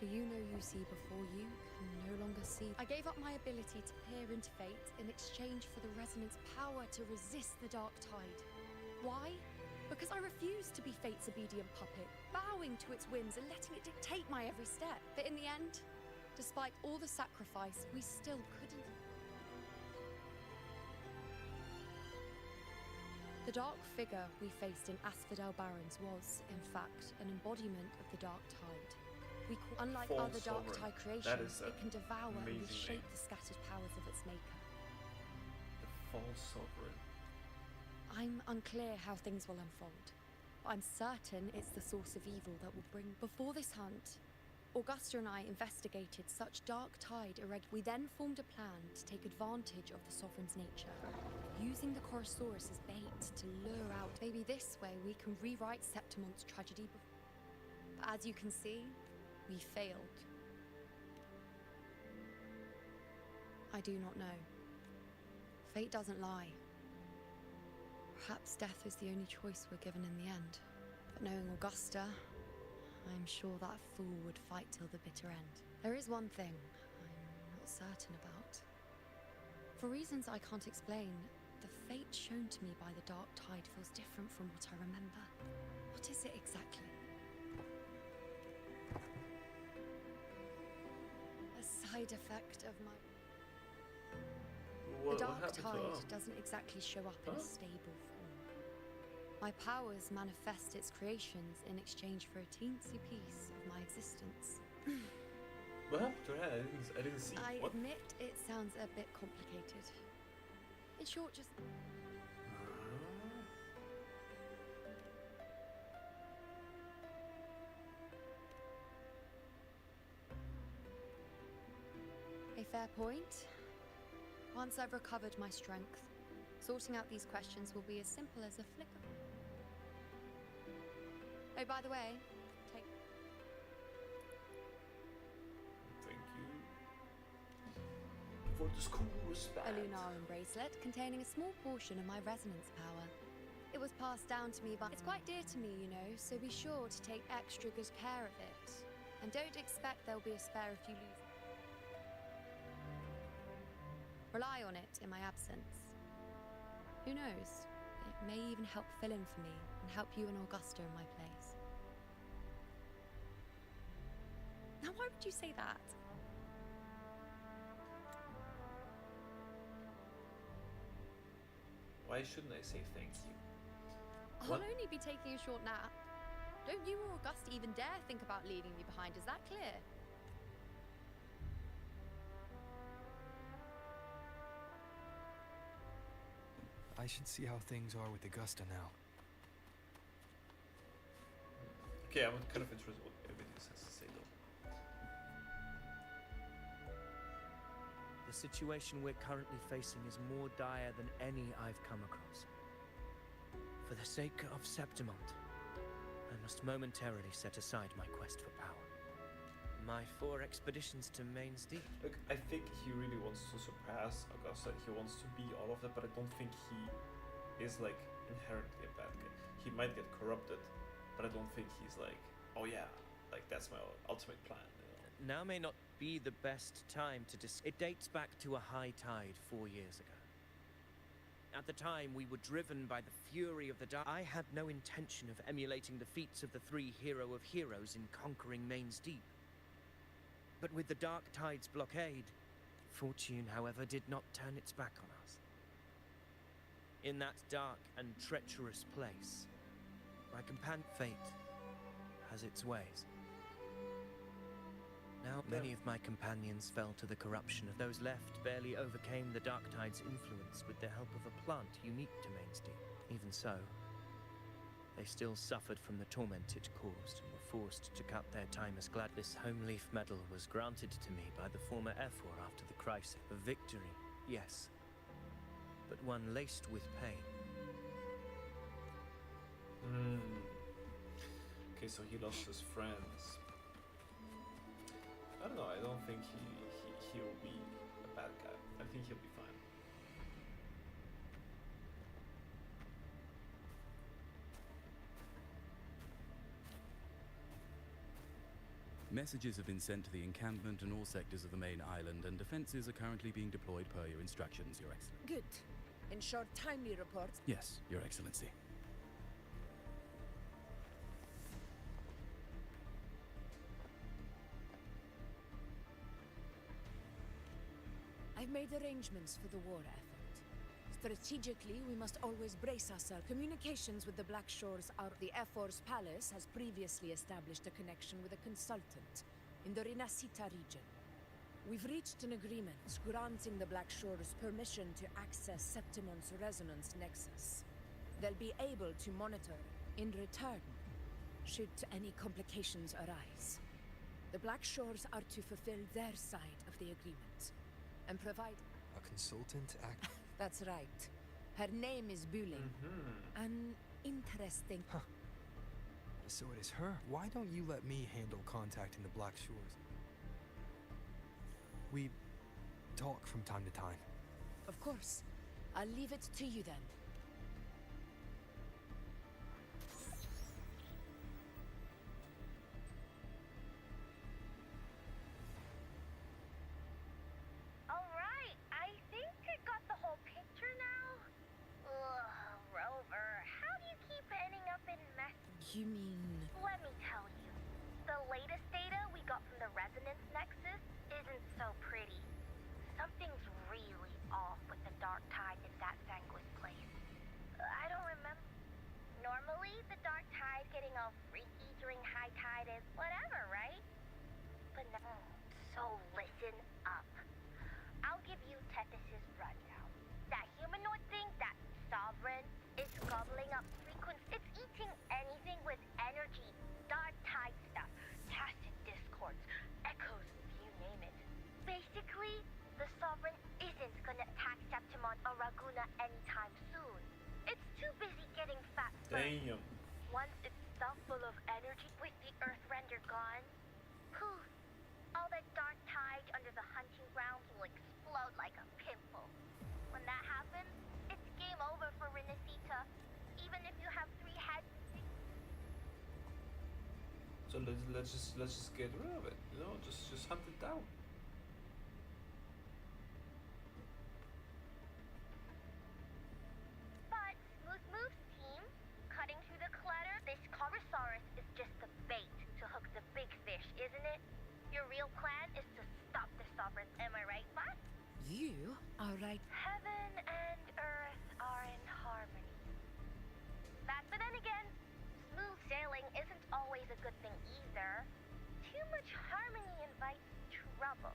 The you see before you can no longer see. I gave up my ability to peer into fate in exchange for the resonance power to resist the dark tide. Why? Because I refused to be fate's obedient puppet, bowing to its whims and letting it dictate my every step. But in the end, despite all the sacrifice, we still couldn't. The dark figure we faced in Asphodel Barrens was, in fact, an embodiment of the dark tide. Unlike False other dark sovereign. tide That creations, is a it can devour and amazing reshape name. the scattered powers of its maker. The false sovereign. I'm unclear how things will unfold, but I'm certain it's the source of evil that will bring... Before this hunt, Augusta and I investigated such dark tide We then formed a plan to take advantage of the sovereign's nature, using the Chorosaurus as bait to lure out. Maybe this way we can rewrite Septimont's tragedy. But as you can see, we failed. I do not know. Fate doesn't lie. Perhaps death is the only choice we're given in the end. But knowing Augusta, I'm sure that fool would fight till the bitter end. There is one thing I'm not certain about. For reasons I can't explain, the fate shown to me by the dark tide feels different from what I remember. What is it exactly? A side effect of my... What The dark happened to tide her? doesn't exactly show up in a stable form. My powers manifest its creations in exchange for a teensy piece of my existence. What happened to her head? I didn't see. I What? admit it sounds a bit complicated. In short, just... Fair point. Once I've recovered my strength, sorting out these questions will be as simple as a flick of... Oh, by the way, take... Thank you for this cool respect. A Lunaran bracelet containing a small portion of my resonance power. It was passed down to me, but it's quite dear to me, you know, so be sure to take extra good care of it. And don't expect there'll be a spare if you lose it. Rely on it in my absence. Who knows? It may even help fill in for me and help you and Augusta in my place. Now, why would you say that? Why shouldn't I say thank you? I'll only be taking a short nap. Don't you or Augusta even dare think about leaving me behind, is that clear? I should see how things are with Augusta now. Okay, I'm kind of interested what everything has to say though. The situation we're currently facing is more dire than any I've come across. For the sake of Septimont, I must momentarily set aside my quest for power. My 4 expeditions to Main's Deep. Look, I think he really wants to surpass Augusta. He wants to be all of that, but I don't think he is like inherently a bad guy. He might get corrupted, but I don't think he's like, oh yeah, like that's my ultimate plan. You know? Now may not be the best time to It dates back to a high tide 4 years ago. At the time, we were driven by the fury of the dark. I had no intention of emulating the feats of the 3 hero of heroes in conquering Main's Deep. But with the Dark Tide's blockade, fortune, however, did not turn its back on us. In that dark and treacherous place, my companion fate has its ways. Now, many of my companions fell to the corruption of those left barely overcame the Dark Tide's influence with the help of a plant unique to Main's Deep. Even so, they still suffered from the torment it caused and were forced to cut their time as glad. This home leaf medal was granted to me by the former Ephor after the crisis. A victory, yes, but one laced with pain. Okay, so he lost his friends. I don't know, I don't think he'll be a bad guy. I think he'll be fine. Messages have been sent to the encampment and all sectors of the main island, and defenses are currently being deployed per your instructions, Your Excellency. Good. Ensure timely reports. Yes, Your Excellency. I've made arrangements for the war effort. Strategically, we must always brace ourselves. Communications with the Black Shores are... The Ephor's palace has previously established a connection with a consultant in the Rinascita region. We've reached an agreement granting the Black Shores permission to access Septimont's resonance nexus. They'll be able to monitor in return, should any complications arise. The Black Shores are to fulfill their side of the agreement and provide... A consultant act... That's right. Her name is Wuthering. An interesting... Huh. So it is her. Why don't you let me handle contacting the Black Shores? We talk from time to time. Of course. I'll leave it to you then. Alright, I think I got the whole picture now. Ugh, Rover, how do you keep ending up in mess? You mean... Let me tell you. The latest data we got from the resonance nexus isn't so pretty. Something's really off with the Dark Tide in that sanguine place. I don't remember. Normally, the Dark Tide getting all freaky during high tide is whatever, right? But no. So listen up. I'll give you Tethys's rundown. That humanoid thing, that sovereign, is gobbling up frequency. It's eating anything with energy. Dark Tide stuff. Tacit discords. Echoes, you name it. Basically, the Damn. Once it's stuck full of energy with the earth render gone, poof, all that dark tide under the hunting grounds will explode like a pimple. When that happens, it's game over for Renacita, even if you have 3 heads. So let's just get rid of it, you know, just hunt it down. But Smooth Moves team, cutting through the clutter, this Corosaurus is just the bait to hook the big fish, isn't it? Your real plan is to stop the Sovereigns, am I right, boss? You are right. Heaven and earth are in harmony. But then again, smooth sailing isn't always a good thing either. Too much harmony invites trouble.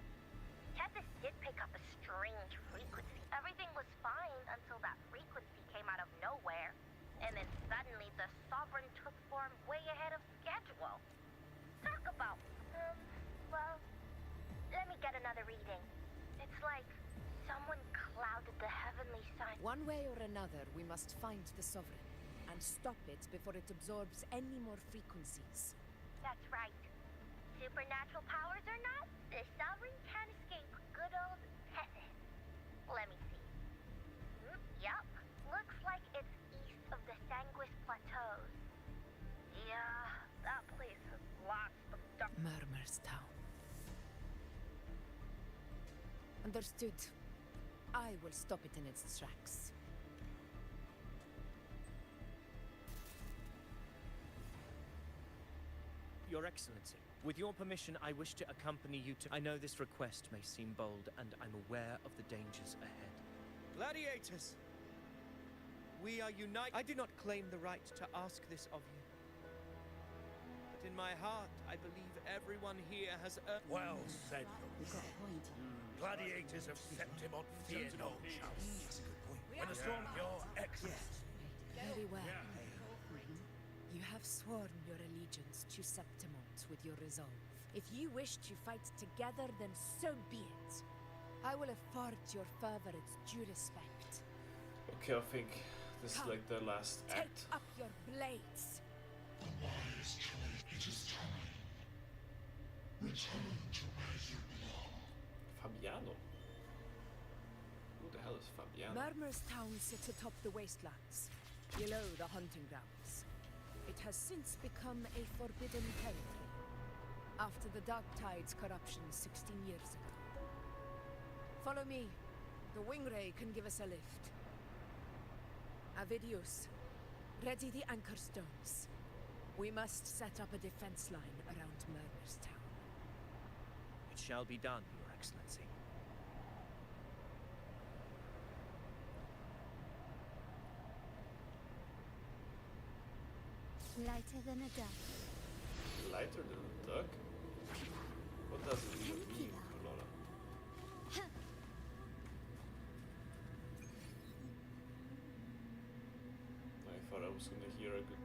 Tethys did pick up a strange frequency. Everything was fine until that frequency came out of nowhere. And then suddenly the Sovereign took form way ahead of schedule. Talk about, well, let me get another reading. It's like someone clouded the heavenly sign. One way or another, we must find the Sovereign and stop it before it absorbs any more frequencies. That's right. Supernatural powers or not, the Sovereign can't escape good old Tethys. Let me see. Yup, looks like it's east of the Sanguis Plateaus. Yeah, that place has lots of dark... Murmur's Town. Understood. I will stop it in its tracks. Your Excellency, with your permission, I wish to accompany you to... I know this request may seem bold, and I'm aware of the dangers ahead. Gladiators! We are united. I do not claim the right to ask this of you. But in my heart, I believe everyone here has earned... Well said, Gladiators of Septimont fear no chance. That's a good point. When a storm, your Excellency. Very well. You have sworn your allegiance to Septimont with your resolve. If you wish to fight together, then so be it. I will afford your fervor its due respect. Okay, I think this is like the last Take act. up your blades. The wise trade, it is time. Return to where you belong. Fabiano. Who the hell is Fabiano? Murmur's Town sits atop the wastelands, below the hunting grounds. It has since become a forbidden territory, after the Dark Tide's corruption 16 years ago. Follow me. The Wingray can give us a lift. Avidius, ready the anchor stones. We must set up a defense line around Murmur's Town. It shall be done, Your Excellency. Lighter than a duck. Lighter than a duck? What does it even mean, Lola? I thought I was gonna hear a good...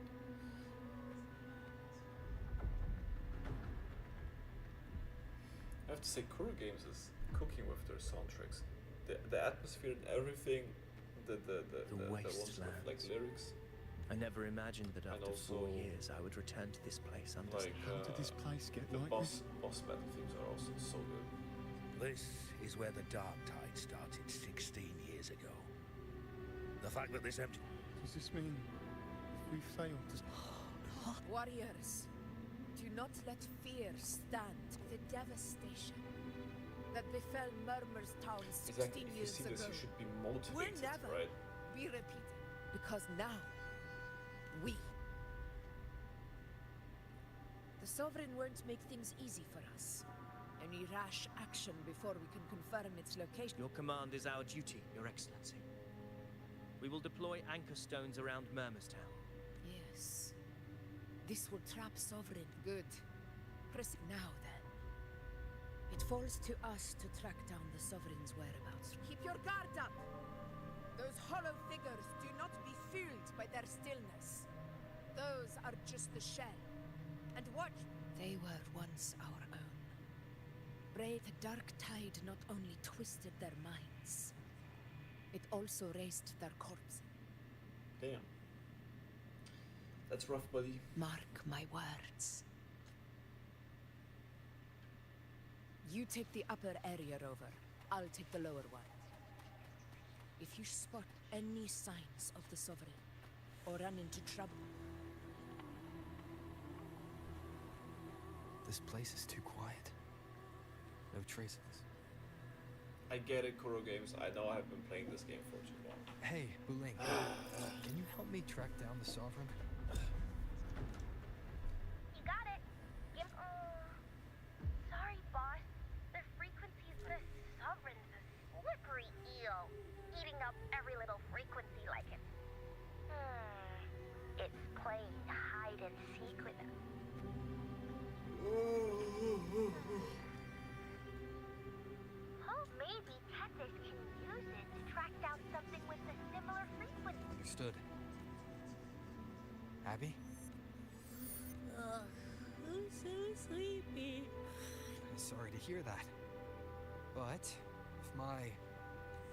I have to say, Kuro Games is cooking with their soundtracks. The atmosphere and everything, the ones with like lyrics. I never imagined that after also, 4 years I would return to this place under... Like, How did this place get the like boss this? battle themes are also so good. This is where the Dark Tide started 16 years ago. The fact that this empty... Does this mean if we fail to... Warriors, do not let fear stand the devastation that befell Murmur's Town 16 Exactly. If you years see ago. this, you should be Will motivated, never right? be repeated. Because now, we... The Sovereign won't make things easy for us. Any rash action before we can confirm its location... Your command is our duty, Your Excellency. We will deploy anchor stones around Murmur's Town. Yes. This will trap Sovereign. Good. Press now, then. It falls to us to track down the Sovereign's whereabouts. Keep your guard up! Those hollow figures do not be fooled by their stillness. Those are just the shell. And watch! They were once our own. Brave, the Dark Tide not only twisted their minds, it also raised their corpses. Damn. That's rough, buddy. Mark my words. You take the upper area, Rover. I'll take the lower one. If you spot any signs of the Sovereign, or run into trouble... This place is too quiet. No traces. I get it, Kuro Games. I know I have been playing this game for too long. Hey, Wuthering. Can you help me track down the Sovereign? You got it. Sorry, boss. The frequency's the Sovereign's a slippery eel, eating up every little frequency like it. It's playing hide and seek with him. Oh, maybe Tethys can use it to track down something with a similar frequency. Understood. Abby? I'm so sleepy. Sorry to hear that. But, if my...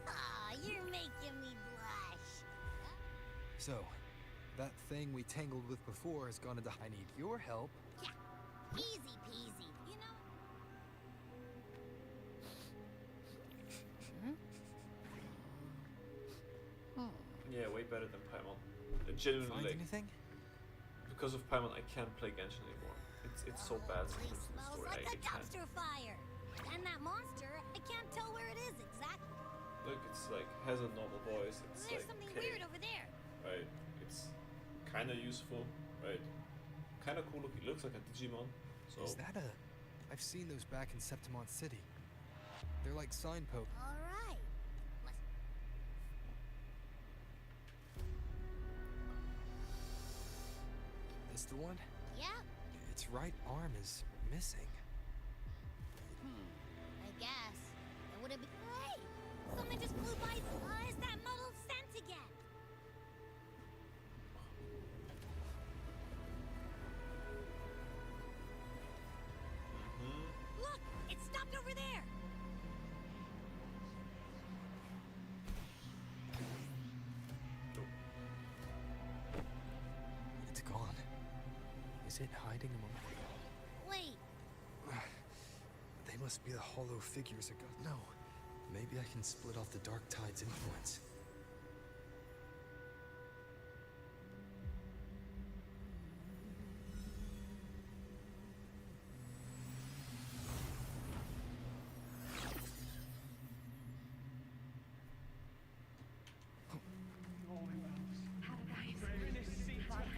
Aw, you're making me blush. So, that thing we tangled with before has gone into... I need your help. Yeah, easy peasy, you know? Yeah, way better than Paimon. Genuinely, Find like, anything? because of Paimon, I can't play Genshin anymore. It's so bad It sometimes in the smells story. like I a can't. dumpster fire. And that monster, I can't tell where it is exactly. Look, it's like has a normal voice. It's There's like something okay, weird over there. right? It's kind of useful, right? Kind of cool looking. Looks like a Digimon. So Is that a... I've seen those back in Septimont City. They're like signposts. All right. This the one? Yeah, Its right arm is missing. I guess. It would have been. Hey! Something just flew by. Is that muddled scent again? Look! It stopped over there! It's gone. Is it hiding among... Wait, They must be the hollow figures of God. No. Maybe I can split off the Dark Tide's influence.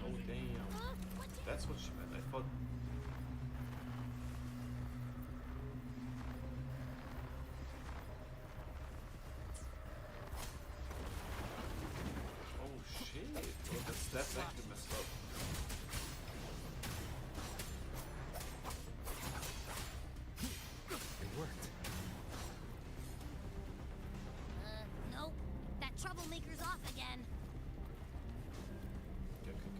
oh damn, that's what she meant. I thought. Oh shit! Oh, that's actually messed up. It worked. nope. That troublemaker's off again. Okay.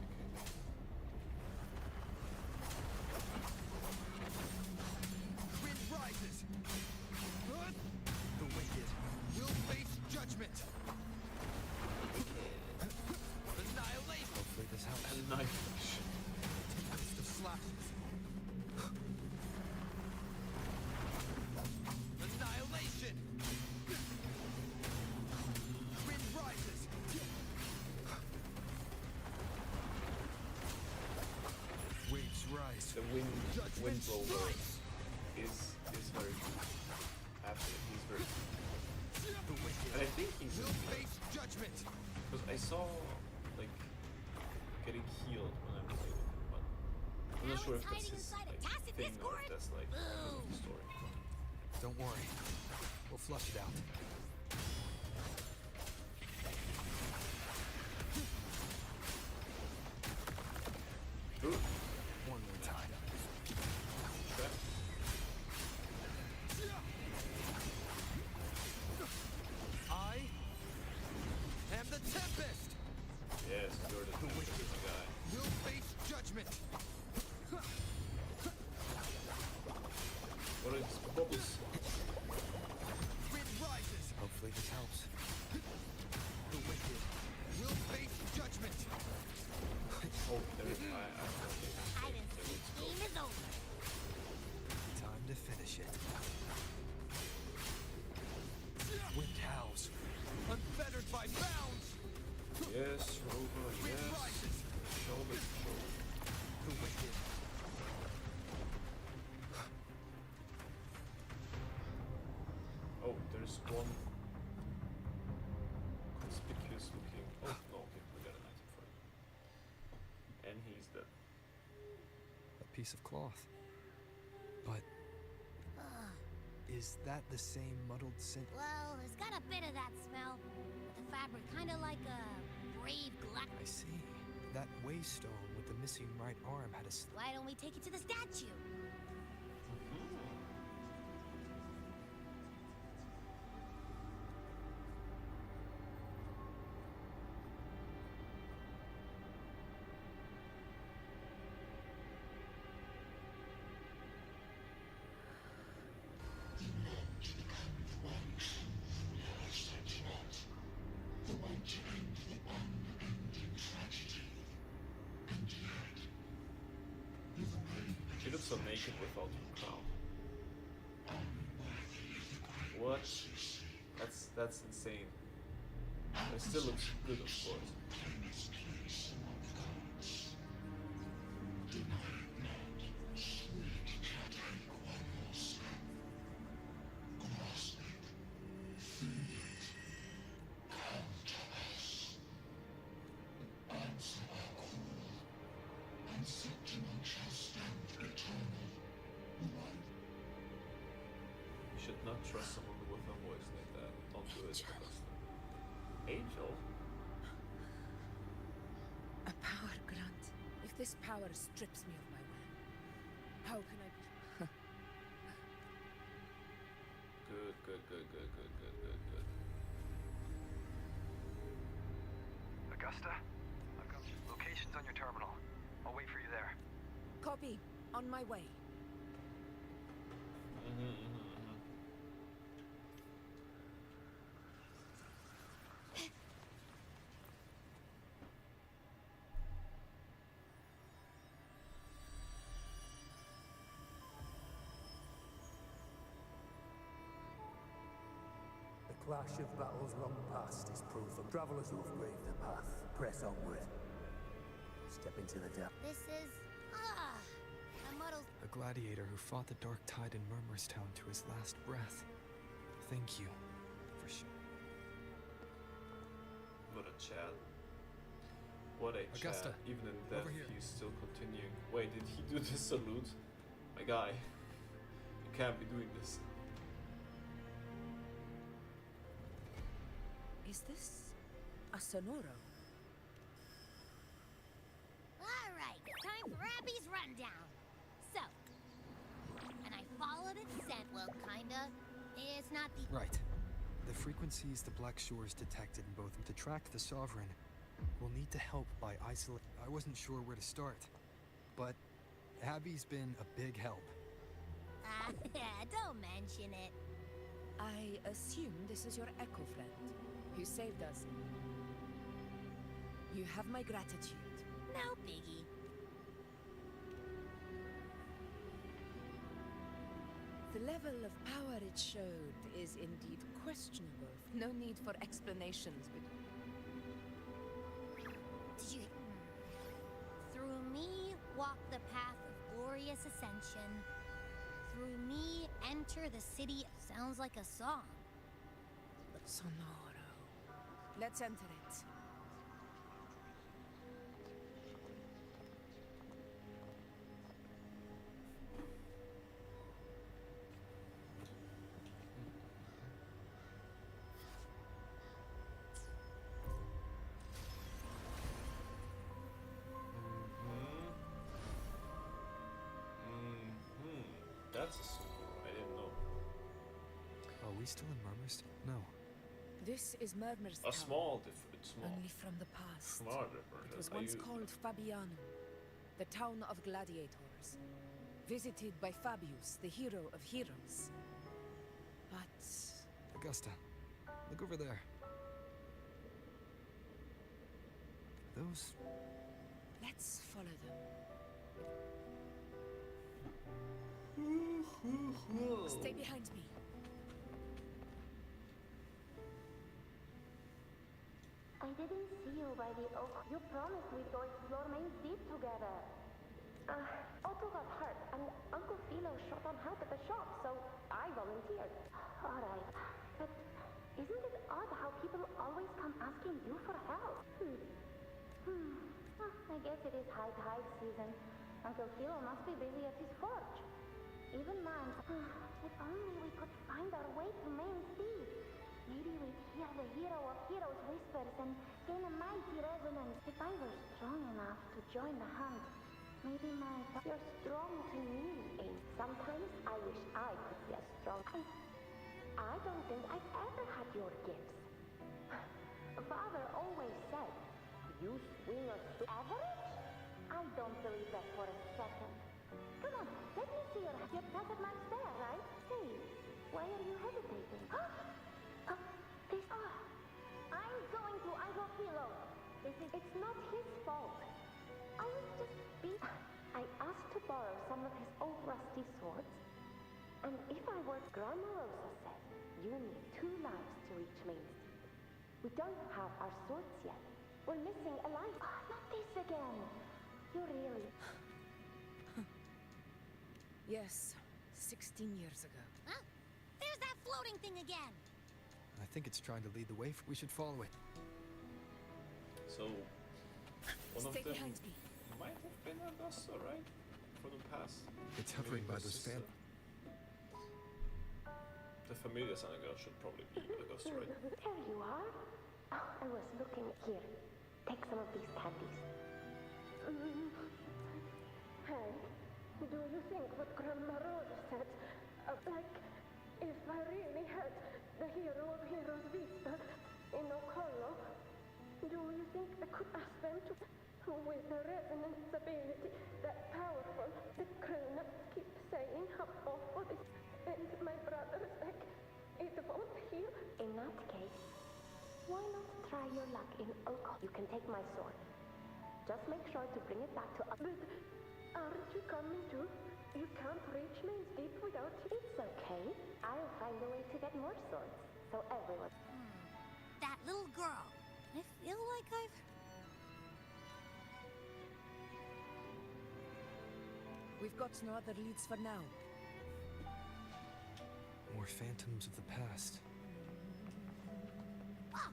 Wind rises. The wicked will face judgment. Annihilation. Hopefully this helps. Annihilation. Tempest of slashes. Annihilation. Wind rises. Waves rise. The wind Judgment roller strikes. is very good. Absolutely, he's very good. The wicked And I think he's will face judgment. because I saw like getting healed when I played it, but I'm not sure if that's his like, thing or if that's like because of the story. Don't worry. We'll flush it out. Good. One more time. Trap. I am the Tempest. Yes, you're the wicked guy. Will face judgment. What are these bubbles? Wind rises. Hopefully this helps. The wicked will face judgment. Oh, there it Yes, Rover, yes. Show me, show me. The wicked. Oh, there's one conspicuous looking. Oh, no, okay, we got an item for it. And he's dead. A piece of cloth. But is that the same muddled scent? Well, it's got a bit of that smell. But the fabric kind of like a brave glass. I see. That waystone with the missing right arm had a Why don't we take it to the statue? She looks so naked without her crown. What? That's insane. It still looks good, of course. You should not trust someone with a voice like that. Don't do it. Angel? A power grant. If this power strips me of my will, how can I be? Good. Augusta, I've got locations on your terminal. I'll wait for you there. Copy. On my way. The clash of battles long past is proof of travelers who have braved the path. Press onward. Step into the depth. This is a muddled. A gladiator who fought the dark tide in Murmurstown to his last breath. Thank you for What a chat. What a Augusta, chat. Even in death, over here. he's still continuing. Wait, did he do the salute? My guy, you can't be doing this. Is this a Sonoro? Alright, time for Abby's rundown. So, and I followed its scent, well, kinda. It's not the... Right. The frequencies the Black Shores detected in both to track the Sovereign, we'll need to help by isolate. I wasn't sure where to start, but Abby's been a big help. Don't mention it. I assume this is your Echo friend, who saved us. You have my gratitude. No biggie. The level of power it showed is indeed questionable. No need for explanations, but... Did you... Through me, walk the path of glorious ascension. Through me, enter the city. Sounds like a song. Sonoro. Let's enter it. That's a super. I didn't know. Are we still in Murmurstown? No. This is Murmurstown. A small difference. Small. Only from the past. Small difference. It was once called Fabianum, the town of gladiators. Visited by Fabius, the hero of heroes. But... Augusta, look over there. Those... Let's follow them. Stay behind me. I didn't see you by the oak. You promised we'd go explore Main Deep together. Otto got hurt, and Uncle Philo shot on help at the shop, so I volunteered. All right. But isn't it odd how people always come asking you for help? Well, I guess it is high tide season. Uncle Philo must be busy at his forge. Even mine. If only we could find our way to Main Deep. Maybe we'd hear the hero of heroes whispers and gain a mighty resonance. If I were strong enough to join the hunt, maybe you're strong to me, Aim. Sometimes I wish I could be as strong. I don't think I've ever had your gifts. Father always said, you swing a sword. Average? I don't believe that for a second. Come on, let me see your packet marks there, right? Hey, why are you hesitating? I'm going to Uncle Philo. It's not his fault. I was just I asked to borrow some of his old rusty swords. And if I were Grandma Rosa said, you need 2 lives to reach Main Street. We don't have our swords yet. We're missing a life. Not this again. You really... Yes, 16 years ago. Huh? There's that floating thing again. I think it's trying to lead the way. We should follow it. So, one Stay of them behind me. might have been Augusta, right? From the past. It's hovering by those fan. The familiar sounding girl should probably be Augusta, right? There you are. I was looking here. Take some of these candies. Hey, do you think what Grandma Rosa said? Like, if I really had the hero of heroes whisper in Okolo, do you think I could ask them to, with a resonance ability that powerful, the grown-ups keep saying how awful this and my brother's like, it won't heal? In that case, why not try your luck in Okolo? You can take my sword. Just make sure to bring it back to us. But aren't you coming too? You can't reach Main Deep without it. It's okay. I'll find a way to get more swords. So everyone... That little girl. I feel like I've... We've got no other leads for now. More phantoms of the past. Ah!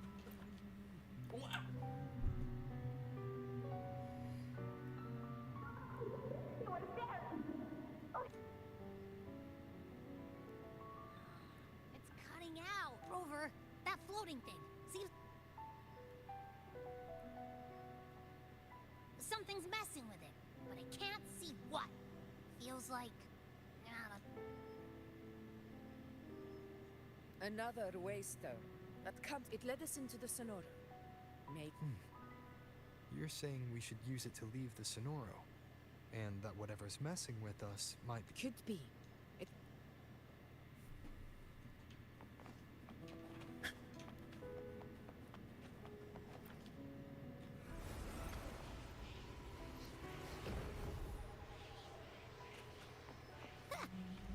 It's cutting out. Rover, that floating thing. See? Something's messing with it, but I can't see what. Feels like... Another waystone. That comes... It led us into the Sonoro. Maybe... You're saying we should use it to leave the Sonoro, and that whatever's messing with us might be... Could be. It...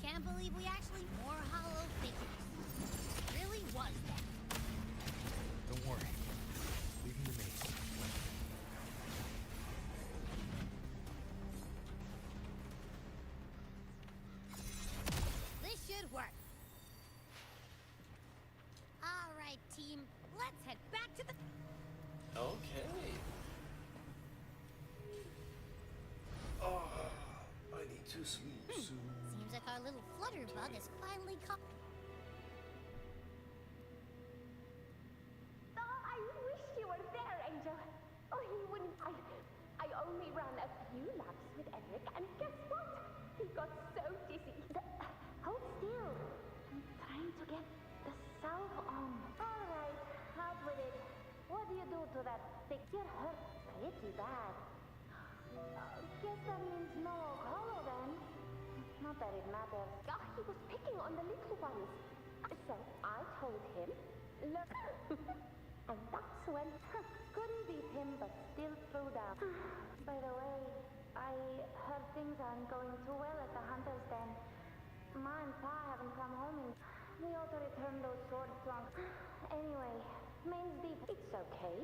Can't believe we actually... More hollow figures. Really was that. Don't worry. Leave him to me. This should work. All right, team. Let's head back to the... Okay. Oh, I need to sleep soon. Seems like our little flutterbug has finally come... I wish you were there, Angel. Oh, he wouldn't... I only ran a few laps with Eric, and guess what? He got so dizzy. Hold still. I'm trying to get the salve on. All right, out with it. What do you do to that stick? You're hurt pretty bad. Guess that means no hollow then. Not that it matters. Oh, he was picking on the little ones. So I told him, look. And that's when couldn't beat him, but still threw down. By the way, I heard things aren't going too well at the Hunter's Den. Ma and Pa haven't come home and we ought to return those sword trunks. Anyway, Main's deep. It's okay.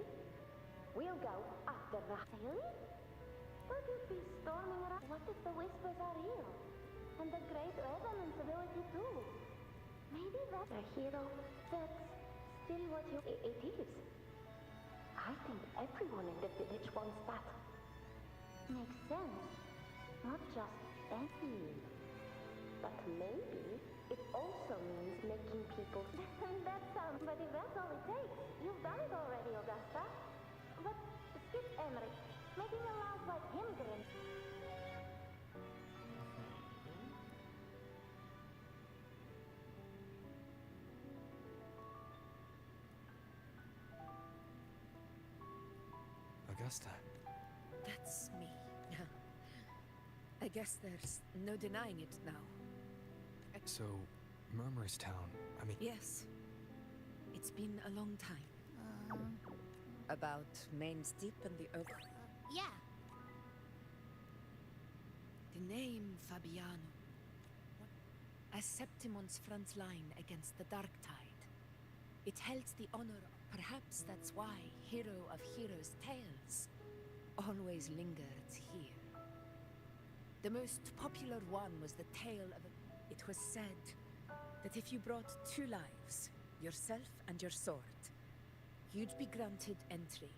We'll go after the Really? Would you be storming around? What if the whispers are real? And the great resonance ability too? Maybe that's a hero. That's still what you... It is. I think everyone in the village wants that. Makes sense. Not just any. But maybe it also means making people... That sounds... But if that's all it takes, you've done it already, Augusta. But skip Emery. Making a loud like him grin. Augusta. That's me. I guess there's no denying it now. So, Murmur's Town, I mean... Yes. It's been a long time. About Main's Deep and the Oak. Yeah. The name Fabiano. As Septimon's front line against the Dark Tide. It held the honor of... Perhaps that's why Hero of Heroes' tales always lingered here. The most popular one was the tale of a... It was said that if you brought 2 lives, yourself and your sword, you'd be granted entry.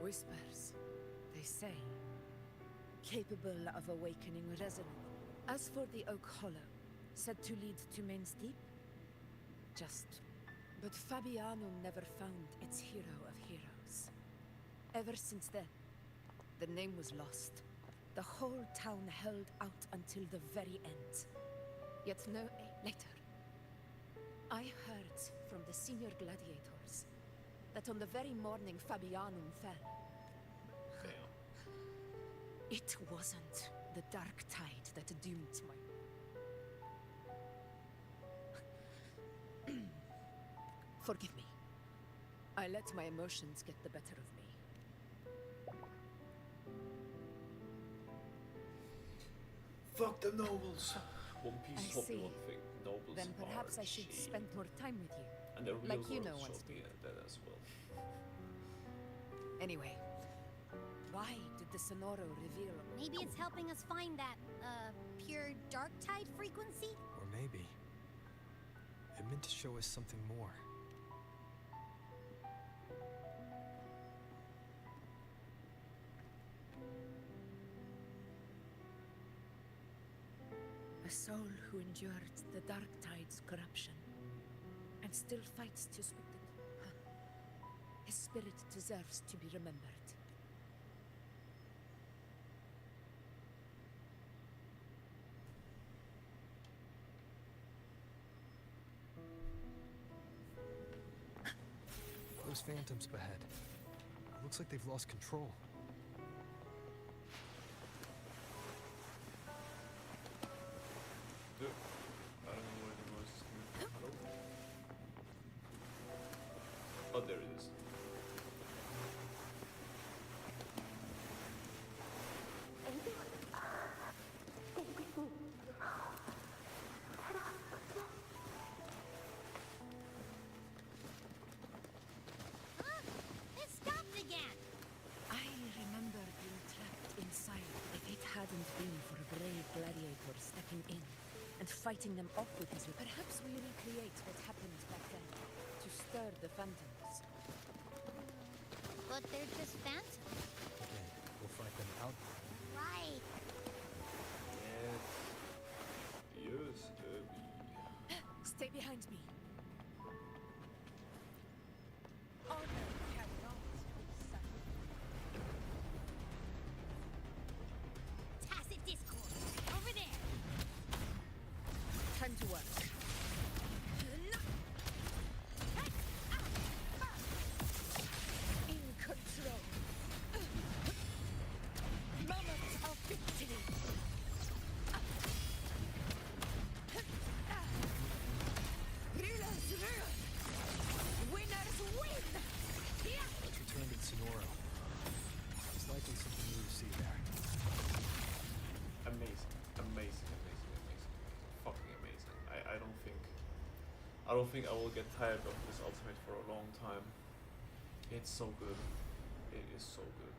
Whispers, they say, capable of awakening resonance. As for the Oak Hollow, said to lead to Main's Deep, just... But Fabiano never found its hero of heroes. Ever since then, the name was lost. The whole town held out until the very end. Yet later, I heard from the senior gladiators that on the very morning Fabianum fell, it wasn't the Dark Tide that doomed my... Forgive me. I let my emotions get the better of me. Fuck the nobles. One Piece I taught me see. one thing. Nobles Then perhaps are I should cheap. spend more time with you. And the real like you world know wants showed to. me that as well. Anyway, why did the Sonoro reveal... Maybe it's helping us find that, pure dark tide frequency? Or maybe... it meant to show us something more. A soul who endured the Dark Tide's corruption and still fights to speak it. His spirit deserves to be remembered. Those phantoms ahead. Looks like they've lost control. Dude, I don't know where the noise is coming from. Hello? Oh, there it is. It stopped again! I remember being trapped inside. If it hadn't been for a brave gladiator stepping in and fighting them off with his... Perhaps we recreate what happened back then to stir the phantoms. But they're just phantoms. Again, we'll fight them out. Right. Yes, Stay behind me. Honor cannot be Tacit discord. Over there. Time to work. In control. Moment of victory. Reload. I don't think I will get tired of this ultimate for a long time. It's so good. It is so good.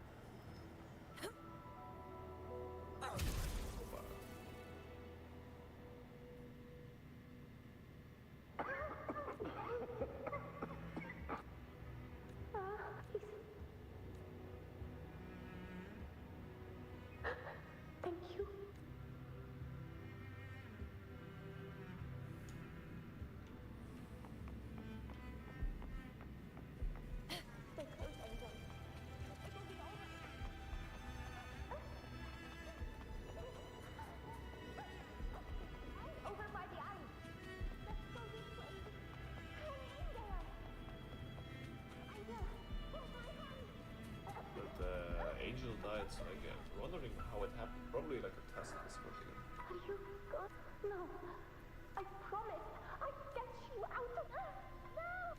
Thank you. Stay close, Angel. It will be over. Over by the alley. Let's go this way. Hang in there. Angel, hold my hand. But Angel died, so I get wondering how it happened. Probably like a task is working. Are you good? No. I promise. I'll get you out of there. No!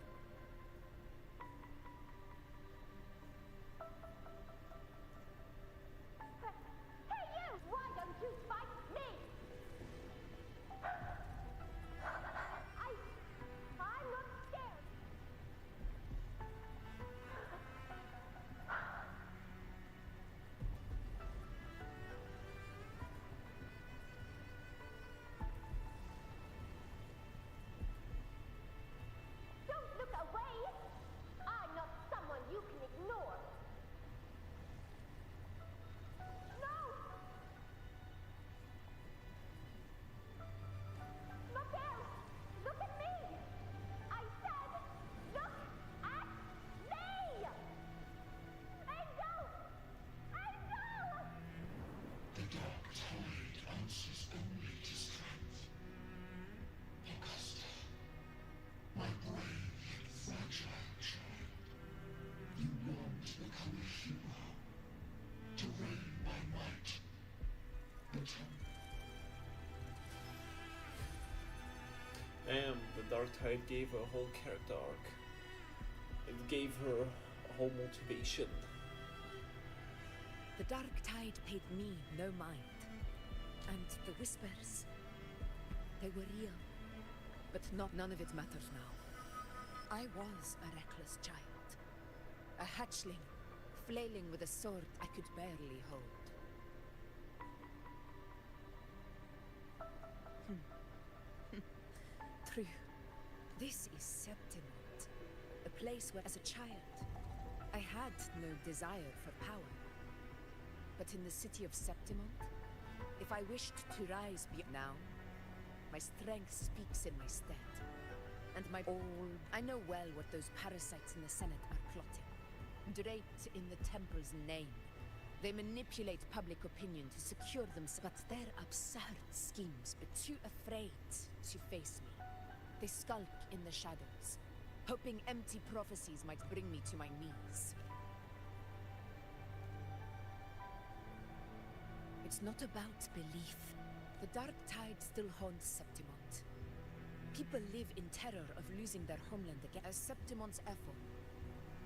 Hey, you! Why don't you fight me? I'm not scared. Don't look away! I'm not someone you can ignore. No! Not there! Look at me! I said, look at me! Angel! Angel! The dark tide answers only to strength. Augusta, my brave yet fragile child, you long to become a hero, to reign by might. And the Dark Tide gave her a whole character arc. It gave her a whole motivation. The dark tide paid me no mind. And the whispers, they were real. But none of it matters now. I was a reckless child. A hatchling, flailing with a sword I could barely hold. True. This is Septimont. A place where, as a child, I had no desire for power. But in the city of Septimont, if I wished to rise now, my strength speaks in my stead. And I know well what those parasites in the Senate are plotting. Draped in the temple's name, they manipulate public opinion to secure themselves. But their absurd schemes are too afraid to face me. They skulk in the shadows, hoping empty prophecies might bring me to my knees. It's not about belief. The dark tide still haunts Septimont. People live in terror of losing their homeland again. As Septimont's effort,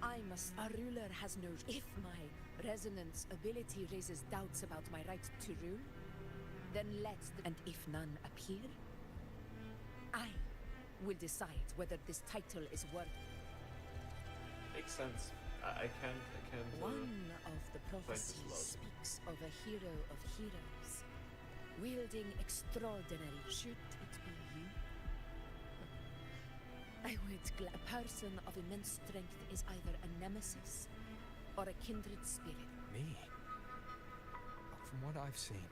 our ruler has no... If my resonance ability raises doubts about my right to rule, then and if none appear, I will decide whether this title is worth... Makes sense. I can't. One of the fight this prophecies love. speaks of a hero of heroes, wielding extraordinary... Should it be you? I would a person of immense strength is either a nemesis or a kindred spirit. Me? From what I've seen,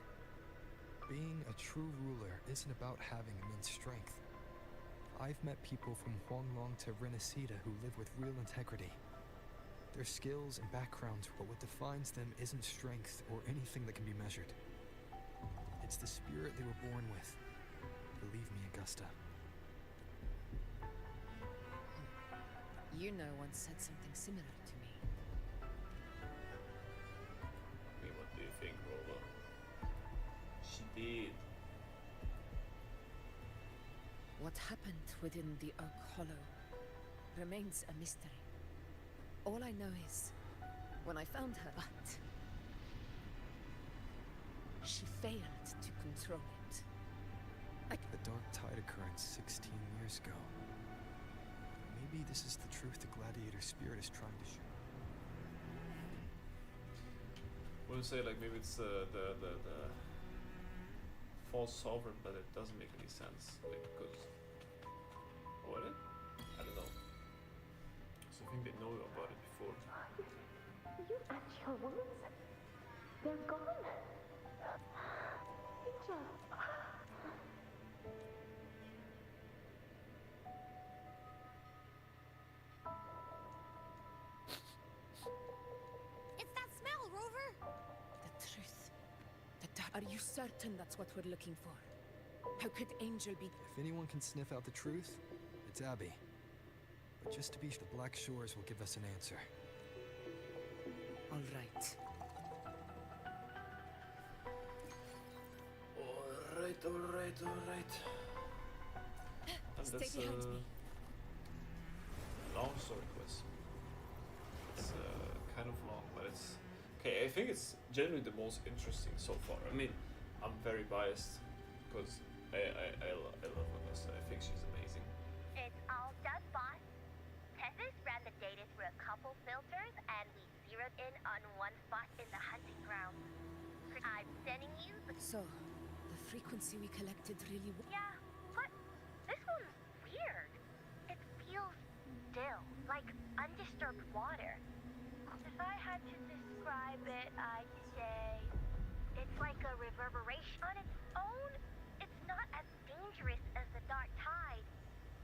being a true ruler isn't about having immense strength. I've met people from Huanglong to Renacida who live with real integrity. Their skills and backgrounds, but what defines them isn't strength or anything that can be measured. It's the spirit they were born with. Believe me, Augusta. You know once said something similar to me. I mean, what do you think, Rolla? She did. What happened within the Oak Hollow remains a mystery. All I know is, when I found her, she failed to control it. The Dark Tide occurrence 16 years ago. Maybe this is the truth the gladiator spirit is trying to show. We'll say like maybe it's the false sovereign, but it doesn't make any sense. Like because what it? I don't know. So I think they know about it before. You and your wounds, they're gone. Angel. It's that smell, Rover! The truth. Are you certain that's what we're looking for? How could Angel be... If anyone can sniff out the truth, it's Abby. But just to be sure, the Black Shores will give us an answer. All right. Alright. And Stay that's behind me. long story quest. It's kind of long, but it's okay. I think it's generally the most interesting so far. I mean, I'm very biased because I love Augusta. I think she's amazing. It's all done, boss. Tethys ran the data through a couple filters, and we zeroed in on one spot in the hunting ground. I'm sending you the... So, the frequency we collected really... Yeah, but this one's weird. It feels still, like undisturbed water. If I had to describe it, I'd say it's like a reverberation. On its own, it's not as dangerous as the dark tide.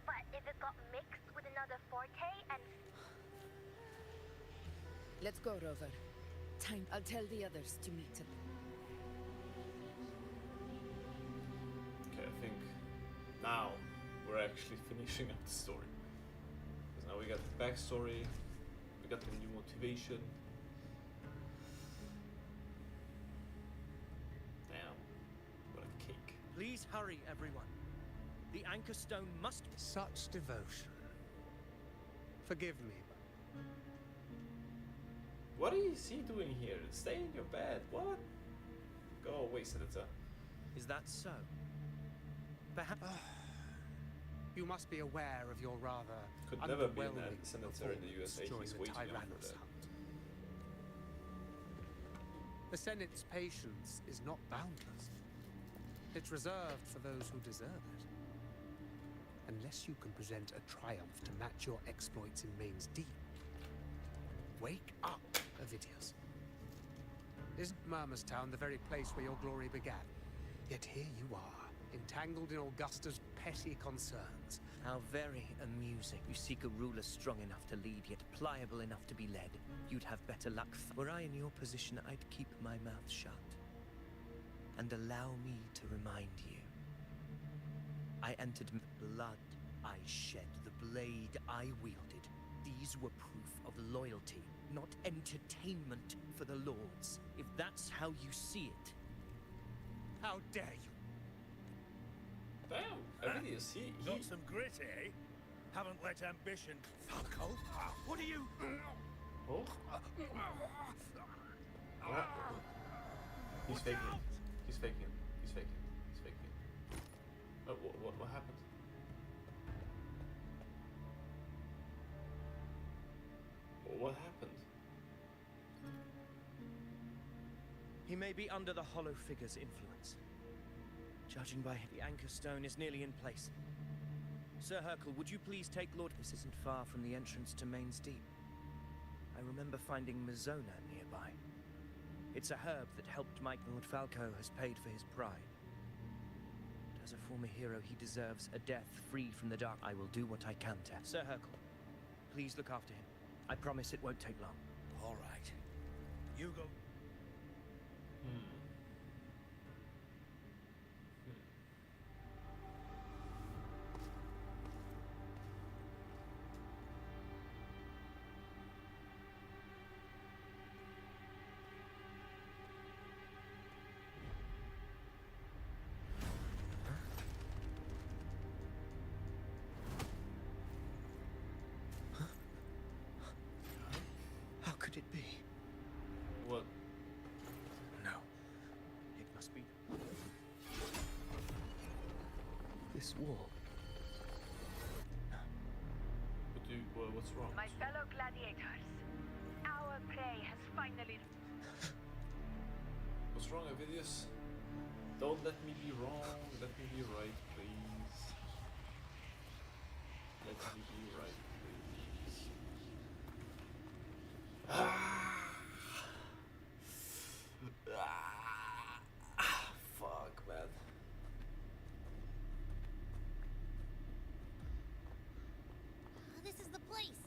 But if it got mixed with another forte and... Let's go, Rover. Time. I'll tell the others to meet him. Okay, I think now we're actually finishing up the story. Because now we got the backstory, we got the new motivation. Damn, what a cake. Please hurry, everyone. The Anchor Stone must... Such devotion. Forgive me. What is he doing here? Stay in your bed. What? Go away, Senator. Is that so? Perhaps... You must be aware of your rather Could never be a underwhelming senator in the performance USA. during He's the way too young for Tyrannus that. hunt. The Senate's patience is not boundless. It's reserved for those who deserve it. Unless you can present a triumph to match your exploits in Maine's Deep. Wake up, Avidius. Isn't Murmustown the very place where your glory began? Yet here you are, entangled in Augusta's petty concerns. How very amusing. You seek a ruler strong enough to lead, yet pliable enough to be led. You'd have better luck. Were I in your position, I'd keep my mouth shut. And allow me to remind you. I entered the blood I shed, the blade I wielded. These were proof of loyalty, not entertainment for the lords. If that's how you see it. How dare you? Damn, Avidius, he... Got some grit, eh? Haven't let ambition... Falco? What are you... Oh? What? He's faking it. He's faking it. He's faking it. He's faking it. What happened? What happened? He may be under the Hollow Figure's influence. Judging by the Anchor Stone is nearly in place. Sir Hercule, would you please take Lord... This isn't far from the entrance to Maine's Deep. I remember finding Mizona nearby. It's a herb that helped Mike. Lord Falco has paid for his pride. But as a former hero, he deserves a death free from the dark. I will do what I can to... Sir Hercule, please look after him. I promise it won't take long. All right. You go... How could it be? What? No. It must be... This wall. But what's wrong? My fellow gladiators, our prey has finally... What's wrong, Avidius? Don't let me be wrong. Let me be right, please. Let me be right, please. Fuck, man. This is the place.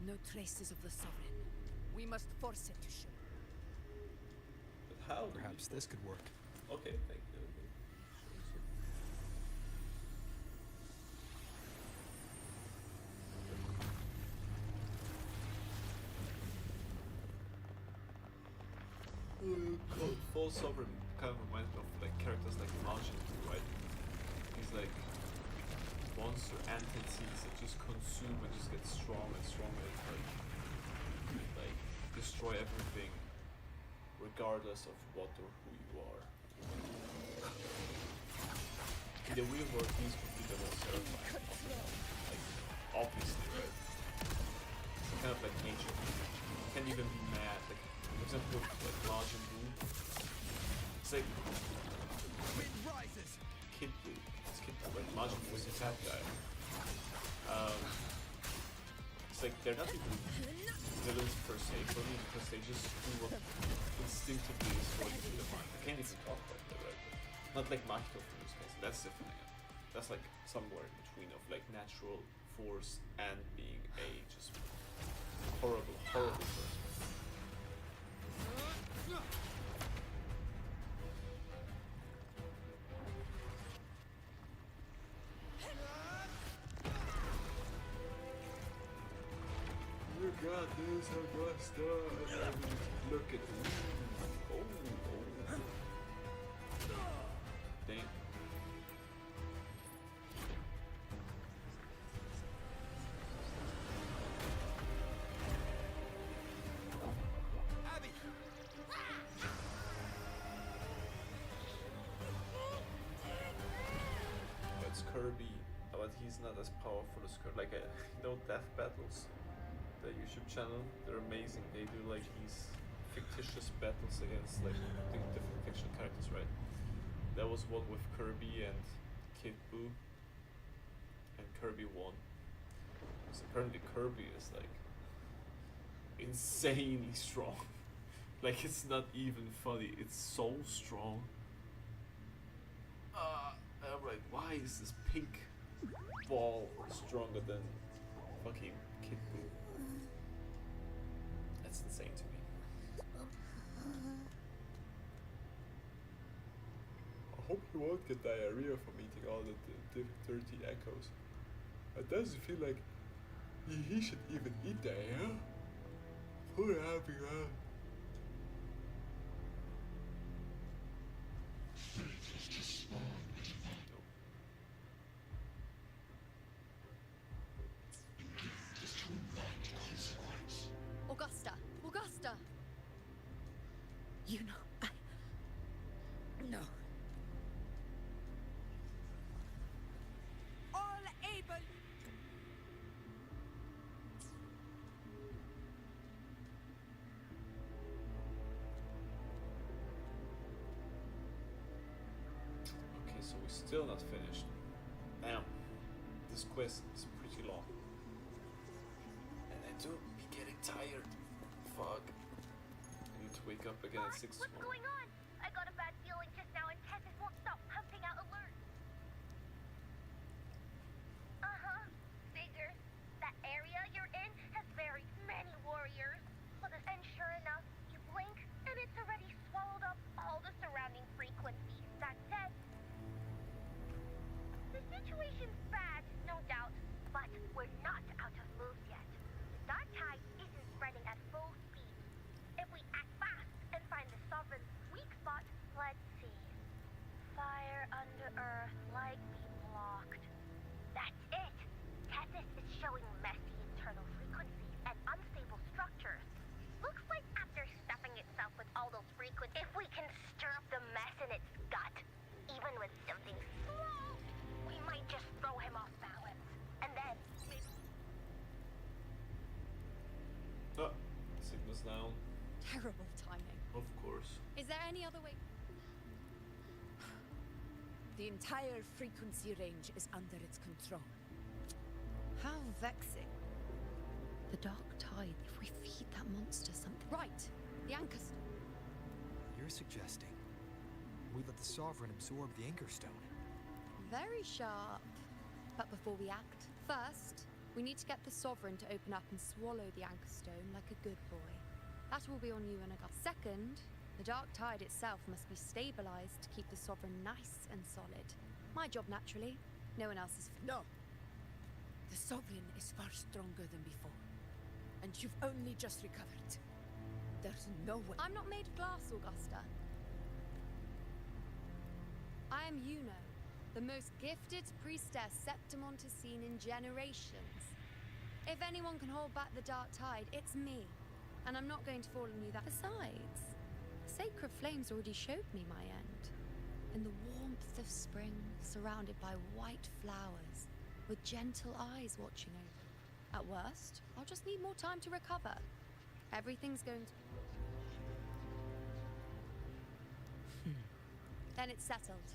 No traces of the Sovereign. We must force it to show. But how? Perhaps this could work. Okay, thank you. Full Sovereign kind of reminds me of like characters like Martian, right? He's like monster entities that just consume and just get strong and stronger and like destroy everything regardless of what or who you are. In the real world, he's could be the most terrifying of them all. Like, obviously, right? It's kind of like nature. You can't even be mad. Like, for example, like Large and Blue. It's like Wind rises. Kid Blue. It's Kid Blue, right? Large and Blue is a bad guy. It's like they're not even villains per se for me because they just do what instinctively is going through their mind. I can't even talk about that, right? Not like Mahito for this case. That's different. That's like somewhere in between of like natural force and being a just horrible, horrible person. You got this, Augusta. Look at me. Oh. Damn. Abby. It's Kirby, but he's not as powerful as Kirby. Like, Death Battles, the YouTube channel, they're amazing. They do like these fictitious battles against like different fictional characters, right? There was one with Kirby and Kid Buu, and Kirby won. Because apparently Kirby is like insanely strong. Like, it's not even funny, it's so strong. I'm like, why is this pink ball stronger than fucking Kid Buu? That's insane to me. I hope he won't get diarrhea from eating all the dirty echoes. It doesn't feel like he should even eat that, yeah? Poor happy man. Augusta! Augusta! You know, No. All able. Okay, so we're still not finished. Damn. This quest is pretty long. And I do be getting tired. Fuck. I need to wake up again at 6 What's tomorrow. going on? I got a bad feeling just now and Texas won't stop pumping out alerts. Figures. That area you're in has very many warriors. And sure enough, you blink and it's already swallowed up all the surrounding frequencies. That said, the situation's bad, no doubt, but we're not out of moves yet. The dark tide isn't spreading at full speed. If we act fast and find the Sovereign's weak spot, let's see. Fire under earth, light beam blocked. That's it! Tethys is showing messy internal frequencies and unstable structures. Looks like after stuffing itself with all those frequencies, if we can stir up the mess in its gut, comes down. Terrible timing. Of course. Is there any other way? The entire frequency range is under its control. How vexing. The Dark Tide, if we feed that monster something. Right! The Anchor Stone. You're suggesting we let the Sovereign absorb the Anchor Stone? Very sharp. But before we act, first, we need to get the Sovereign to open up and swallow the Anchor Stone like a good boy. That will be on you and Augusta. Second, the Dark Tide itself must be stabilized to keep the Sovereign nice and solid. My job, naturally. No one else's. No! The Sovereign is far stronger than before. And you've only just recovered. There's no way. I'm not made of glass, Augusta. I am Yuno, the most gifted priestess Septimont has seen in generations. If anyone can hold back the Dark Tide, it's me. And I'm not going to fall on you that. Besides, sacred flames already showed me my end. In the warmth of spring, surrounded by white flowers, with gentle eyes watching over. At worst, I'll just need more time to recover. Everything's going to... Then it's settled.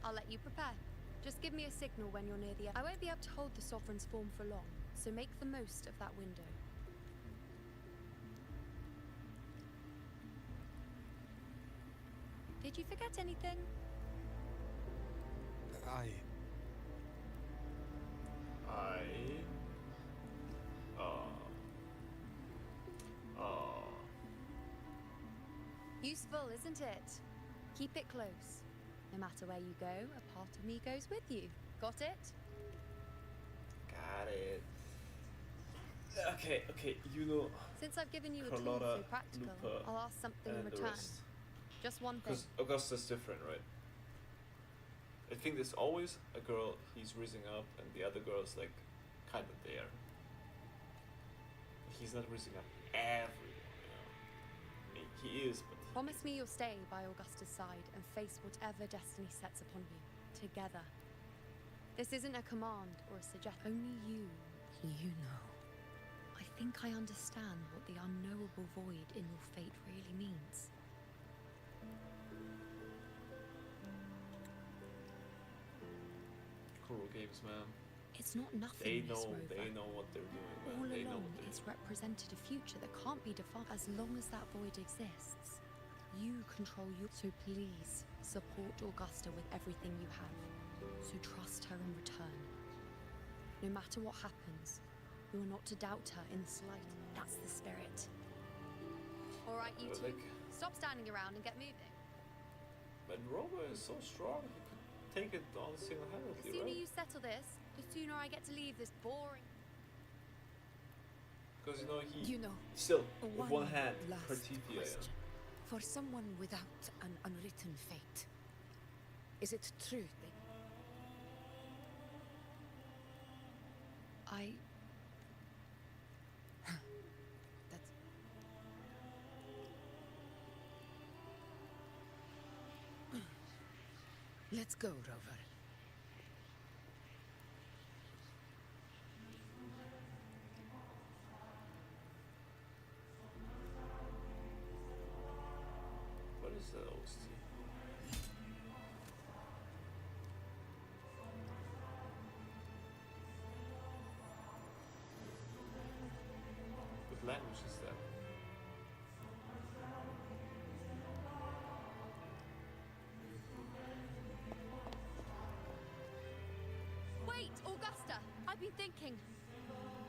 I'll let you prepare. Just give me a signal when you're near the... I won't be able to hold the Sovereign's form for long, so make the most of that window. Did you forget anything? Useful, isn't it? Keep it close. No matter where you go, a part of me goes with you. Got it? Got it. Okay, you know. Since I've given you a tool Carlotta, so practical, Lupa, I'll ask something in and the return. rest. Just one thing. Because Augusta's different, right? I think there's always a girl he's raising up, and the other girl's like kind of there. He's not raising up everyone, you know. I mean, he is, but Promise me you'll stay by Augusta's side and face whatever destiny sets upon you, together. This isn't a command or a suggestion. Only you know. I think I understand what the unknowable void in your fate really means. Cruel games, man. It's not nothing, Miss Rover. They know what they're doing, man. All They know along, what they're it's represented a future that can't be defined as long as that void exists. You control you, so please support Augusta with everything you have. So trust her in return. No matter what happens, you are not to doubt her in the slightest. That's the spirit. All right, you two, stop standing around and get moving. But Rover is so strong, he could take it on single-handedly, The sooner right? you settle this, the sooner I get to leave this boring... Because, you know, he... You know, still, with one hand, last Cartithia. question. For someone without an unwritten fate, is it true that... That's... Let's go, Rover. What is the OST? What language is that? Wait, Augusta! I've been thinking.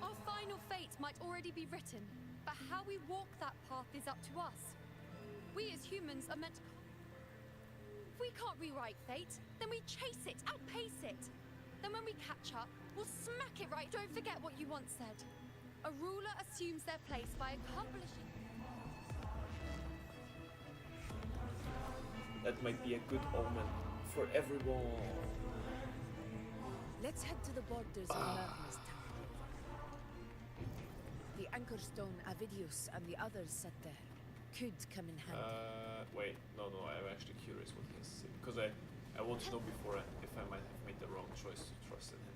Our final fate might already be written, but how we walk that path is up to us. We as humans are meant to... If we can't rewrite fate, then we chase it, outpace it. Then when we catch up, we'll smack it right. Don't forget what you once said. A ruler assumes their place by accomplishing... That might be a good omen for everyone. Let's head to the borders of Merton's town. The Anchor Stone, Avidius, and the others set there could come in handy. Wait, no, I'm actually curious what he has to say. Because I want to know before if I might have made the wrong choice to trust in him.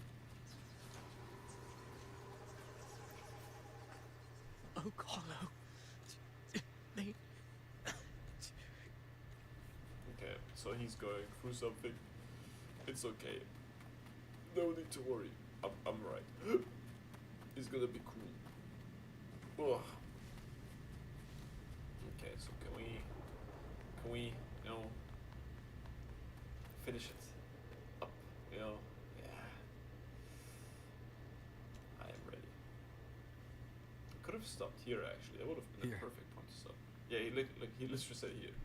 Oh, Carlo. he's going through something. It's okay. No need to worry. I'm right. It's gonna be cool. Ugh. Okay, so can we, you know, finish it up, you know? Yeah. I am ready. I could have stopped here actually. That would have been a perfect point to stop. Yeah, he literally said here.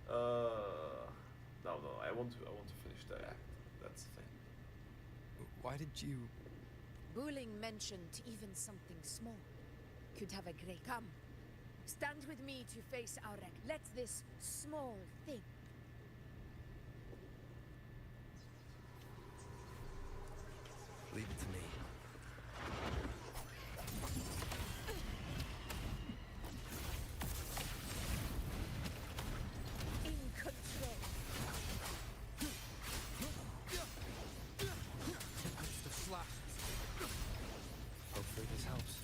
No, I want to finish the act. That's the thing. Why did you... Bulling mentioned even something small could have a great... Come, stand with me to face our wreck. Let this small thing... Leave it to me. In control. It's the flashes. Hopefully this helps.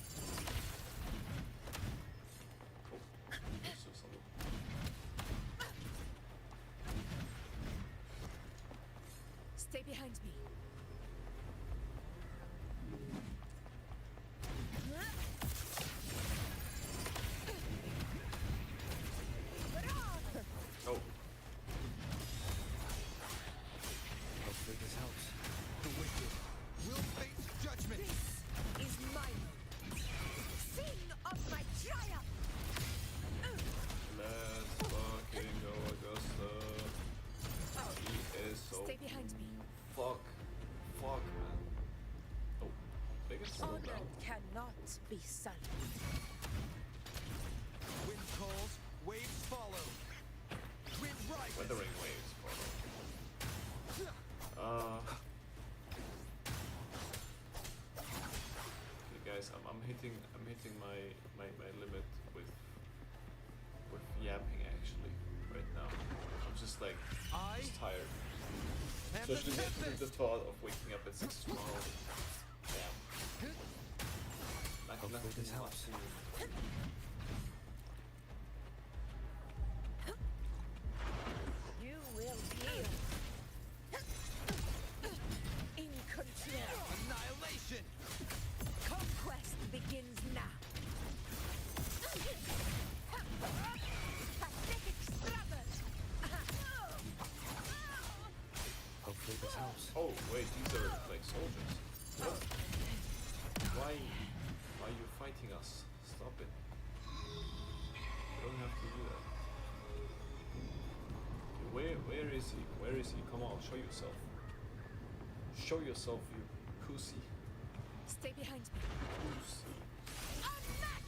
Stay behind me. Oh. Hopefully this helps. The wicked will face judgment. This is mine. Sing of my triumph. Let's fucking go, Augusta. He is so... Stay behind me. Fuck, man. Oh, they can slow Honor down. cannot be sullied. Wind calls, waves follow. Wind rises. Wuthering waves follow. Okay, guys, I'm hitting my limit with yapping actually right now. I'm just like just tired. Especially with the thought of waking up at 6 tomorrow. Damn. Hopefully this helps. You will feel in control. Annihilation. Conquest begins now. Pathetic struggle. Hopefully this helps. Oh wait, these are like soldiers. What? Why are you fighting us? Stop it. You don't have to do that. Okay, where is he? Where is he? Come on, show yourself. Show yourself, you pussy. Stay behind me. Pussy.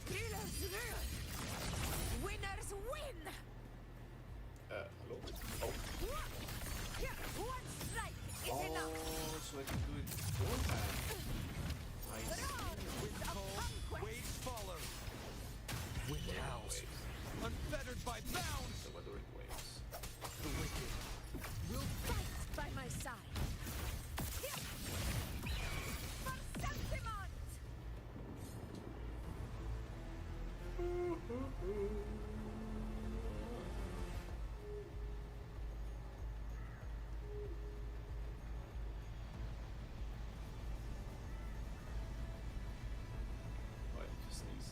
Healers rule. Winners win. Hello? Oh. One strike is Oh, enough. so I can do it 4 times. I see. Wind calls, waves follow. Wind howls. Unfettered by bounds. The Wuthering waves. The wicked will Fight by my side. For Septimont! Why did you sneeze?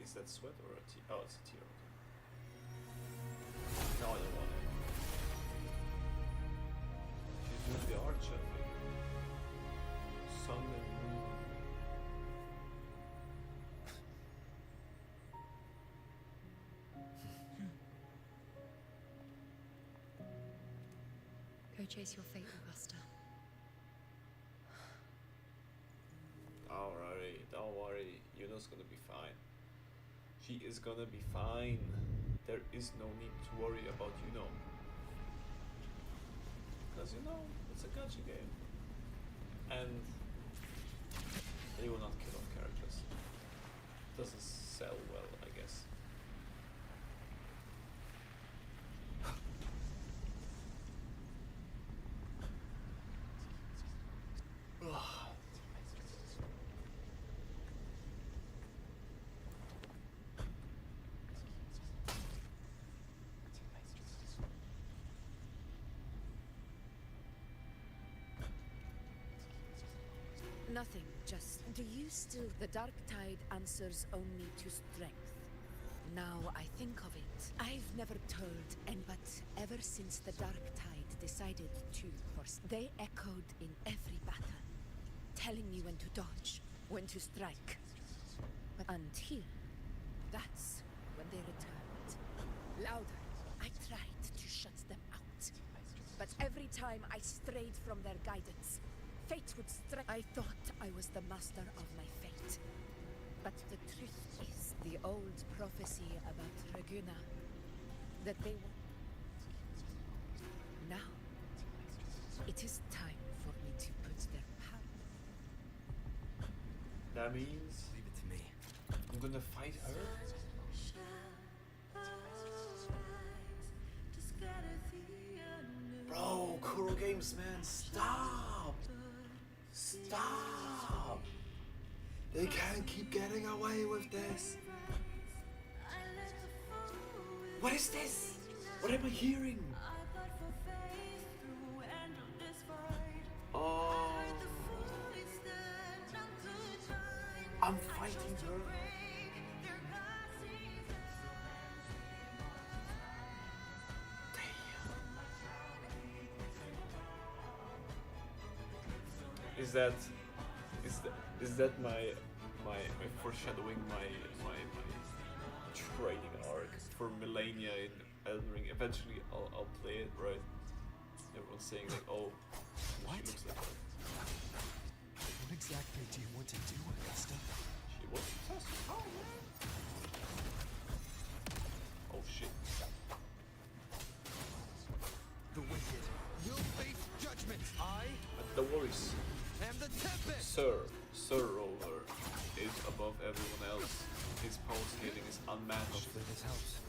Is that sweat or a tear? Oh, it's a tear. Okay. No, I don't want it. She's used the arch, I think. Sun and moon. Go chase your fate, Augusta. Alrighty, don't worry. Yuno's gonna be fine. She is gonna be fine. There is no need to worry about, you know. Because, you know, it's a gacha game. And they will not kill off characters. Doesn't sell well, I guess. Nothing, just... Do you still... The Dark Tide answers only to strength. Now I think of it, I've never told but ever since the Dark Tide decided to first, they echoed in every battle, telling me when to dodge, when to strike. But until... that's when they returned. Louder, I tried to shut them out. But every time I strayed from their guidance, fate would strike. I thought I was the master of my fate. But the truth is, the old prophecy about Reguna, that they were... Now, it is time for me to put their power. That means... Leave it to me. I'm gonna fight her? Bro, Kuro Games, man, stop! Stop! They can't keep getting away with this. What is this? What am I hearing? Oh, I'm fighting her. Is that my foreshadowing my training arc for Millennia in Elden Ring? Eventually I'll play it, right? Everyone's saying like, oh, what? She looks like her. What exactly do you want to do, Augusta? She was obsessed. Oh shit. The wicked will face judgment. No worries. Am the tempest. Sir Roller is above everyone else. His power scaling is unmatched. Hopefully this helps.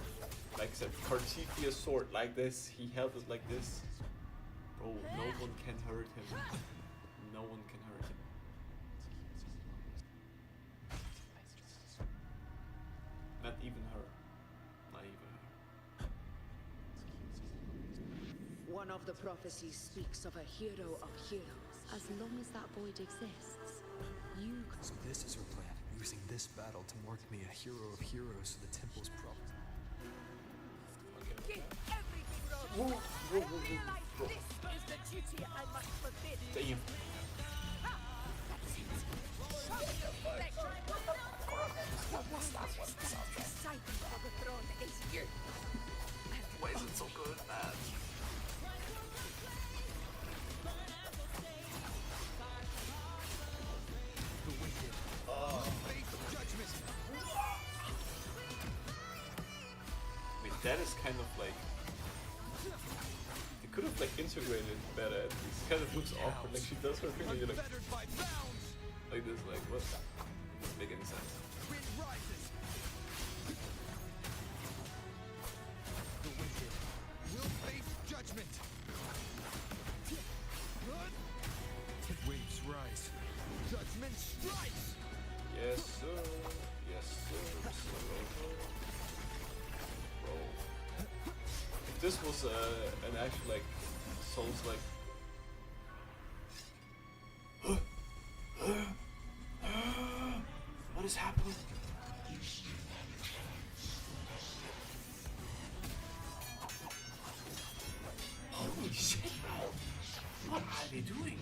Like I said, Cartifia's sword like this. He held it like this. Bro, no one can hurt him. No one can hurt him. Not even her. Not even her. One of the prophecies speaks of a hero of heroes. As long as that void exists, you... So this is her plan, using this battle to mark me a hero of heroes to the temple's problem. Give everything, Rose! I realize this is the duty I must fulfill. Damn. Deciding for the throne is you. Why is it so good, man? The wicked. Face judgment. I mean, that is kind of like... They could have like integrated it better at least. It kind of looks awkward. Like she does her thing and you're like... Like this, like what? Doesn't make any sense. Wind rises. The wicked will face judgment. Waves rise. Judgment strikes. Yes, sir. Yes, sir. Bro. If this was an actual like Souls like. What is happening? Holy shit! What are they doing?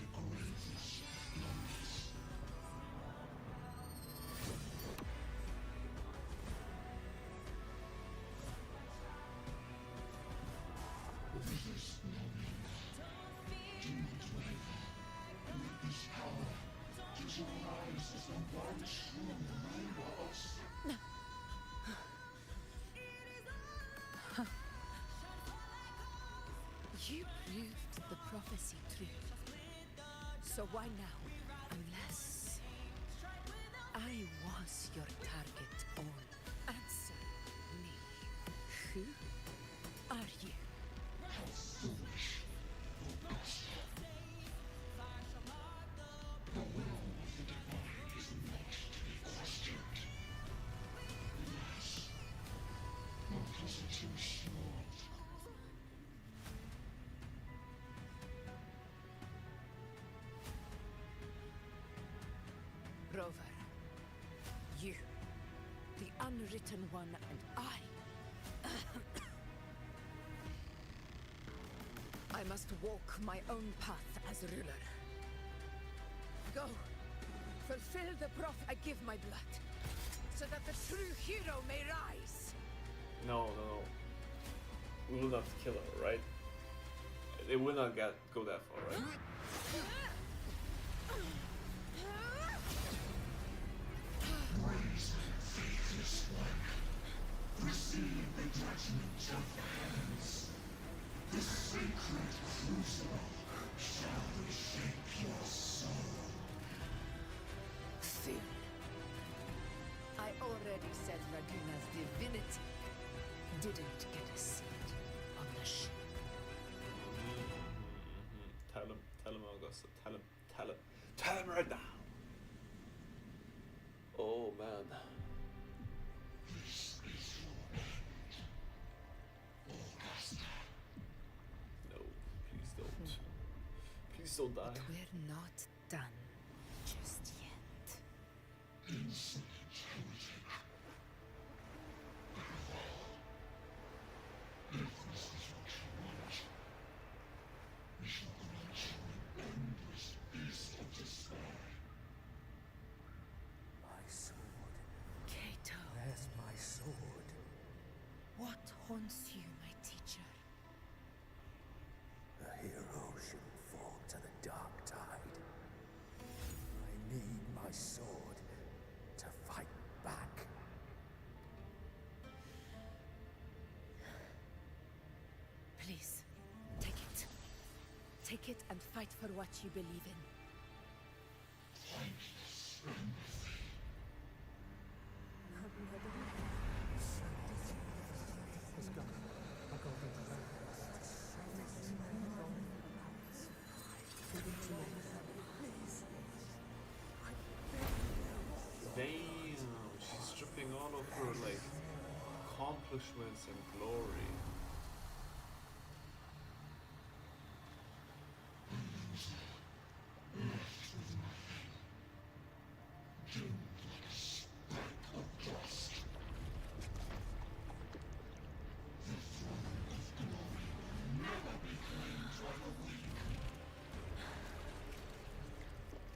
You proved the prophecy true. So why now? Unless I was your target all. Answer me. Who are you? Foolish. Augusta. The will of the divine is not to be questioned. Yes. Because it is not. Rover. You. The unwritten one, and I. I must walk my own path as ruler. Go. Fulfill the prophet. I give my blood. So that the true hero may rise. No. We will not kill her, right? It will not go that far, right? Raise faithless one. Receive the judgment of the hands. The sacred crucible shall reshape your soul. Fool. I already said Raguna's divinity didn't get a seat on the ship. Tell him, Augusta. Tell him right now. Oh man. This is your end, Augusta. No, please don't. Please don't die. But we're not done just yet. Insolent heretic. If this is what you want, we shall grant you an endless feast of despair. My sword. Cato. Where's my sword? What haunts you, my teacher? A hero shouldn't fall to the dark tide. I need my sword to fight back. Please, take it. Take it and fight for what you believe in. Thankless empathy. Damn, she's stripping all of her like accomplishments and glory.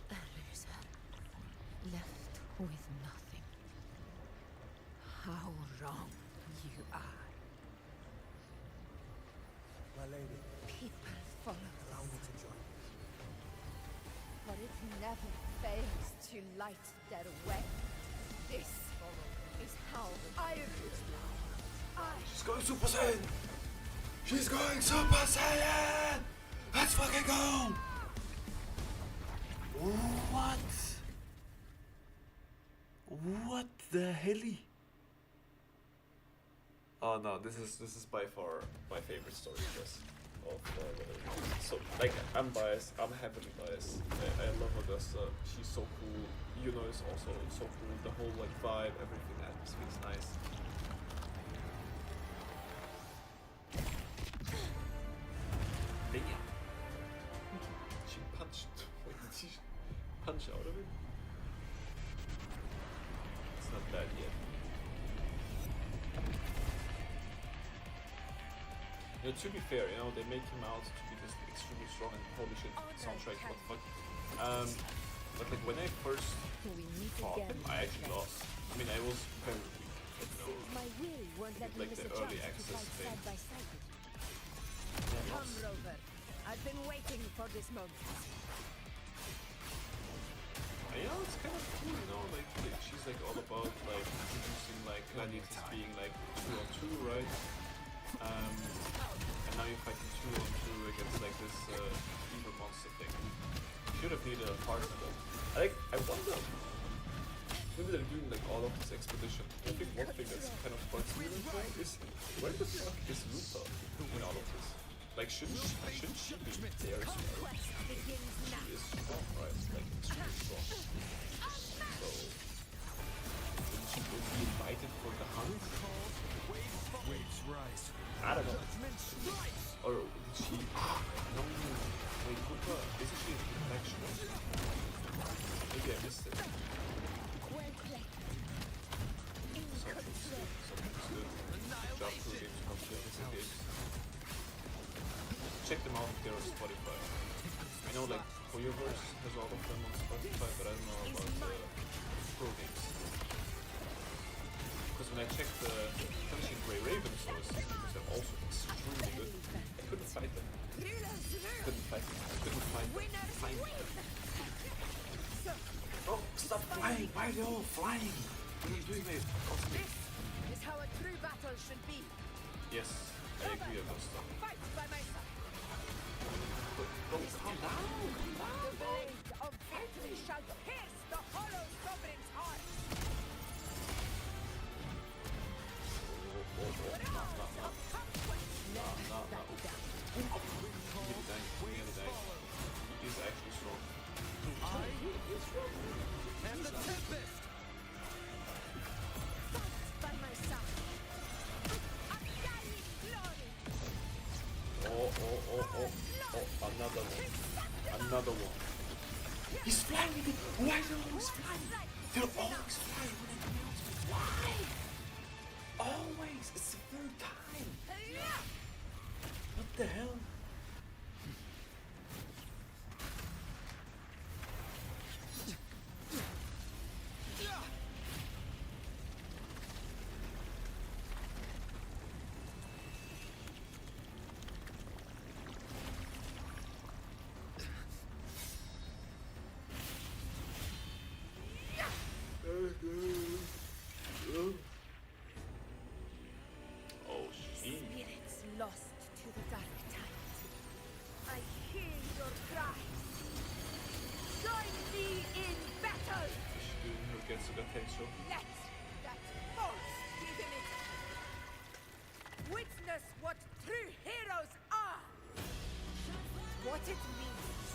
A loser. Left with nothing. How wrong you are. My lady, People follow allow me to join. but it never fails to light their way. This is how I rule. She's going Super Saiyan! She's going Super Saiyan! Let's fucking go! What? What the helly? Oh no, this is by far my favorite story, yes. Of so like I'm biased, I'm heavily biased. I love Augusta. She's so cool. Yuno is also so cool. The whole like vibe, everything, atmosphere is nice. Damn. She punched. Wait, did she punch out of it? It's not bad yet. You know, to be fair, you know, they make him out to be this extremely strong and holy shit soundtrack, what the fuck. But like when I first fought him, I actually lost. I mean, I was very weak. My will won't let me Like miss the a early chance to access fight thing. side by side with you. Yeah, Come, lost. Rover. I've been waiting for this moment. You know, it's kind of cool, you know, like she's like all about like introducing like gladiators being like 2-on-2, right? And now you're fighting 2-on-2 against like this evil monster thing. Should have needed a partner though. I wonder. Maybe they're doing like all of this expedition. I think one thing that's kind of bugs me is where the fuck is Lupa in all of this? Like shouldn't she be there as well? She is strong, right? Like extremely strong. So shouldn't she be invited for the hunt? Waves rise. I don't know. Or did she no wait, Lupa isn't she an infection? Maybe I missed it. Something's good. Job through games, competitive games. Check them out if they're on Spotify. I know like Hoyoverse has all of them on Spotify, but I don't know about pro games. Because when I checked the Punishing Grey Ravens, those they're also extremely good. I couldn't fight them. Couldn't fight them. Oh, stop flying! Why are they all flying? What are you doing, mate? This is how a true battle should be. Yes, I agree about stuff. Fight by my side. But calm down, The blade of victory shall pierce the hollow sovereign's heart. He's actually strong. And the tempest! By my side. Oh, another one. He's flying again. Why are they always flying? They're always flying when they come out. Why? Always. It's the third time. What the hell? Oh, shit. Spirits lost to the dark tide. I hear your cries. Join me in battle. Who gets the potential? Let that force divinity witness what true heroes are. What it means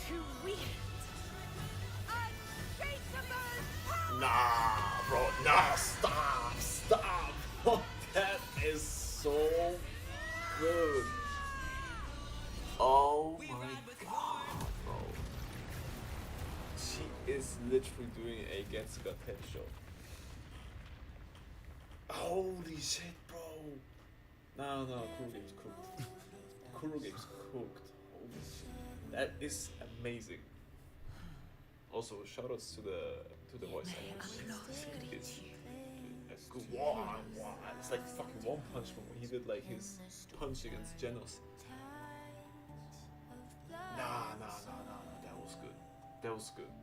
to wield unshakable power. Nah, bro. Nah, stop. Oh, that is so good. Oh my god, bro. She is literally doing a Gets Got Head show. Holy shit, bro. No, Kuro Game's cooked. Kuro Game's cooked. Holy shit. That is amazing. Also, shoutouts to the voice actors. It's a good one. It's like fucking One Punch Man when he did like his punch against Genos. Nah. That was good.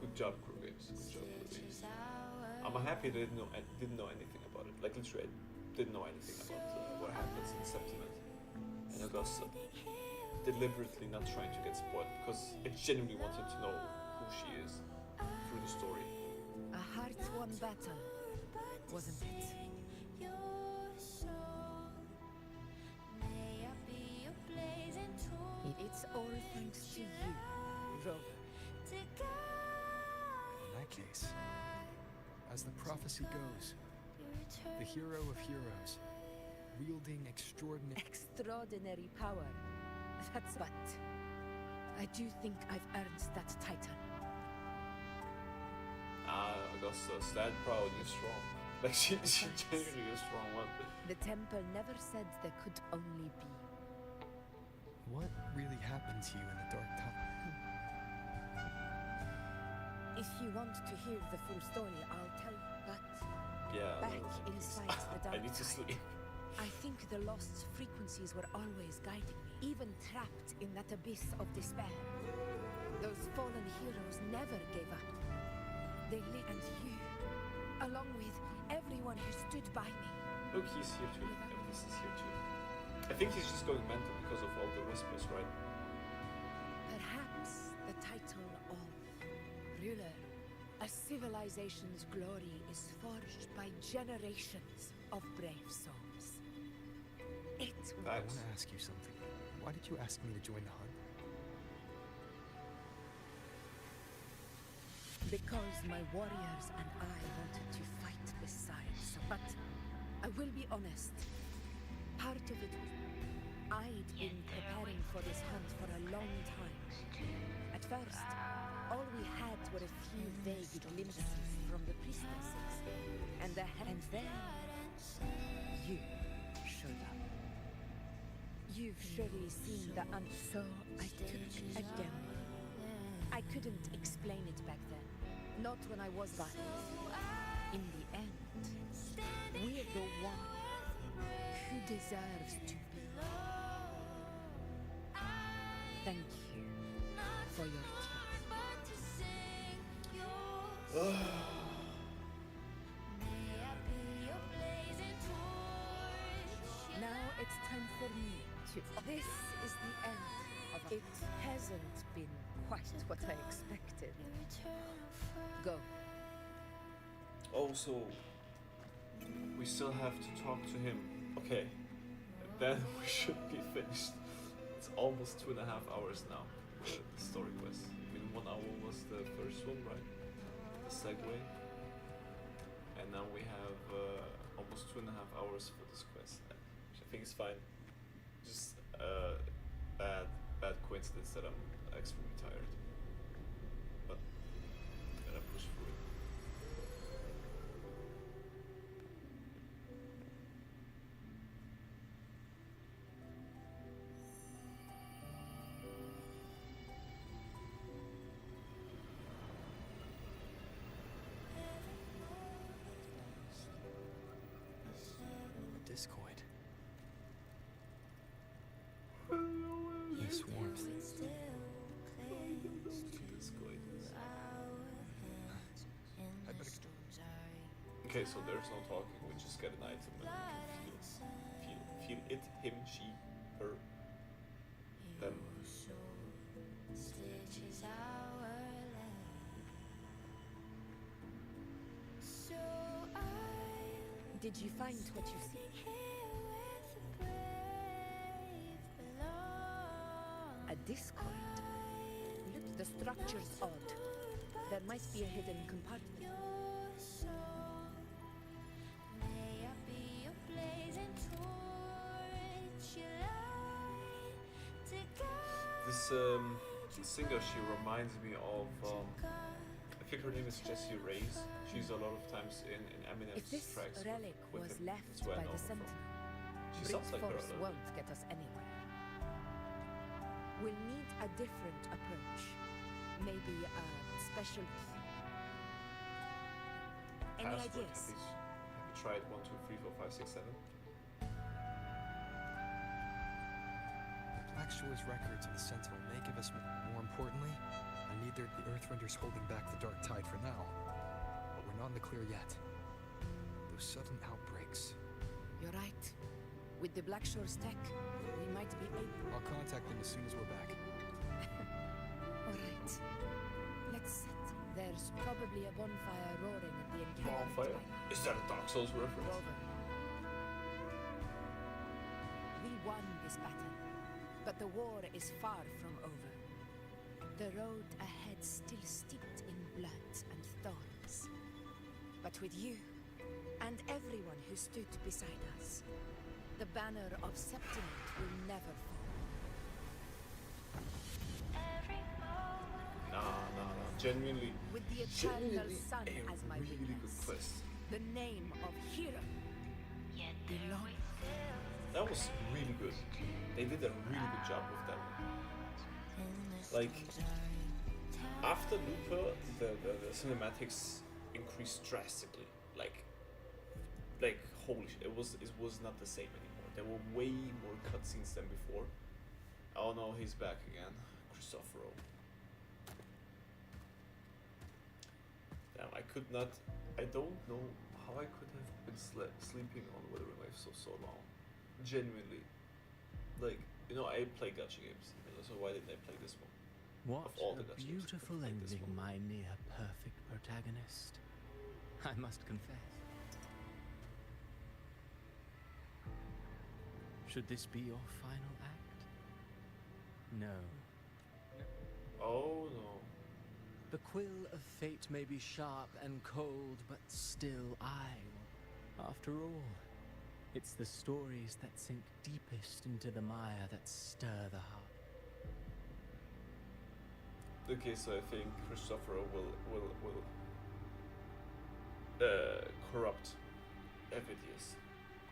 Good job, Kuro Games. I'm happy they didn't know anything about it. Like literally, I didn't know anything about what happens in Septimus and Augusta. Deliberately not trying to get spoiled because I genuinely wanted to know who she is through the story. A heart-won battle, wasn't it? It's all thanks to you, Rover. In that case, as the prophecy goes, the hero of heroes, wielding Extraordinary power. That's but I do think I've earned that title. Augusta, stand proud, you're strong. Like she genuinely is strong one. The temple never said there could only be. what really happened to you in the Dark Tunnel? If you want to hear the full story, I'll tell you. But Yeah. back inside the dark I need to tide, sleep. I think the lost frequencies were always guiding me, even trapped in that abyss of despair. Those fallen heroes never gave up. They lit, and you, along with everyone who stood by me, Look, he's here too. This is here too. I think he's just going mental because of all the whispers, right? Perhaps the title of ruler. A civilization's glory is forged by generations of brave souls. It I want to ask you something. Why did you ask me to join the hunt? Because my warriors and I wanted to fight beside some. But I will be honest. Part of it was I'd been preparing for this hunt for a long time. At first, all we had were a few vague glimpses from the priestesses. And then you showed up. You've surely seen the so I took a gamble. I couldn't explain it back then. Not when I was that. In the end, we're the one who deserves to be. Thank you for your Now it's time for me to. This is the end of it. Hasn't been quite what I expected. Go. Also, we still have to talk to him. Okay, then we should be finished. It's almost 2.5 hours now. The story quest. I mean, 1 hour was the first one, right? The segue. And now we have almost 2.5 hours for this quest, which I think is fine. Just bad coincidence that I'm extremely tired. But I'm gonna push through it. A discoid. This warmth. I better get. Okay, so there's no talking. We just get an item and we can feel it, him, she, her, them. Did you find what you seek? A discord? Look, the structure's odd. There might be a hidden compartment. This singer, she reminds me of. I think her name is Jessie Reyes. She's a lot of times in Eminem's If this tracks relic with was him. left That's where I by know the her from. Sentinel, She sounds like her a force little won't get us anywhere. We'll need a different approach. Maybe a special. Any Password, ideas? Have you tried 1, 2, 3, 4, 5, 6, 7? Black Shore's records of the Sentinel may give us more importantly, neither the Earthrenders holding back the Dark Tide for now, but we're not in the clear yet. Those sudden outbreaks. You're right. With the Black Shore's tech, we might be able. I'll contact them as soon as we're back. All right. Let's sit. There's probably a bonfire roaring at the encampment. Bonfire? Is that a Dark Souls reference? Rover. We won this battle, but the war is far from over. The road ahead still steeped in blood and thorns. But with you, and everyone who stood beside us, the banner of Septimate will never fall. Nah. Genuinely. With the eternal sun a as my really witness, good quest. the name of hero belongs. That was really good. They did a really good job with that one. Like, after Looper, the cinematics increased drastically. Like holy shit, it was not the same anymore. There were way more cutscenes than before. Oh no, he's back again, Christophero. Damn, I don't know how I could have been sleeping on Wuthering Waves so long. Genuinely. Like, you know, I play gacha games, so why didn't I play this one? What Of all the a gacha games, beautiful I played this ending, one. my near-perfect protagonist. I must confess. Should this be your final act? No. Oh no. The quill of fate may be sharp and cold, but still I will. After all, it's the stories that sink deepest into the mire that stir the heart. Okay, so I think Christopher will corrupt Evidius,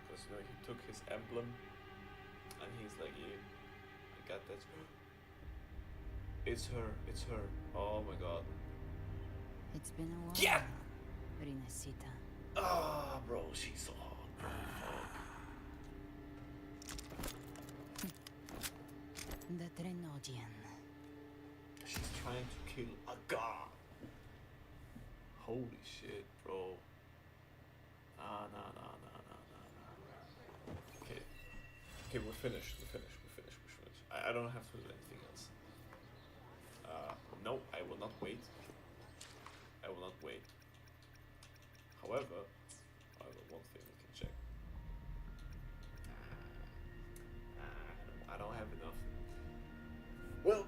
because you know he took his emblem and he's like, yeah, I got that. It's her. Oh my god. It's been a while. Yeah! Rinasita. Ah, bro, she's so hot, bro. Fuck. The Trenodian. She's trying to kill a god. Holy shit, bro. Nah. Okay, we're finished. I don't have to do anything else. No, I will not wait. However, one thing we can check. I don't have enough. Well,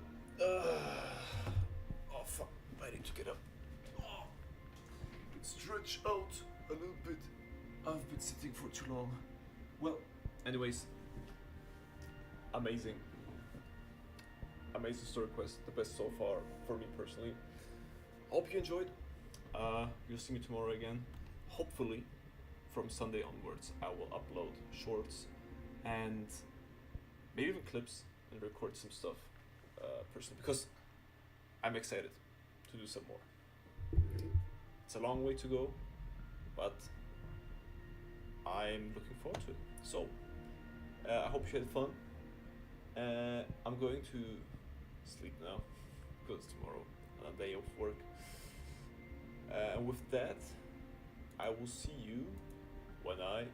oh fuck, I need to get up. Oh, stretch out a little bit. I've been sitting for too long. Well, anyways, amazing story quest, the best so far for me personally. Hope you enjoyed. You'll see me tomorrow again. Hopefully, from Sunday onwards, I will upload shorts and maybe even clips and record some stuff personally, because I'm excited to do some more. It's a long way to go, but I'm looking forward to it. So, I hope you had fun. I'm going to sleep now, because tomorrow on a day of work. And with that, I will see you when I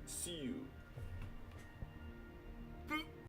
see you.